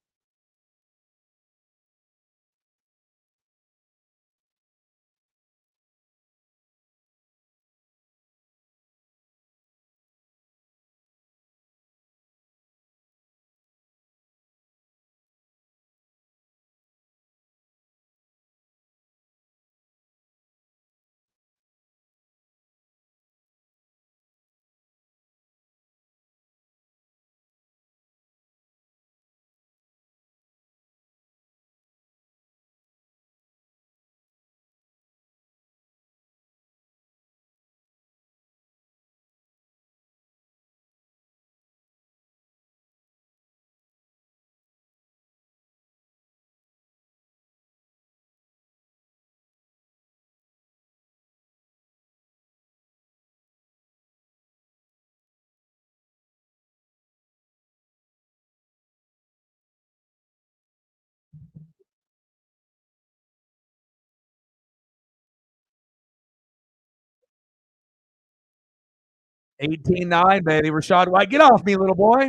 $18-9, baby. Rashad White, get off me, little boy.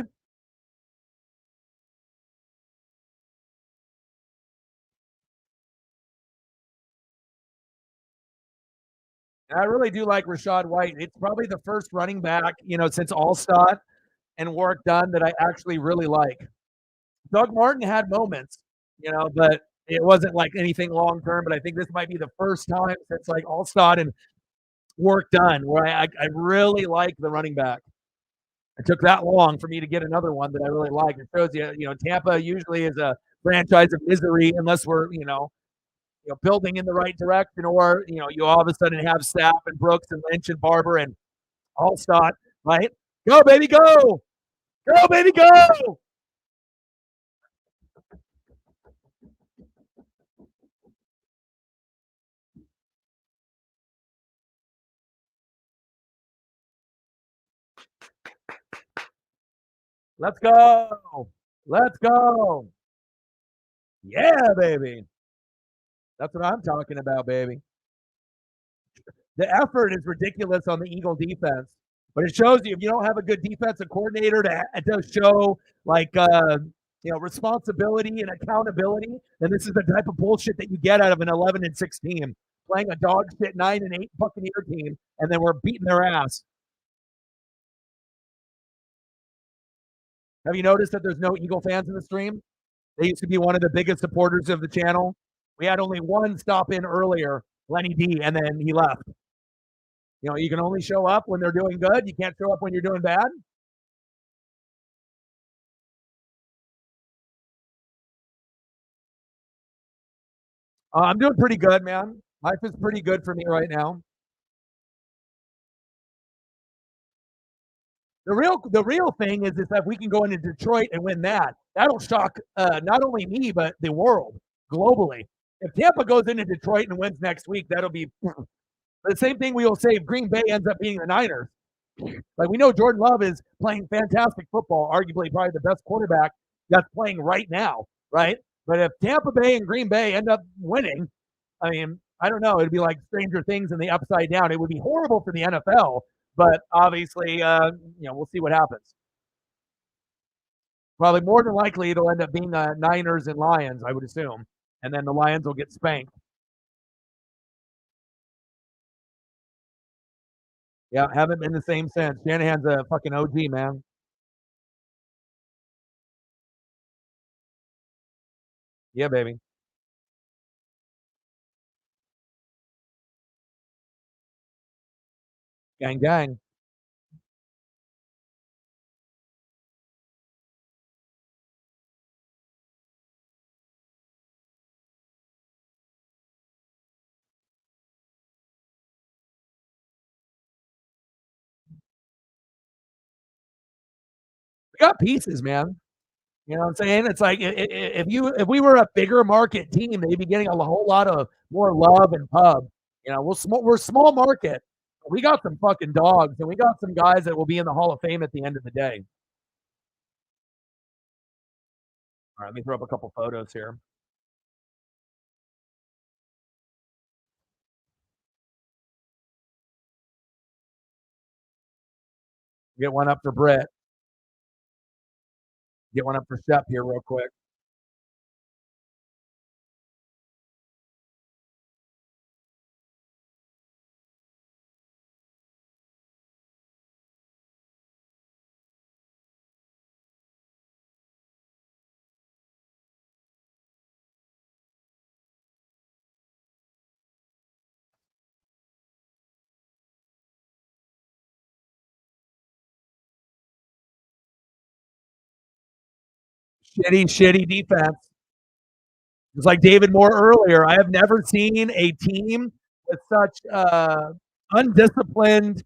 I really do like Rashad White. It's probably the first running back, since All-Star and Warrick Dunn that I actually really like. Doug Martin had moments, but it wasn't like anything long term. But I think this might be the first time since like All-Star and Warrick Dunn where I really like the running back. It took that long for me to get another one that I really like. It shows you, Tampa usually is a franchise of misery unless we're, building in the right direction, or you all of a sudden have Sapp and Brooks and Lynch and Barber and Allstott, right? Go baby, go baby, go! Let's go, let's go, yeah, baby. That's what I'm talking about, baby. The effort is ridiculous on the Eagle defense, but it shows you if you don't have a good defensive coordinator to show like responsibility and accountability, then this is the type of bullshit that you get out of an 11-6 team playing a dog shit 9-8 Buccaneer team, and then we're beating their ass. Have you noticed that there's no Eagle fans in the stream? They used to be one of the biggest supporters of the channel. We had only one stop in earlier, Lenny D, and then he left. You can only show up when they're doing good. You can't show up when you're doing bad. I'm doing pretty good, man. Life is pretty good for me right now. The real thing is that we can go into Detroit and win that. That'll shock not only me but the world globally. If Tampa goes into Detroit and wins next week, that'll be the same thing we will say if Green Bay ends up being the Niners. Like, we know Jordan Love is playing fantastic football, arguably probably the best quarterback that's playing right now, right? But if Tampa Bay and Green Bay end up winning, I mean, I don't know. It'd be like Stranger Things in the upside down. It would be horrible for the NFL, but obviously, we'll see what happens. Probably more than likely, it'll end up being Niners and Lions, I would assume, and then the Lions will get spanked. Yeah, haven't been the same since. Shanahan's a fucking OG, man. Yeah, baby. Gang, gang. We got pieces, man. You know what I'm saying? It's like if we were a bigger market team, they'd be getting a whole lot of more love and pub. We're small market. We got some fucking dogs, and we got some guys that will be in the Hall of Fame at the end of the day. All right, let me throw up a couple photos here. Get one up for Brett. Get one up for Shep here real quick. Shitty defense. It's like David Moore earlier. I have never seen a team with such undisciplined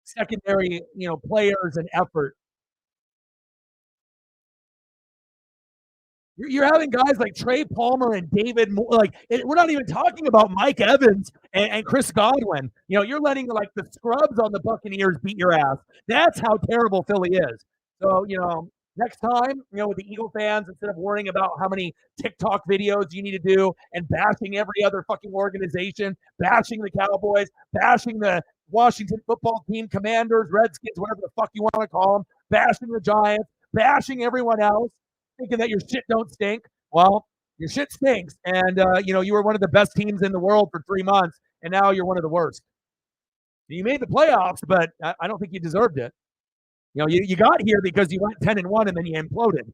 secondary, players and effort. You're having guys like Trey Palmer and David Moore. Like, we're not even talking about Mike Evans and Chris Godwin. You're letting like the scrubs on the Buccaneers beat your ass. That's how terrible Philly is. So, next time, with the Eagle fans, instead of worrying about how many TikTok videos you need to do and bashing every other fucking organization, bashing the Cowboys, bashing the Washington football team, Commanders, Redskins, whatever the fuck you want to call them, bashing the Giants, bashing everyone else, thinking that your shit don't stink. Well, your shit stinks, and you were one of the best teams in the world for 3 months, and now you're one of the worst. You made the playoffs, but I don't think you deserved it. You got here because you went 10-1 and then you imploded.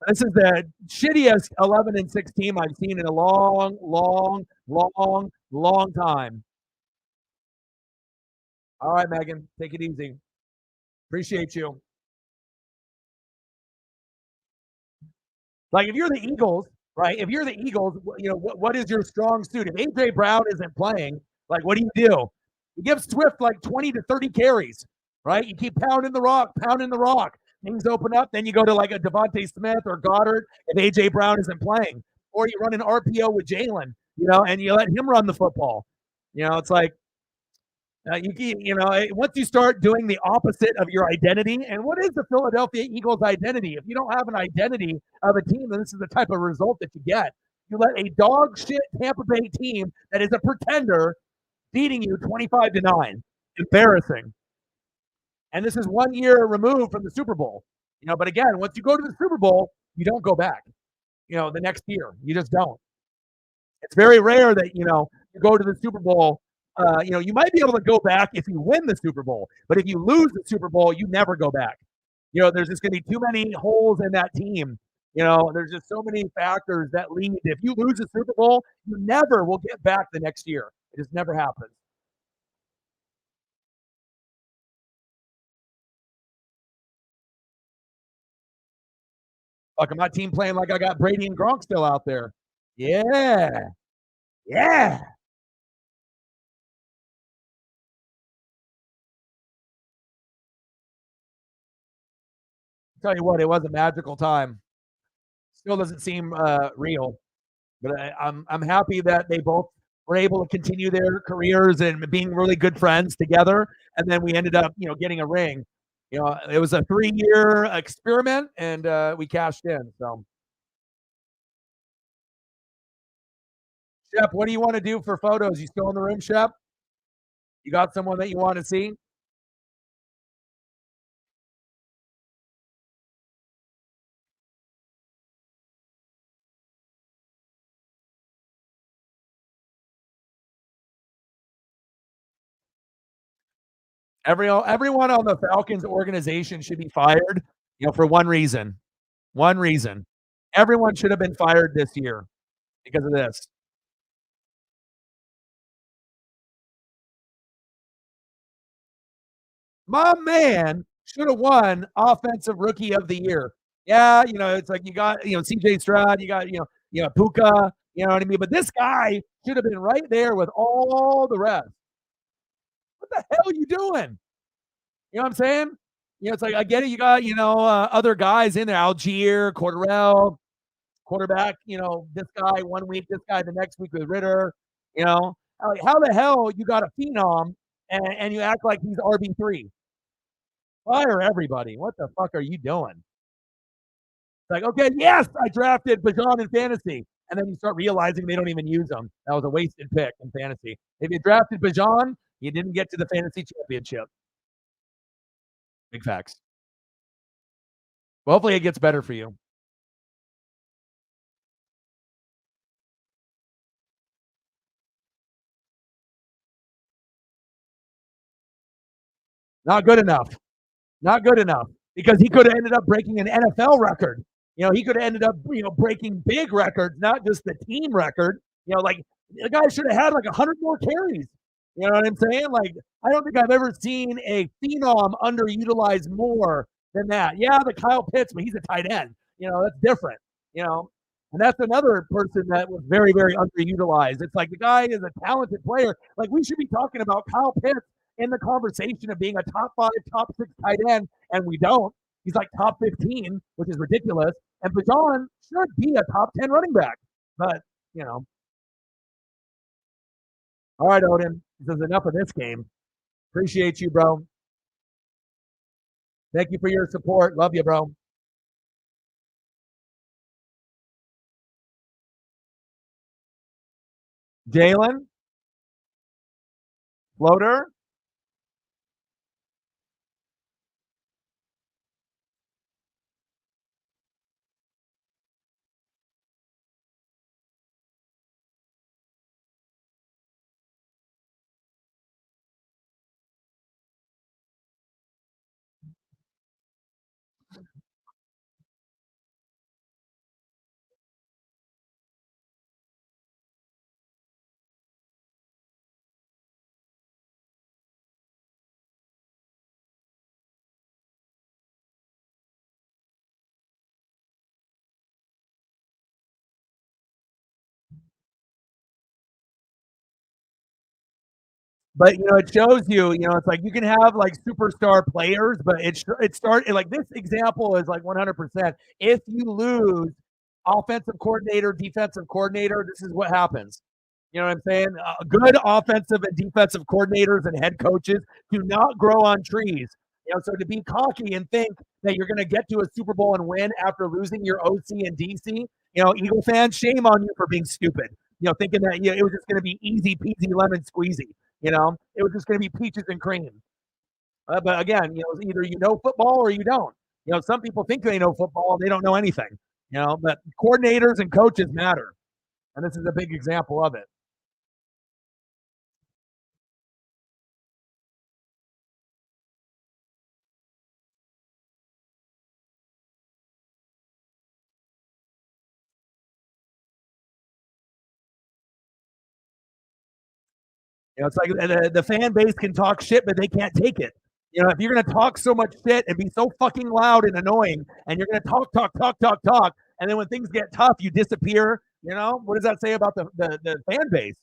This is the shittiest 11-6 team I've seen in a long, long, long, long time. All right, Megan, take it easy. Appreciate you. Like if you're the Eagles, right? If you're the Eagles, what is your strong suit? If AJ Brown isn't playing, like what do? You give Swift like 20 to 30 carries, right? You keep pounding the rock, pounding the rock. Things open up, then you go to like a Devontae Smith or Goddard if AJ Brown isn't playing, or you run an RPO with Jalen, and you let him run the football. It's like once you start doing the opposite of your identity, and what is the Philadelphia Eagles' identity? If you don't have an identity of a team, then this is the type of result that you get. You let a dog shit Tampa Bay team that is a pretender beating you 25-9. Embarrassing. And this is 1 year removed from the Super Bowl. But again, once you go to the Super Bowl, you don't go back. The next year, you just don't. It's very rare that you go to the Super Bowl. You might be able to go back if you win the Super Bowl, but if you lose the Super Bowl, you never go back. There's just going to be too many holes in that team. There's just so many factors that lead. If you lose the Super Bowl, you never will get back the next year. It just never happens. Fuck, my team playing like I got Brady and Gronk still out there. Yeah. Yeah. Tell you what, it was a magical time. Still doesn't seem real, but I'm happy that they both were able to continue their careers and being really good friends together. And then we ended up, getting a ring. It was a 3-year experiment, and we cashed in. So, Shep, what do you want to do for photos? You still in the room, Shep? You got someone that you want to see? Everyone on the Falcons organization should be fired, for one reason. One reason. Everyone should have been fired this year because of this. My man should have won Offensive Rookie of the Year. Yeah, it's like you got, CJ Stroud, you got, Puka, you know what I mean? But this guy should have been right there with all the rest. What the hell are you doing? You know what I'm saying? It's like I get it. You got, other guys in there, Algier, Cordarrelle, quarterback, this guy 1 week, this guy the next week with Ritter, how the hell you got a phenom and you act like he's RB3? Fire everybody. What the fuck are you doing? Like, okay, yes, I drafted Bajan in fantasy. And then you start realizing they don't even use him. That was a wasted pick in fantasy. If you drafted Bajan, you didn't get to the fantasy championship. Big facts. Well, hopefully it gets better for you. Not good enough. Not good enough. Because he could have ended up breaking an NFL record. He could have ended up, breaking big records, not just the team record. Like the guy should have had like 100 more carries. You know what I'm saying? Like, I don't think I've ever seen a phenom underutilized more than that. Yeah, the Kyle Pitts, but he's a tight end. That's different. You know, and that's another person that was very, very underutilized. It's like the guy is a talented player. Like, we should be talking about Kyle Pitts in the conversation of being a top 5, top 6 tight end, and we don't. He's like top 15, which is ridiculous. And Bajan should be a top 10 running back. But, you know. All right, Odin. This is enough of this game. Appreciate you, bro. Thank you for your support. Love you, bro. Jalen, floater. But it shows you, it's like you can have like superstar players, but like this example is like 100%. If you lose offensive coordinator, defensive coordinator, this is what happens. You know what I'm saying? Good offensive and defensive coordinators and head coaches do not grow on trees. So to be cocky and think that you're going to get to a Super Bowl and win after losing your OC and DC, Eagle fans, shame on you for being stupid. Thinking that it was just going to be easy peasy lemon squeezy. It was just going to be peaches and cream. But again, either football or you don't. Some people think they know football, they don't know anything. But coordinators and coaches matter, and this is a big example of it. It's like the fan base can talk shit, but they can't take it. If you're going to talk so much shit and be so fucking loud and annoying, and you're going to talk, and then when things get tough, you disappear. What does that say about the fan base?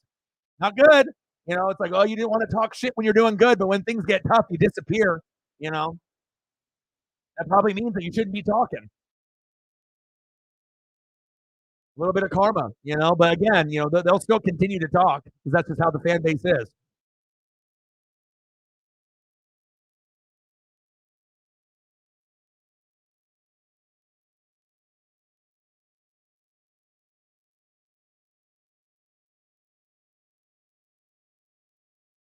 Not good. It's like, oh, you didn't want to talk shit when you're doing good, but when things get tough, you disappear. That probably means that you shouldn't be talking. A little bit of karma, but again, they'll still continue to talk because that's just how the fan base is.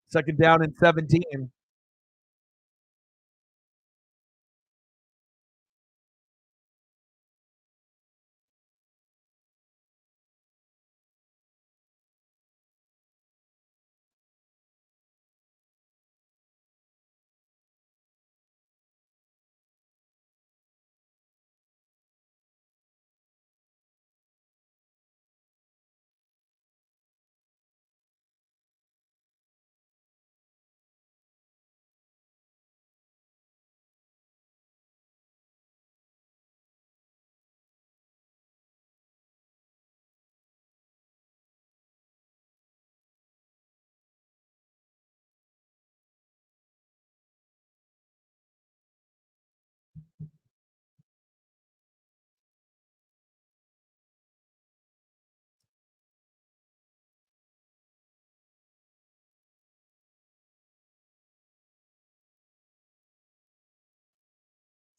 Second down and 17.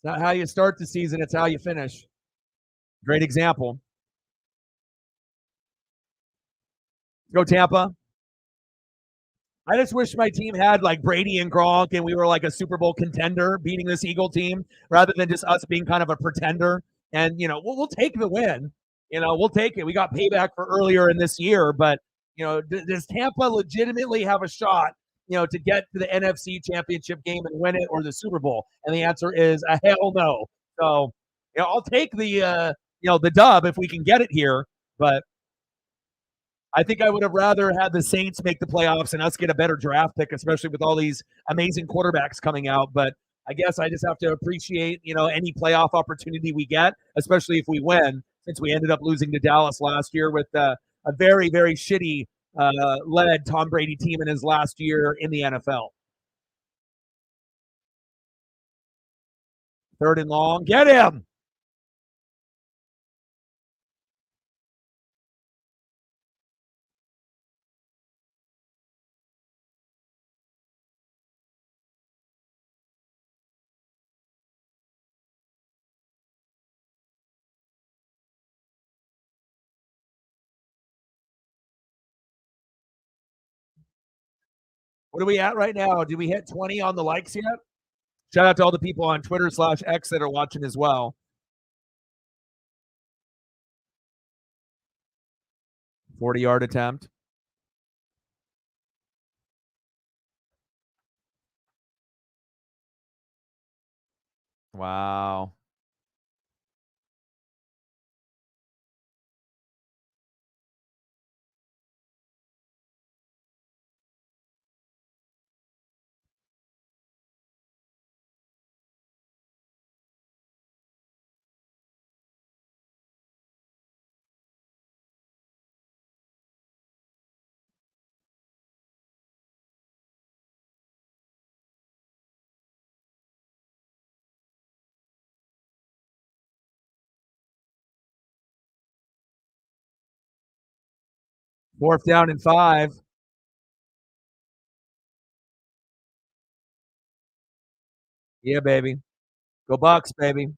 It's not how you start the season, it's how you finish. Great example. Go Tampa. I just wish my team had like Brady and Gronk and we were like a Super Bowl contender beating this Eagle team rather than just us being kind of a pretender. And, we'll take the win. We'll take it. We got payback for earlier in this year, but, does Tampa legitimately have a shot, to get to the NFC championship game and win it or the Super Bowl? And the answer is a hell no. So, I'll take the dub if we can get it here, but I think I would have rather had the Saints make the playoffs and us get a better draft pick, especially with all these amazing quarterbacks coming out. But I guess I just have to appreciate, any playoff opportunity we get, especially if we win, since we ended up losing to Dallas last year with a very, very shitty led Tom Brady team in his last year in the NFL. Third and long. Get him. What are we at right now? Did we hit 20 on the likes yet? Shout out to all the people on Twitter/X that are watching as well. 40-yard attempt. Wow. 4th down and 5. Yeah, baby. Go Bucks, baby.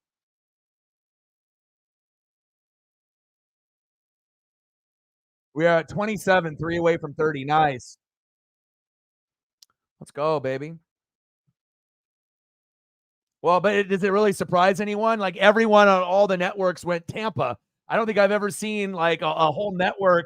We are at 27, 3 away from 30. Nice. Let's go, baby. Well, but does it really surprise anyone? Like everyone on all the networks went Tampa. I don't think I've ever seen like a whole network,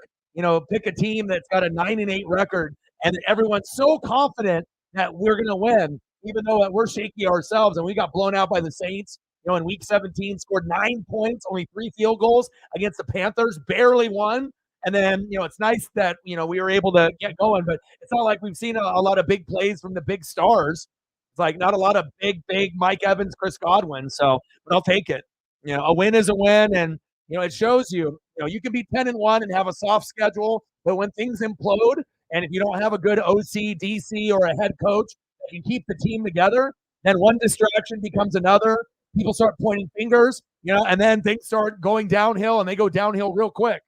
pick a team that's got a 9-8 record, and everyone's so confident that we're going to win, even though we're shaky ourselves and we got blown out by the Saints. In week 17, scored 9 points, only 3 field goals against the Panthers, barely won. And then, it's nice that, we were able to get going, but it's not like we've seen a lot of big plays from the big stars. It's like not a lot of big Mike Evans, Chris Godwin. So, but I'll take it. A win is a win, and it shows you can be 10-1 and have a soft schedule, but when things implode, and if you don't have a good OC, DC, or a head coach that can keep the team together, then one distraction becomes another. People start pointing fingers, and then things start going downhill, and they go downhill real quick.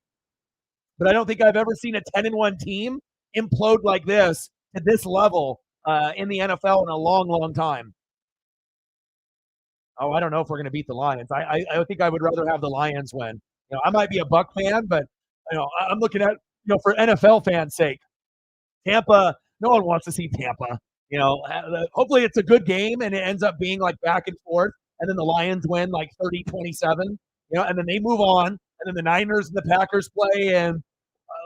But I don't think I've ever seen a 10-1 team implode like this at this level in the NFL in a long, long time. Oh, I don't know if we're going to beat the Lions. I think I would rather have the Lions win. I might be a Buck fan, but I'm looking at for NFL fans' sake, Tampa. No one wants to see Tampa. Hopefully it's a good game and it ends up being like back and forth, and then the Lions win like 30-27. And then they move on, and then the Niners and the Packers play, and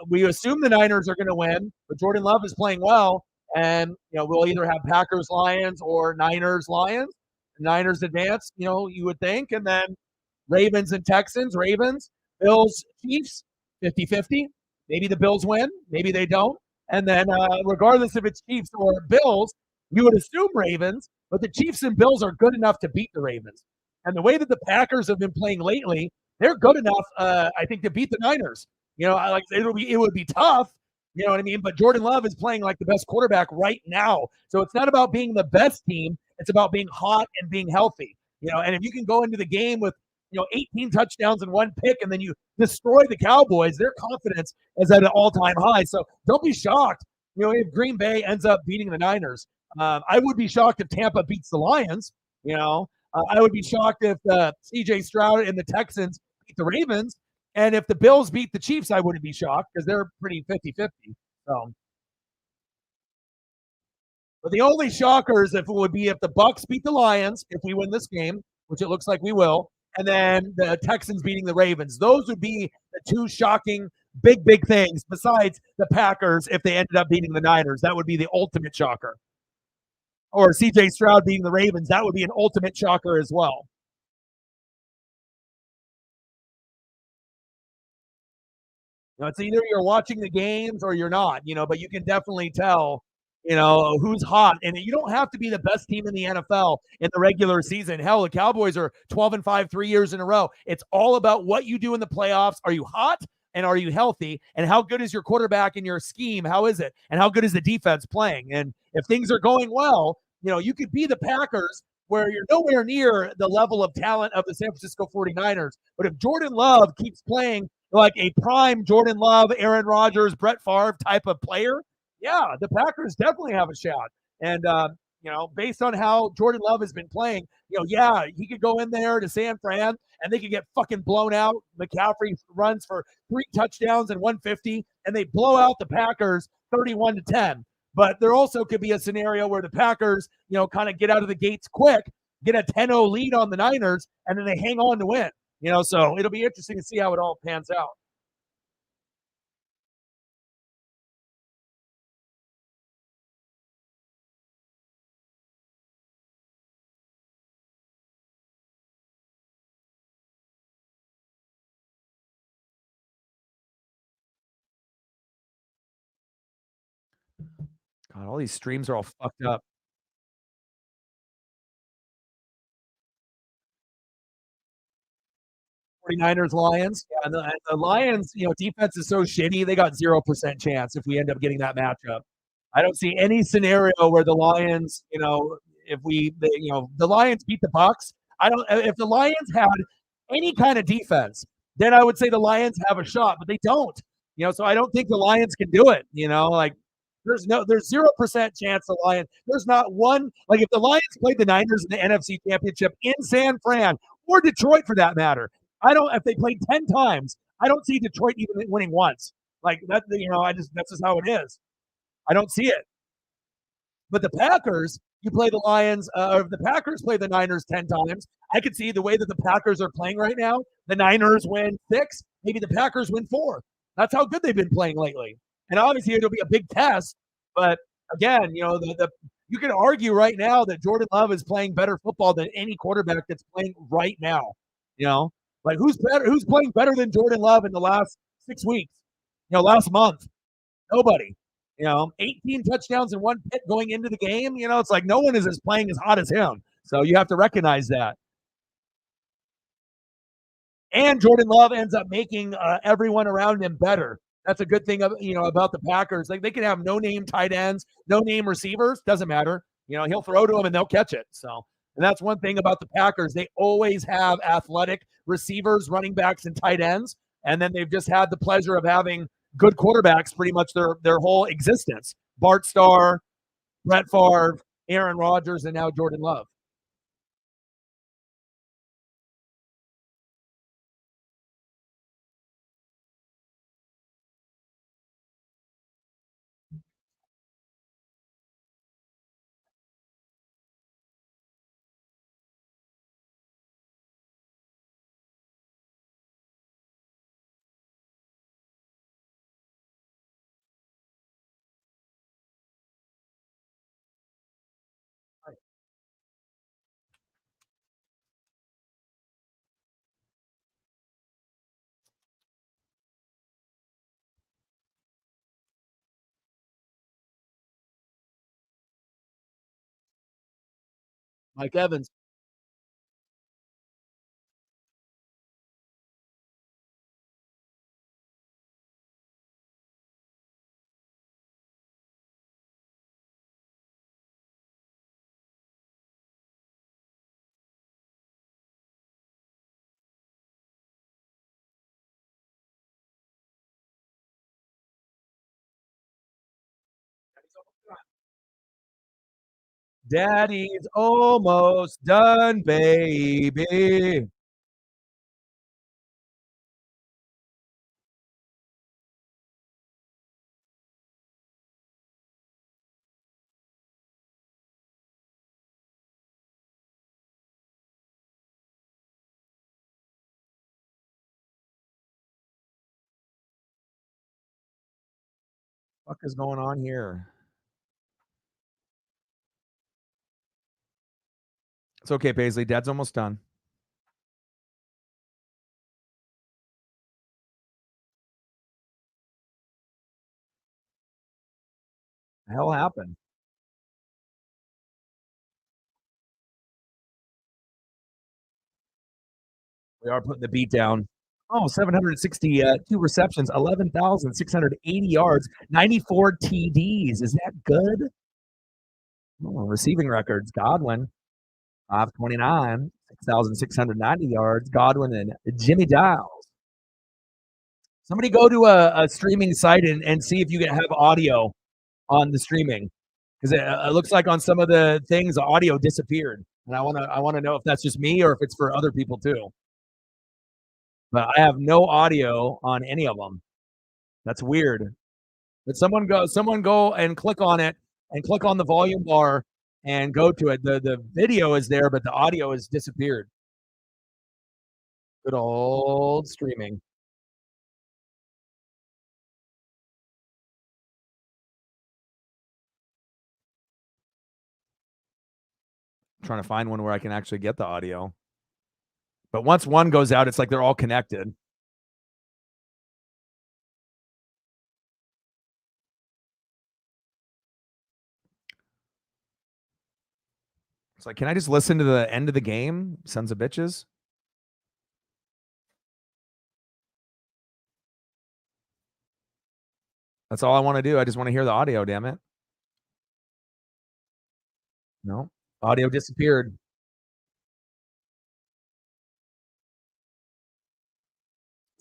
we assume the Niners are going to win, but Jordan Love is playing well, and we'll either have Packers Lions or Niners Lions. Niners advance, you would think, and then Ravens and Texans, Ravens, Bills, Chiefs, 50-50. Maybe the Bills win, maybe they don't. And then regardless if it's Chiefs or Bills, you would assume Ravens, but the Chiefs and Bills are good enough to beat the Ravens. And the way that the Packers have been playing lately, they're good enough, I think, to beat the Niners. It would be tough, you know what I mean? But Jordan Love is playing like the best quarterback right now. So it's not about being the best team. It's about being hot and being healthy. And if you can go into the game with, 18 touchdowns and 1 pick, and then you destroy the Cowboys, their confidence is at an all-time high. So don't be shocked, if Green Bay ends up beating the Niners. I would be shocked if Tampa beats the Lions. I would be shocked if C.J. Stroud and the Texans beat the Ravens. And if the Bills beat the Chiefs, I wouldn't be shocked because they're pretty 50-50. So, but the only shockers would be if the Bucks beat the Lions, if we win this game, which it looks like we will, and then the Texans beating the Ravens. Those would be the two shocking big things besides the Packers if they ended up beating the Niners. That would be the ultimate shocker. Or C.J. Stroud beating the Ravens. That would be an ultimate shocker as well. It's either you're watching the games or you're not, but you can definitely tell, who's hot. And you don't have to be the best team in the NFL in the regular season. Hell, the Cowboys are 12-5 3 years in a row. It's all about what you do in the playoffs. Are you hot and are you healthy? And how good is your quarterback and your scheme? How is it? And how good is the defense playing? And if things are going well, you could be the Packers where you're nowhere near the level of talent of the San Francisco 49ers. But if Jordan Love keeps playing like a prime Jordan Love, Aaron Rodgers, Brett Favre type of player, yeah, the Packers definitely have a shot. And, based on how Jordan Love has been playing, yeah, he could go in there to San Fran and they could get fucking blown out. McCaffrey runs for 3 touchdowns and 150, and they blow out the Packers 31-10. But there also could be a scenario where the Packers, kind of get out of the gates quick, get a 10-0 lead on the Niners, and then they hang on to win. So it'll be interesting to see how it all pans out. God, all these streams are all fucked up. 49ers, Lions. Yeah, and the Lions, defense is so shitty, they got 0% chance if we end up getting that matchup. I don't see any scenario where the Lions, if the Lions beat the Bucks. If the Lions had any kind of defense, then I would say the Lions have a shot, but they don't. So I don't think the Lions can do it. Like there's 0% chance the Lions. There's not one. Like if the Lions played the Niners in the NFC Championship in San Fran or Detroit for that matter, I don't. If they played 10 times, I don't see Detroit even winning once. Like that. That's just how it is. I don't see it. But the Packers, you play the Lions, or if the Packers play the Niners 10 times, I could see the way that the Packers are playing right now. The Niners win 6, maybe the Packers win 4. That's how good they've been playing lately. And obviously, it'll be a big test. But again, you can argue right now that Jordan Love is playing better football than any quarterback that's playing right now. You know, like who's better? Who's playing better than Jordan Love in the last 6 weeks? Last month. Nobody. 18 touchdowns in one pit going into the game. It's like no one is playing as hot as him. So you have to recognize that. And Jordan Love ends up making everyone around him better. That's a good thing about the Packers. Like they can have no name tight ends, no name receivers. Doesn't matter. He'll throw to them and they'll catch it. So, and that's one thing about the Packers. They always have athletic receivers, running backs, and tight ends. And then they've just had the pleasure of having good quarterbacks pretty much their whole existence. Bart Starr, Brett Favre, Aaron Rodgers, and now Jordan Love. Mike Evans. Daddy's almost done, baby. What is going on here? It's okay, Paisley. Dad's almost done. The hell happened? We are putting the beat down. Oh, 762 receptions, 11,680 yards, 94 TDs. Is that good? Oh, receiving records. Godwin, 529, 6,690 yards. Godwin and Jimmy Giles. Somebody go to a streaming site and see if you can have audio on the streaming, because it looks like on some of the things, the audio disappeared, and I want to know if that's just me or if it's for other people too. But I have no audio on any of them. That's weird. But someone go and click on it and click on the volume bar and go to it. The video is there, but the audio has disappeared. Good old streaming. I'm trying to find one where I can actually get the audio. But once one goes out, it's like they're all connected. It's like, can I just listen to the end of the game, sons of bitches? That's all I want to do. I just want to hear the audio, damn it. No, audio disappeared.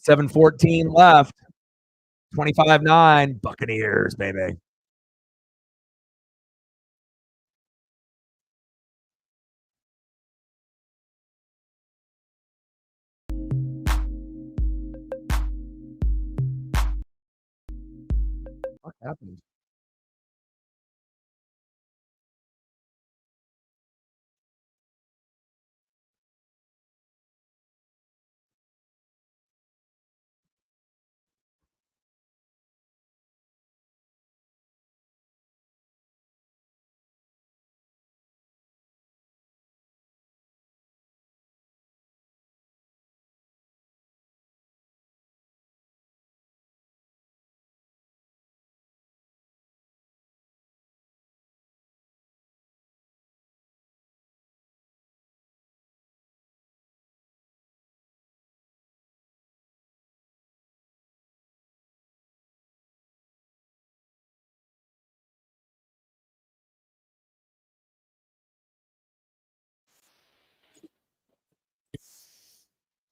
7:14 left. 25-9, Buccaneers, baby. What happened?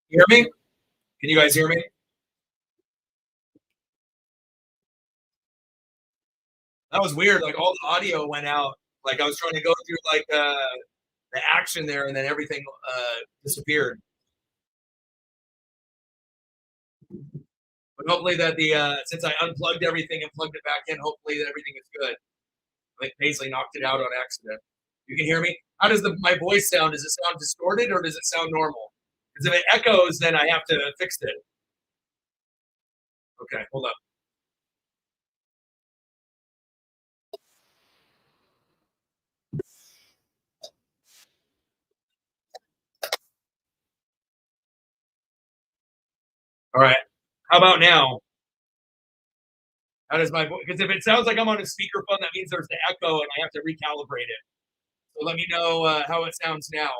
You hear me? Can you guys hear me? That was weird. Like all the audio went out. Like I was trying to go through like the action there, and then everything disappeared. But hopefully that the since I unplugged everything and plugged it back in, hopefully that everything is good. I think Paisley knocked it out on accident. You can hear me. How does my voice sound? Does it sound distorted or does it sound normal? Because if it echoes, then I have to fix it. Okay, hold up. All right. How about now? How does my voice? Because if it sounds like I'm on a speakerphone, that means there's the echo, and I have to recalibrate it. So let me know how it sounds now.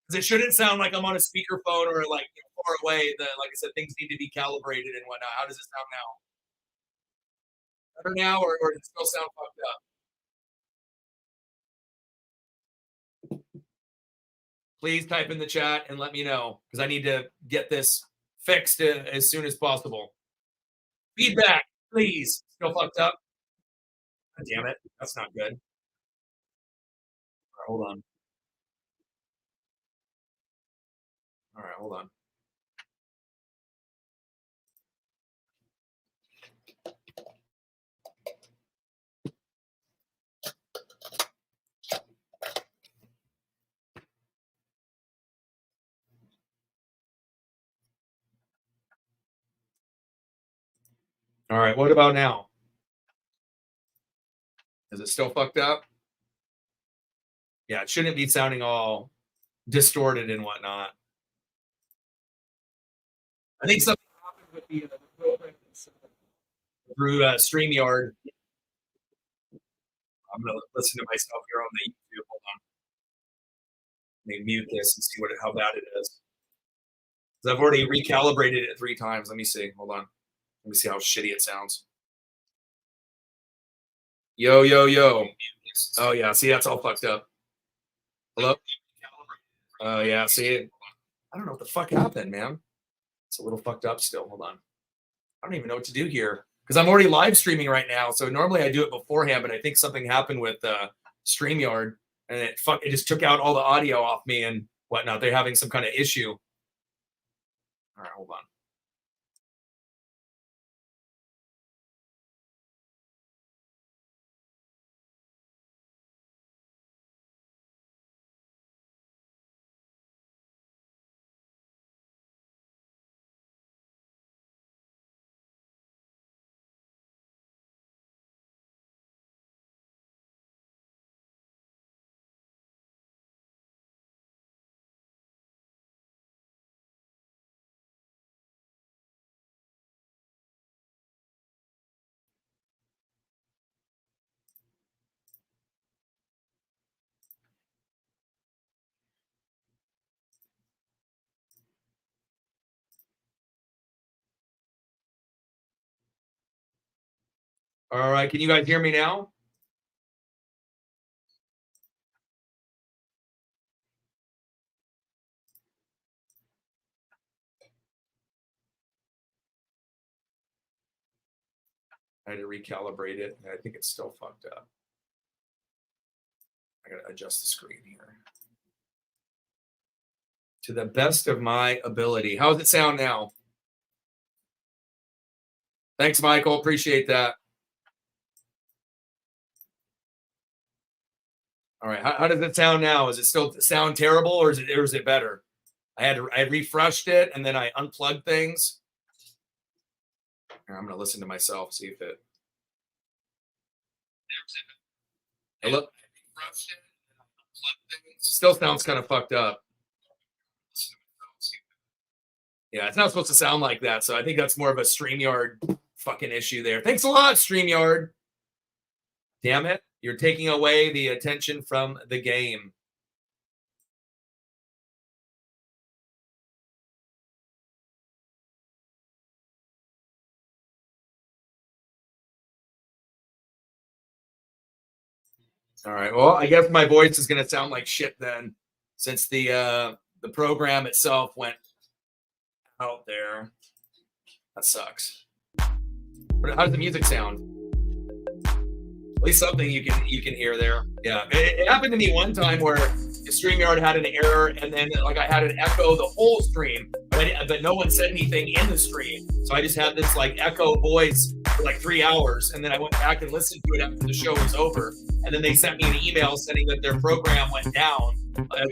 Because it shouldn't sound like I'm on a speakerphone or like far away. Like I said, things need to be calibrated and whatnot. How does it sound now? Better now, or does it still sound fucked up? Please type in the chat and let me know because I need to get this fixed as soon as possible. Feedback, please. Still fucked up. God damn it. That's not good. All right, hold on. All right, hold on. All right, what about now? Is it still fucked up? Yeah, it shouldn't be sounding all distorted and whatnot. I think something happened with the program through StreamYard. I'm going to listen to myself here on the YouTube. Hold on. Let me mute this and see how bad it is. I've already recalibrated it 3 times. Let me see. Hold on. Let me see how shitty it sounds. Yo, yo, yo. Oh, yeah. See, that's all fucked up. Hello? Oh, yeah. See, I don't know what the fuck happened, man. It's a little fucked up still. Hold on. I don't even know what to do here because I'm already live streaming right now. So normally I do it beforehand, but I think something happened with StreamYard and it just took out all the audio off me and whatnot. They're having some kind of issue. All right, hold on. All right, can you guys hear me now? I had to recalibrate it, and I think it's still fucked up. I got to adjust the screen here. To the best of my ability. How does it sound now? Thanks, Michael. Appreciate that. All right. How does it sound now? Is it still sound terrible, or is it better? I refreshed it, and then I unplugged things. Here, I'm going to listen to myself, see if it. Hello? Still sounds kind of fucked up. Yeah, it's not supposed to sound like that, so I think that's more of a StreamYard fucking issue there. Thanks a lot, StreamYard. Damn it. You're taking away the attention from the game. All right. Well, I guess my voice is going to sound like shit then, since the program itself went out there. That sucks. But how does the music sound? At least something you can hear there. Yeah, it happened to me one time where the StreamYard had an error, and then like I had an echo the whole stream, but no one said anything in the stream. So I just had this like echo voice for like 3 hours, and then I went back and listened to it after the show was over. And then they sent me an email saying that their program went down.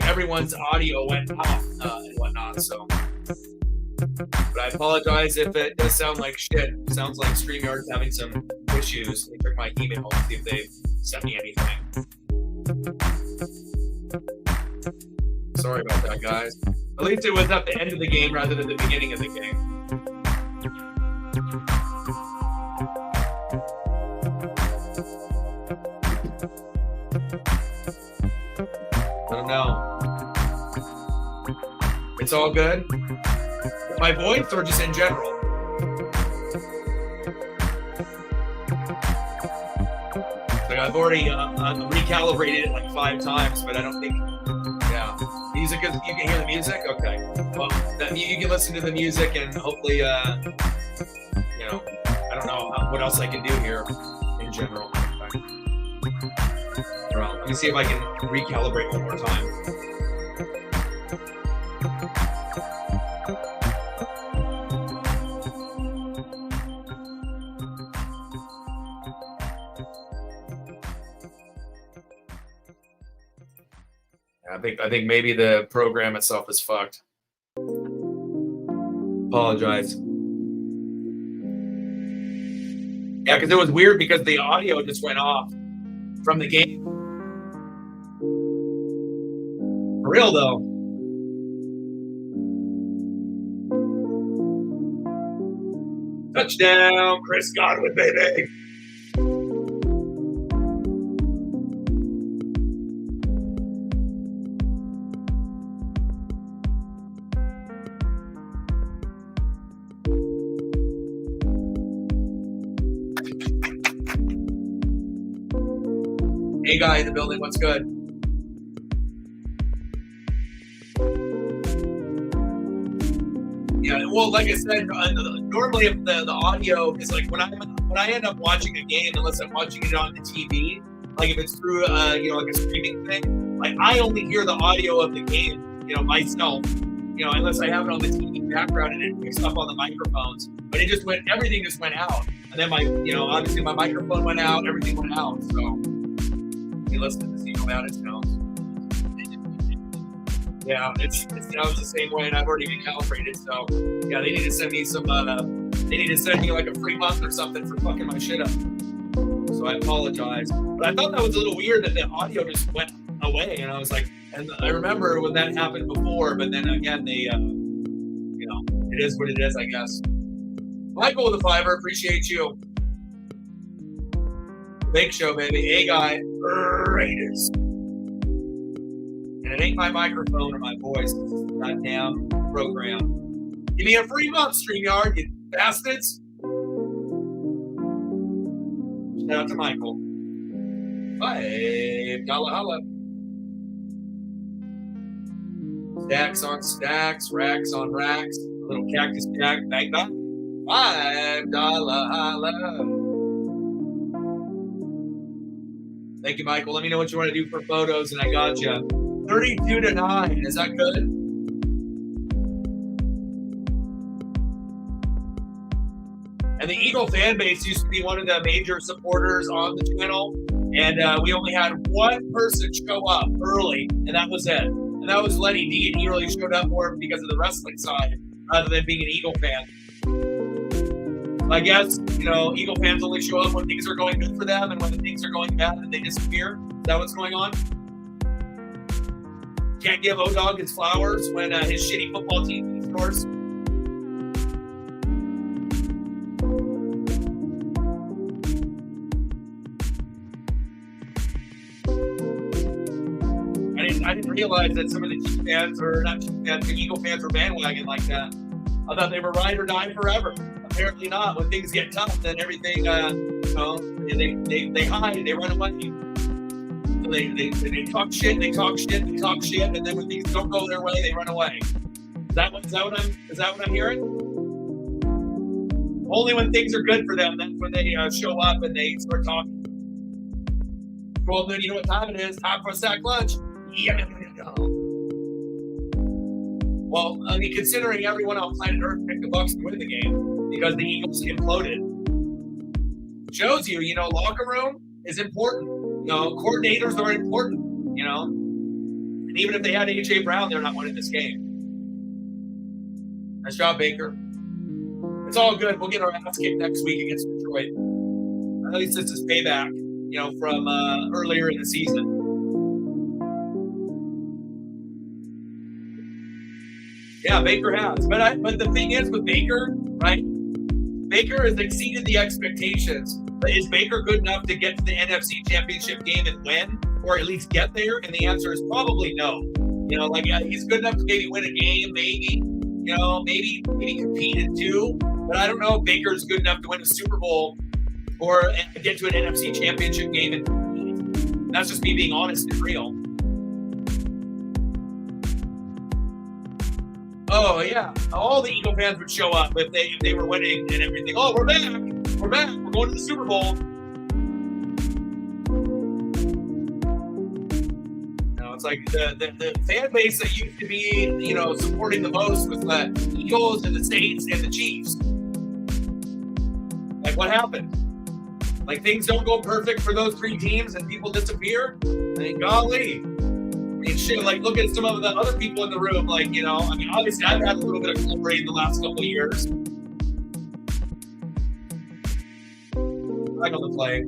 Everyone's audio went off and whatnot. So, but I apologize if it does sound like shit. It sounds like StreamYard's having some issues. Let me check my email and see if they've sent me anything. Sorry about that, guys. At least it was at the end of the game rather than the beginning of the game. I don't know. It's all good. My voice or just in general? Like I've already recalibrated it like 5 times, but I don't think. Yeah, music is. You can hear the music. Okay. Well, you can listen to the music and hopefully, I don't know what else I can do here in general. Okay. Well, let me see if I can recalibrate one more time. I think maybe the program itself is fucked. Apologize. Yeah, because it was weird because the audio just went off from the game. For real though. Touchdown, Chris Godwin, baby. Hey, guy in the building, what's good? Yeah, well, like I said, normally if the audio is like when I end up watching a game, unless I'm watching it on the TV, like if it's through like a streaming thing, like I only hear the audio of the game, myself, unless I have it on the TV background and it picks up on the microphones. But everything just went out, and then obviously my microphone went out, everything went out, so. Listen to see how bad it sounds. Yeah, it sounds the same way, and I've already recalibrated. So, yeah, they need to send me some. They need to send me like a free month or something for fucking my shit up. So I apologize, but I thought that was a little weird that the audio just went away, and I was like, and I remember when that happened before, but then again, they, it is what it is, I guess. Michael with the $5, appreciate you. Big show, baby. Hey, guy. Raiders. And it ain't my microphone or my voice. It's this goddamn program. Give me a free month, StreamYard, you bastards. Shout out to Michael. $5 holla. Stacks on stacks, racks on racks. Little cactus jack, bang bang. $5 holla. Thank you, Michael. Let me know what you want to do for photos, and I got you. 32-9. Is that good? And the Eagle fan base used to be one of the major supporters on the channel, and we only had one person show up early, and that was it. And that was Lenny D, and he really showed up more because of the wrestling side rather than being an Eagle fan. I guess, Eagle fans only show up when things are going good for them, and when things are going bad, then they disappear. Is that what's going on? Can't give O-Dog his flowers when his shitty football team scores. I didn't realize that some of the Chiefs fans, or not Chiefs fans, the Eagle fans were bandwagon like that. I thought they were ride or die forever. Apparently not. When things get tough, then everything, they hide, they run away. So they talk shit, and then when things don't go their way, they run away. Is that what I'm hearing? Only when things are good for them, that's when they show up and they start talking. Well, then you know what time it is? Time for a sack lunch. Yeah. Well, I mean, considering everyone on planet Earth picked the Bucs to win the game because the Eagles imploded, shows you, locker room is important. Coordinators are important. And even if they had A.J. Brown, they're not winning this game. Nice job, Baker. It's all good. We'll get our ass kicked next week against Detroit. At least this is payback, from earlier in the season. Yeah, Baker has. But the thing is with Baker, right? Baker has exceeded the expectations. But is Baker good enough to get to the NFC Championship game and win, or at least get there? And the answer is probably no. He's good enough to maybe win a game, maybe, maybe compete in two. But I don't know if Baker's good enough to win a Super Bowl or get to an NFC Championship game and compete. That's just me being honest and real. Oh, yeah. All the Eagle fans would show up if they were winning and everything. Oh, we're back. We're back. We're going to the Super Bowl. It's like the fan base that used to be, supporting the most was the Eagles and the Saints and the Chiefs. Like, what happened? Like, things don't go perfect for those three teams and people disappear? I mean, golly. Shit, like, look at some of the other people in the room, obviously I've had a little bit of glory in the last couple of years. Right on the play.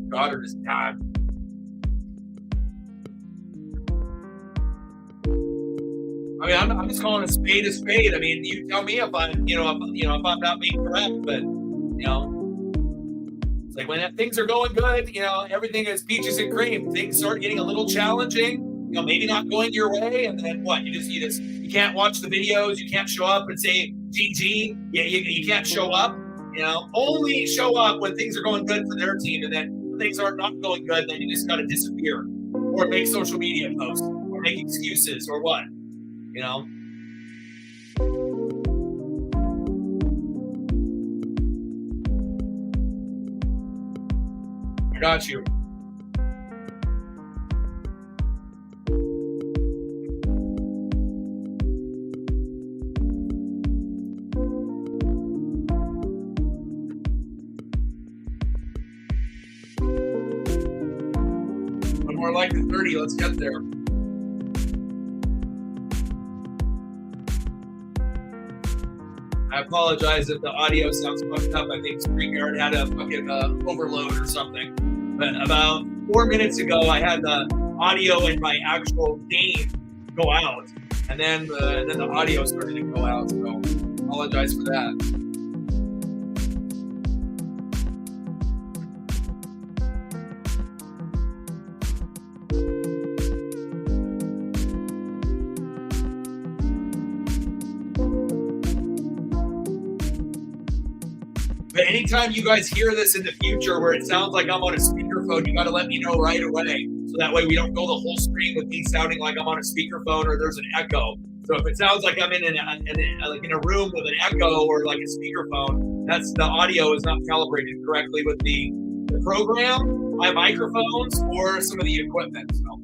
Goddard is God. I mean, I'm just calling a spade a spade. I mean, you tell me if I'm, if I'm not being correct, but, it's like when things are going good, everything is peaches and cream. Things start getting a little challenging, maybe not going your way, and then what? You can't watch the videos, you can't show up and say GG. Yeah, you can't show up. Only show up when things are going good for their team, and then when things are not going good, then you just got to disappear, or make social media posts, or make excuses, or what? I got you. One more like the 30. Let's get there. I apologize if the audio sounds fucked up. I think StreamYard had a fucking overload or something. But about 4 minutes ago, I had the audio in my actual game go out, and then the audio started to go out. So apologize for that. But anytime you guys hear this in the future where it sounds like I'm on a speakerphone, you got to let me know right away. So that way we don't go the whole stream with me sounding like I'm on a speakerphone or there's an echo. So if it sounds like I'm in a room with an echo or like a speakerphone, That's the audio is not calibrated correctly with the program, my microphones, or some of the equipment. So.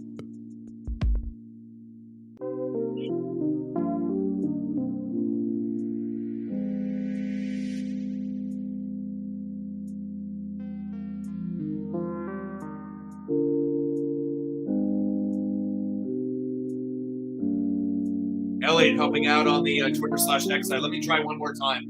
Elliot helping out on the Twitter/X side. Let me try one more time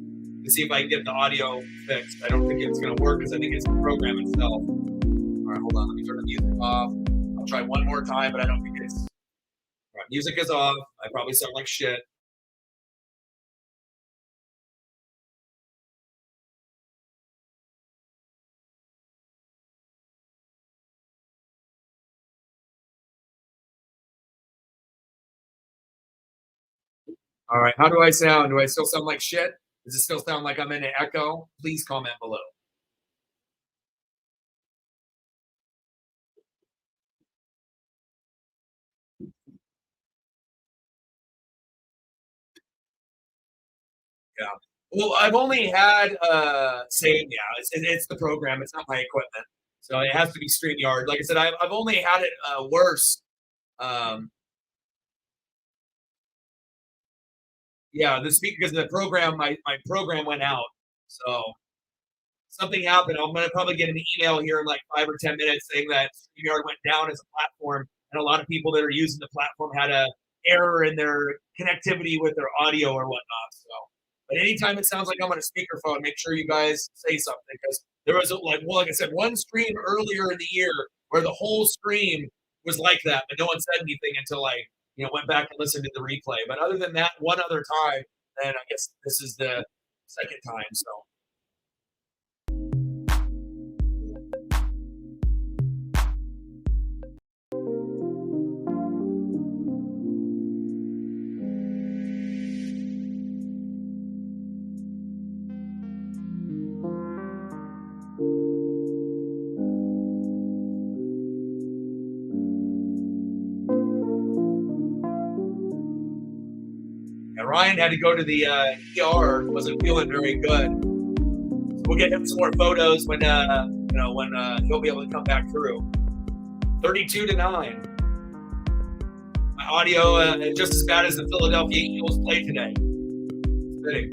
to see if I can get the audio fixed. I don't think it's going to work because I think it's the program itself. All right, hold on. Let me turn the music off. I'll try one more time, but I don't think it's. All right, music is off. I probably sound like shit. All right, how do I sound? Do I still sound like shit? Does it still sound like I'm in an echo? Please comment below. Yeah. Well, I've only had it's the program. It's not my equipment, so it has to be StreamYard. Like I said, I've only had it worse. Yeah, the speaker because the program, my program went out, so something happened. I'm gonna probably get an email here in like 5 or 10 minutes saying that StreamYard went down as a platform, and a lot of people that are using the platform had a error in their connectivity with their audio or whatnot. So, but anytime it sounds like I'm on a speakerphone, make sure you guys say something because there was like I said, one stream earlier in the year where the whole stream was like that, but no one said anything until I went back and listened to the replay. But other than that, one other time, then I guess this is the second time. So. Ryan had to go to the ER. Wasn't feeling very good. So we'll get him some more photos when he'll be able to come back through. 32-9. My audio just as bad as the Philadelphia Eagles play today. It's fitting.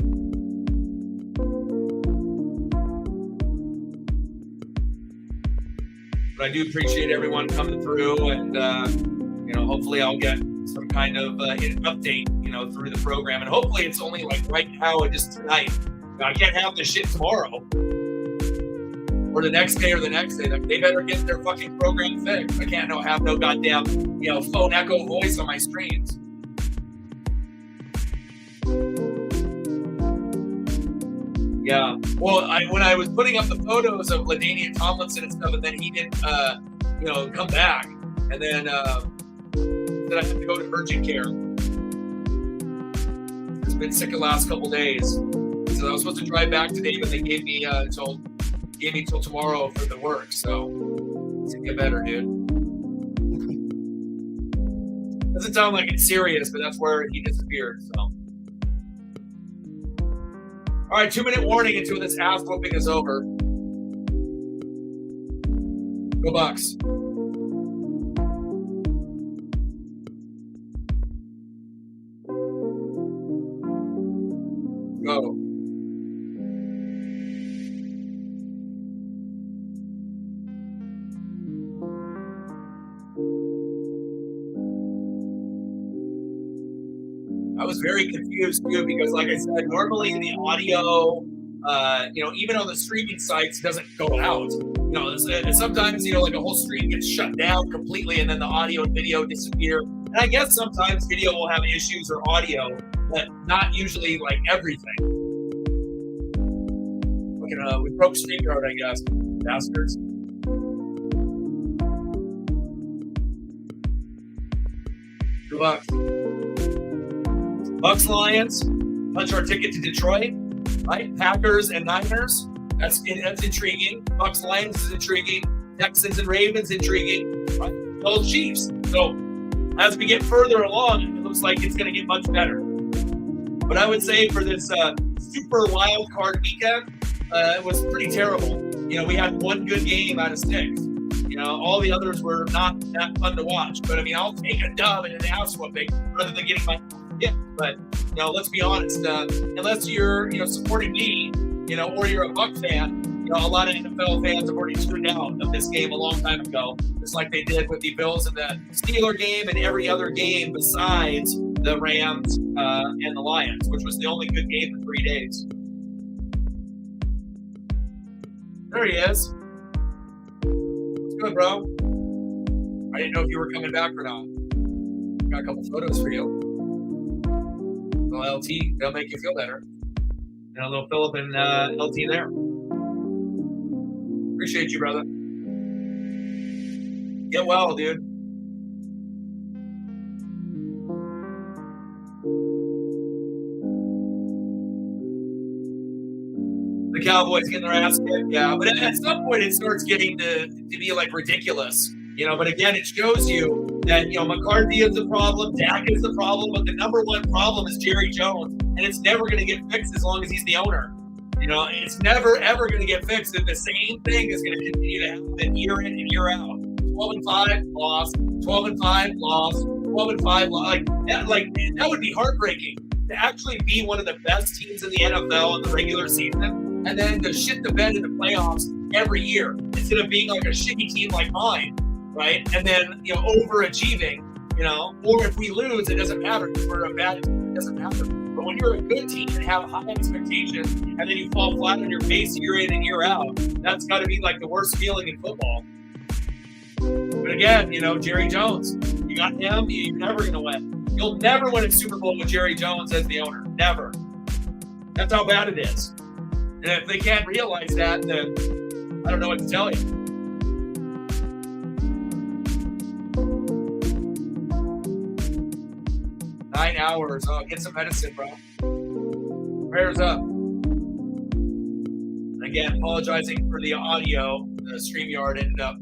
But I do appreciate everyone coming through, and hopefully I'll get some kind of update, through the program, and hopefully it's only like right now and just tonight. I can't have this shit tomorrow or the next day or the next day. They better get their fucking program fixed. I can't have no goddamn phone echo voice on my streams. Yeah. Well, when I was putting up the photos of LaDainian Tomlinson and stuff, and then he didn't, come back, and then I have to go to urgent care. He's been sick the last couple days, so I was supposed to drive back today, but they gave me till tomorrow for the work. So it's gonna get better, dude. Doesn't sound like it's serious, but that's where he disappeared. So. All right, 2-minute warning until this ass whooping is over. Go Bucks. Go. I was very confused too because, like I said, normally the audio, even on the streaming sites, doesn't go out. Sometimes like a whole stream gets shut down completely, and then the audio and video disappear. And I guess sometimes video will have issues or audio, but not usually like everything. We broke StreamYard, I guess, bastards. Good luck. Bucks Lions, punch our ticket to Detroit, right? Packers and Niners, that's intriguing. Bucks Lions is intriguing. Texans and Ravens intriguing. Right? Those Chiefs. So as we get further along, it looks like it's going to get much better. But I would say for this super wild card weekend, it was pretty terrible. We had one good game out of 6. All the others were not that fun to watch. But I mean, I'll take a dub and an ass whooping rather than getting my hit. But let's be honest. Unless you're supporting me, or you're a Buck fan, a lot of NFL fans have already tuned out of this game a long time ago, just like they did with the Bills and the Steeler game and every other game besides the Rams and the Lions, which was the only good game in 3 days. There he is. What's good, bro? I didn't know if you were coming back or not. Got a couple photos for you. Well, LT, they'll make you feel better. And a little Philip and LT there. Appreciate you, brother. Get well, dude. The Cowboys getting their ass kicked, yeah. But at some point, it starts getting to be like ridiculous, But again, it shows you that McCarthy is the problem, Dak is the problem, but the number one problem is Jerry Jones, and it's never going to get fixed as long as he's the owner. It's never ever going to get fixed. And the same thing is going to continue to happen year in and year out. 12-5 loss, 12-5 loss, 12-5 loss. That would be heartbreaking to actually be one of the best teams in the NFL in the regular season. And then to shit the bed in the playoffs every year instead of being like a shitty team like mine, right? And then, overachieving, or if we lose, it doesn't matter because we're a bad team, it doesn't matter. But when you're a good team and have high expectations and then you fall flat on your face year in and year out, that's got to be like the worst feeling in football. But again, Jerry Jones, you got him, you're never going to win. You'll never win a Super Bowl with Jerry Jones as the owner. Never. That's how bad it is. And if they can't realize that, then I don't know what to tell you. Nine hours. Oh, get some medicine, bro. Prayers up. Again, apologizing for the audio. The StreamYard ended up,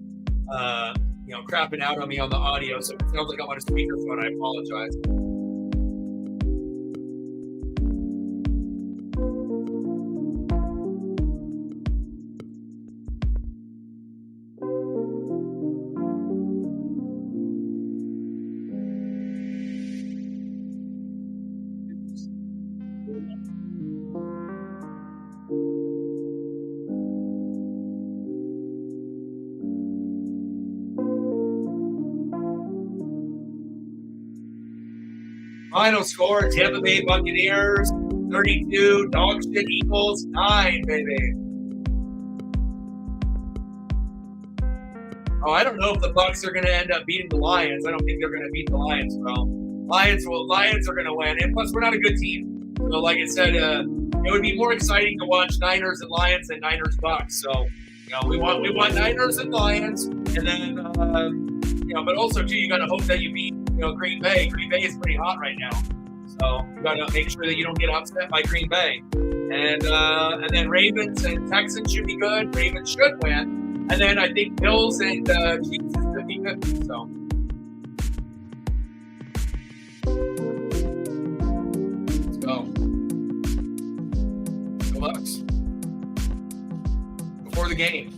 crapping out on me on the audio. So if it sounds like I'm on a speakerphone, I apologize. Final score, Tampa Bay Buccaneers, 32, dog shit Eagles, 9, baby. Oh, I don't know if the Bucs are going to end up beating the Lions. I don't think they're going to beat the Lions, bro. Lions are going to win. And plus, we're not a good team. So, like I said, it would be more exciting to watch Niners and Lions than Niners Bucs. So, we want Niners and Lions, and then but also too, you got to hope that you beat Green Bay. Green Bay is pretty hot right now, so you got to make sure that you don't get upset by Green Bay. And then Ravens and Texans should be good. Ravens should win, and then I think Bills and Chiefs should be good. So. Let's go. Go Bucs. Before the game.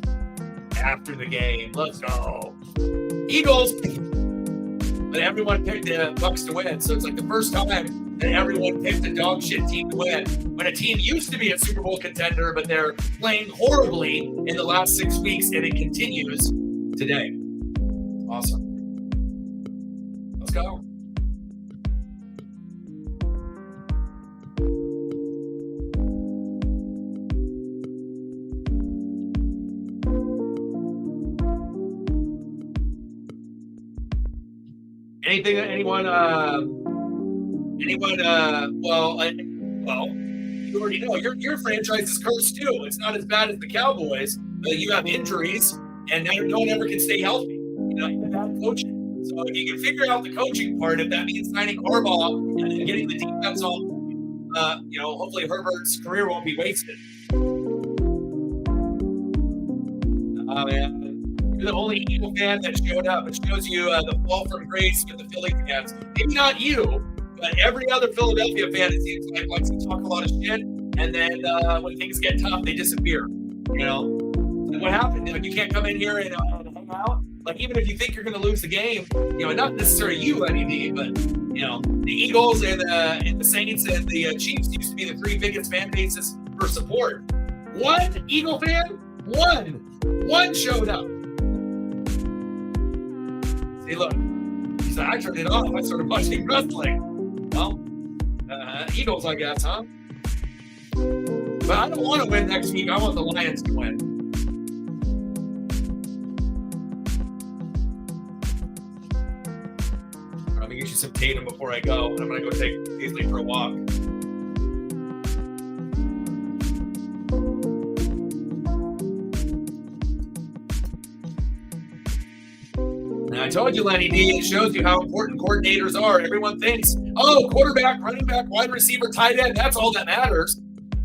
After the game. Let's go. Eagles. But everyone picked the Bucs to win. So it's like the first time that everyone picked a dog shit team to win. When a team used to be a Super Bowl contender, but they're playing horribly in the last 6 weeks, and it continues today. Awesome. Let's go. Anyone, you already know your franchise is cursed too. It's not as bad as the Cowboys, but you have injuries and no one ever can stay healthy. You have coaching. So if you can figure out the coaching part, if that means signing Harbaugh and then getting the defense on, hopefully Herbert's career won't be wasted. Oh man. You're the only Eagle fan that showed up. It shows you the fall from grace with the Philly fans. Maybe not you, but every other Philadelphia fan, it seems like, likes to talk a lot of shit and and then when things get tough, they disappear. You know, like what happened? Like you can't come in here and hang out. Like even if you think you're going to lose the game, you know, not necessarily you, NED, but you know, the Eagles and the Saints and the Chiefs used to be the 3 biggest fan bases for support. One Eagle fan, one showed up. See, look, he said, I turned it off. I started watching wrestling. Well, Eagles, I guess, huh? But I don't want to win next week. I want the Lions to win. Let me get you some Tatum before I go. And I'm going to go take Paisley for a walk. And I told you, Lenny D, it shows you how important coordinators are. Everyone thinks, oh, quarterback, running back, wide receiver, tight end, that's all that matters.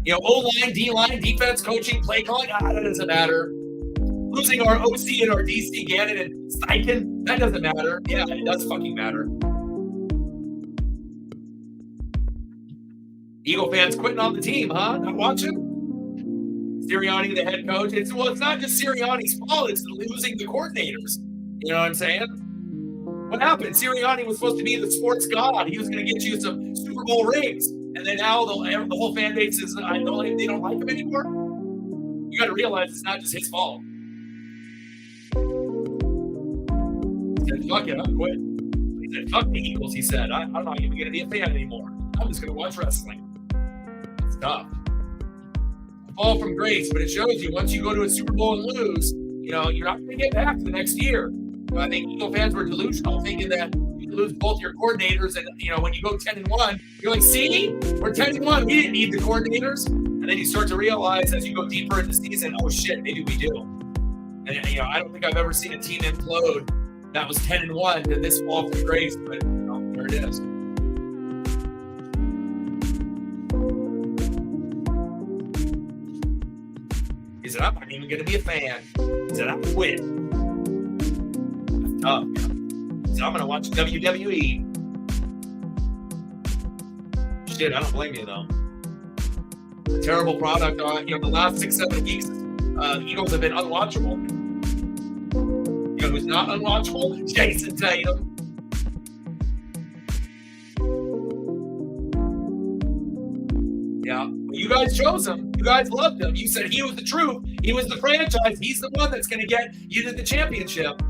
You know, O-line, D-line, defense, coaching, play calling, that doesn't matter. Losing our OC and our DC, Gannon and Steichen, that doesn't matter. Yeah, it does fucking matter. Eagle fans quitting on the team, huh? Not watching? Sirianni, the head coach. It's not just Sirianni's fault. It's losing the coordinators. You know what I'm saying? What happened? Sirianni was supposed to be the sports god. He was going to get you some Super Bowl rings. And then now the whole fan base is, they don't like him anymore. You got to realize it's not just his fault. He said, fuck it, I'm quitting. He said, fuck the Eagles. He said, I'm not even going to be a fan anymore. I'm just going to watch wrestling. It's tough. Fall from grace, but it shows you once you go to a Super Bowl and lose, you know, you're not going to get back the next year. I think Eagle fans were delusional, thinking that you lose both your coordinators, and you know when you go 10-1, you're like, "See, we're 10-1. We didn't need the coordinators." And then you start to realize as you go deeper in the season, "Oh shit, maybe we do." And you know, I don't think I've ever seen a team implode that was 10-1 to this fall from grace, but you know, there it is. He said, "I'm not even going to be a fan." He said, "I quit." Tough. So I'm gonna watch WWE. Shit, I don't blame you though. Terrible product. You know, the last 6-7 weeks, the Eagles have been unwatchable. You know who's not unwatchable? Jason Tatum. Yeah, you guys chose him. You guys loved him. You said he was the truth. He was the franchise. He's the one that's gonna get you to the championship.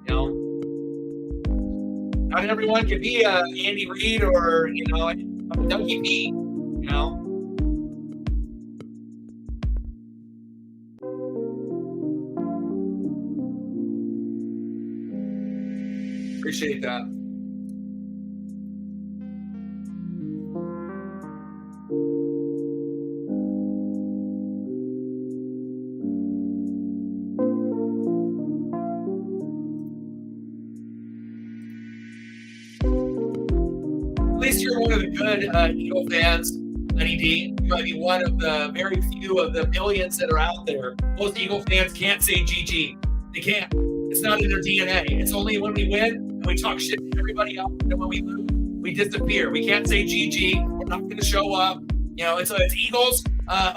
You know, not everyone can be Andy Reid or, you know, WP, you know. Appreciate that. At least you're one of the good Eagle fans, Lenny D. You might be one of the very few of the millions that are out there. Most Eagle fans can't say GG. They can't. It's not in their DNA. It's only when we win and we talk shit to everybody else, and when we lose, we disappear. We can't say GG. We're not going to show up. You know, it's Eagles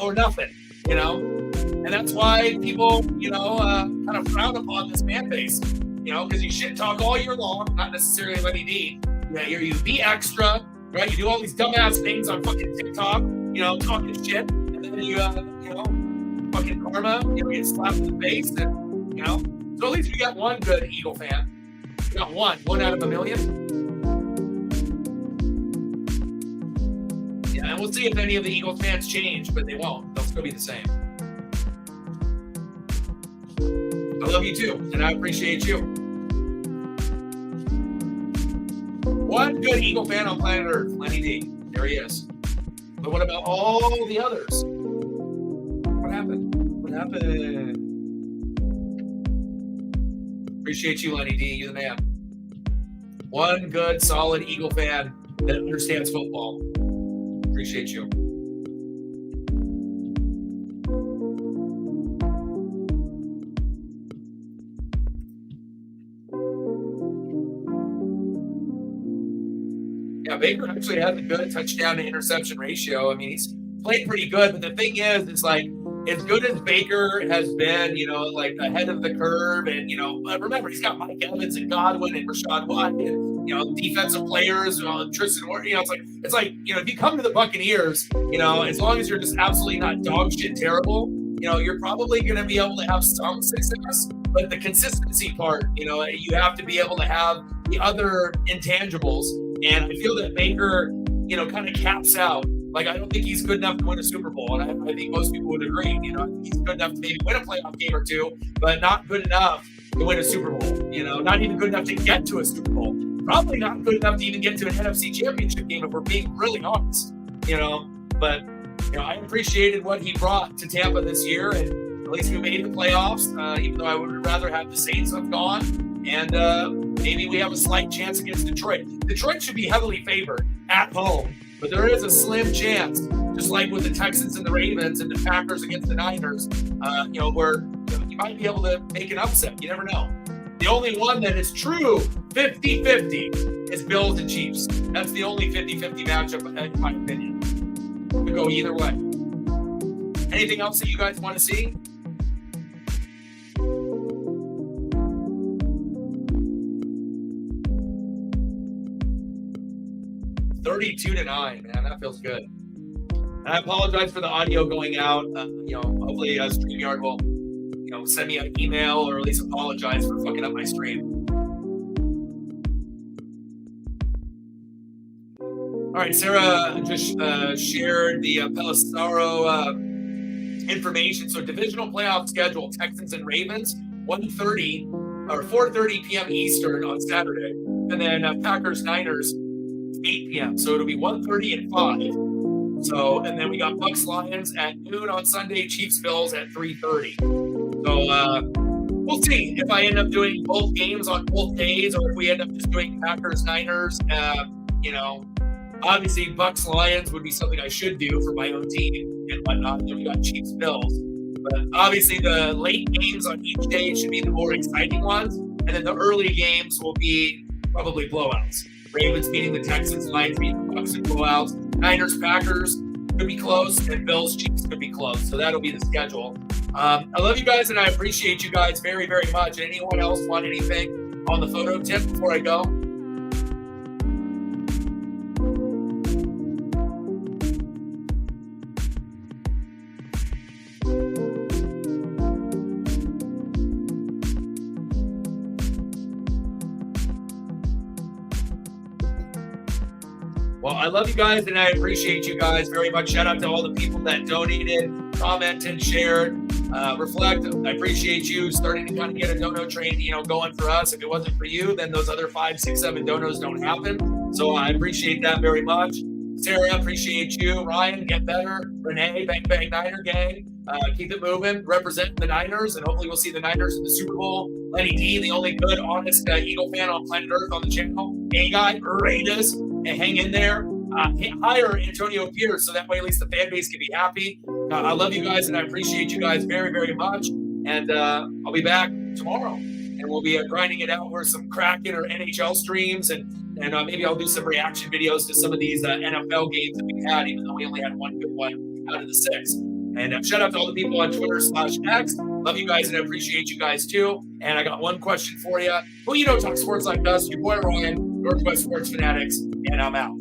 or nothing, you know? And that's why people, you know, kind of frown upon this fan base, you know, because you shit talk all year long, not necessarily Lenny D. Yeah, you be extra, right? You do all these dumbass things on fucking TikTok, you know, talking shit, and then you know, fucking karma, you know, get slapped in the face, and you know. So at least we got one good Eagle fan. We got one out of a million. Yeah, and we'll see if any of the Eagles fans change, but they won't. They'll still be the same. I love you too, and I appreciate you. One good Eagle fan on planet Earth, Lenny D. There he is. But what about all the others? What happened? What happened? Appreciate you, Lenny D. You're the man. One good, solid Eagle fan that understands football. Appreciate you. Yeah, Baker actually has a good touchdown to interception ratio. I mean, he's played pretty good. But the thing is, it's like, as good as Baker has been, like ahead of the curve, and remember, he's got Mike Evans and Godwin and Rashad White and defensive players, Tristan Ward. It's like if you come to the Buccaneers, as long as you're just absolutely not dog shit terrible, you're probably going to be able to have some success. But the consistency part, you have to be able to have the other intangibles, and I feel that Baker, kind of caps out. Like, I don't think he's good enough to win a Super Bowl, and I think most people would agree. I think he's good enough to maybe win a playoff game or two, but not good enough to win a Super Bowl. Not even good enough to get to a Super Bowl. Probably not good enough to even get to an NFC Championship game if we're being really honest. But I appreciated what he brought to Tampa this year, and at least we made the playoffs. Even though I would rather have the Saints have gone, and maybe we have a slight chance against Detroit. Detroit should be heavily favored at home. But there is a slim chance, just like with the Texans and the Ravens and the Packers against the Niners, where you might be able to make an upset. You never know. The only one that is true 50-50 is Bills and Chiefs. That's the only 50-50 matchup, in my opinion. Could go either way. Anything else that you guys want to see? $32-9, man. That feels good. And I apologize for the audio going out. Hopefully StreamYard will, send me an email or at least apologize for fucking up my stream. All right, Sarah just shared the Pelissaro information. So divisional playoff schedule: Texans and Ravens, 1:30 or 4:30 p.m. Eastern on Saturday, and then Packers Niners, 8 p.m. So it'll be 1:30 and 5. So, and then we got Bucks Lions at noon on Sunday, Chiefs Bills at 3:30. So we'll see if I end up doing both games on both days, or if we end up just doing Packers Niners. Obviously Bucks Lions would be something I should do for my own team and whatnot. Then we got Chiefs Bills, but obviously the late games on each day should be the more exciting ones, and then the early games will be probably blowouts. Ravens beating the Texans, Lions beating the Bucks in blowouts. Niners, Packers could be close, and Bills, Chiefs could be close. So that'll be the schedule. I love you guys, and I appreciate you guys very, very much. Anyone else want anything on the photo tip before I go? Well, I love you guys, and I appreciate you guys very much. Shout out to all the people that donated, commented, shared, reflect. I appreciate you starting to kind of get a dono train, going for us. If it wasn't for you, then those other 5, 6, 7 donos don't happen. So I appreciate that very much. Sarah, appreciate you. Ryan, get better. Renee, Bang Bang Niner Gang. Keep it moving. Represent the Niners, and hopefully we'll see the Niners in the Super Bowl. Lenny D, the only good, honest Eagle fan on planet Earth on the channel. Hey, guy, Raiders. And hang in there. Hire Antonio Pierce, so that way at least the fan base can be happy. I love you guys, and I appreciate you guys very, very much. And I'll be back tomorrow, and we'll be grinding it out for some Kraken or NHL streams, and maybe I'll do some reaction videos to some of these NFL games that we had, even though we only had one good one out of the 6. And shout out to all the people on Twitter/X. Love you guys, and I appreciate you guys too. And I got one question for you. Who talk sports like us? Your boy Ryan, Northwest Sports Fanatics, and I'm out.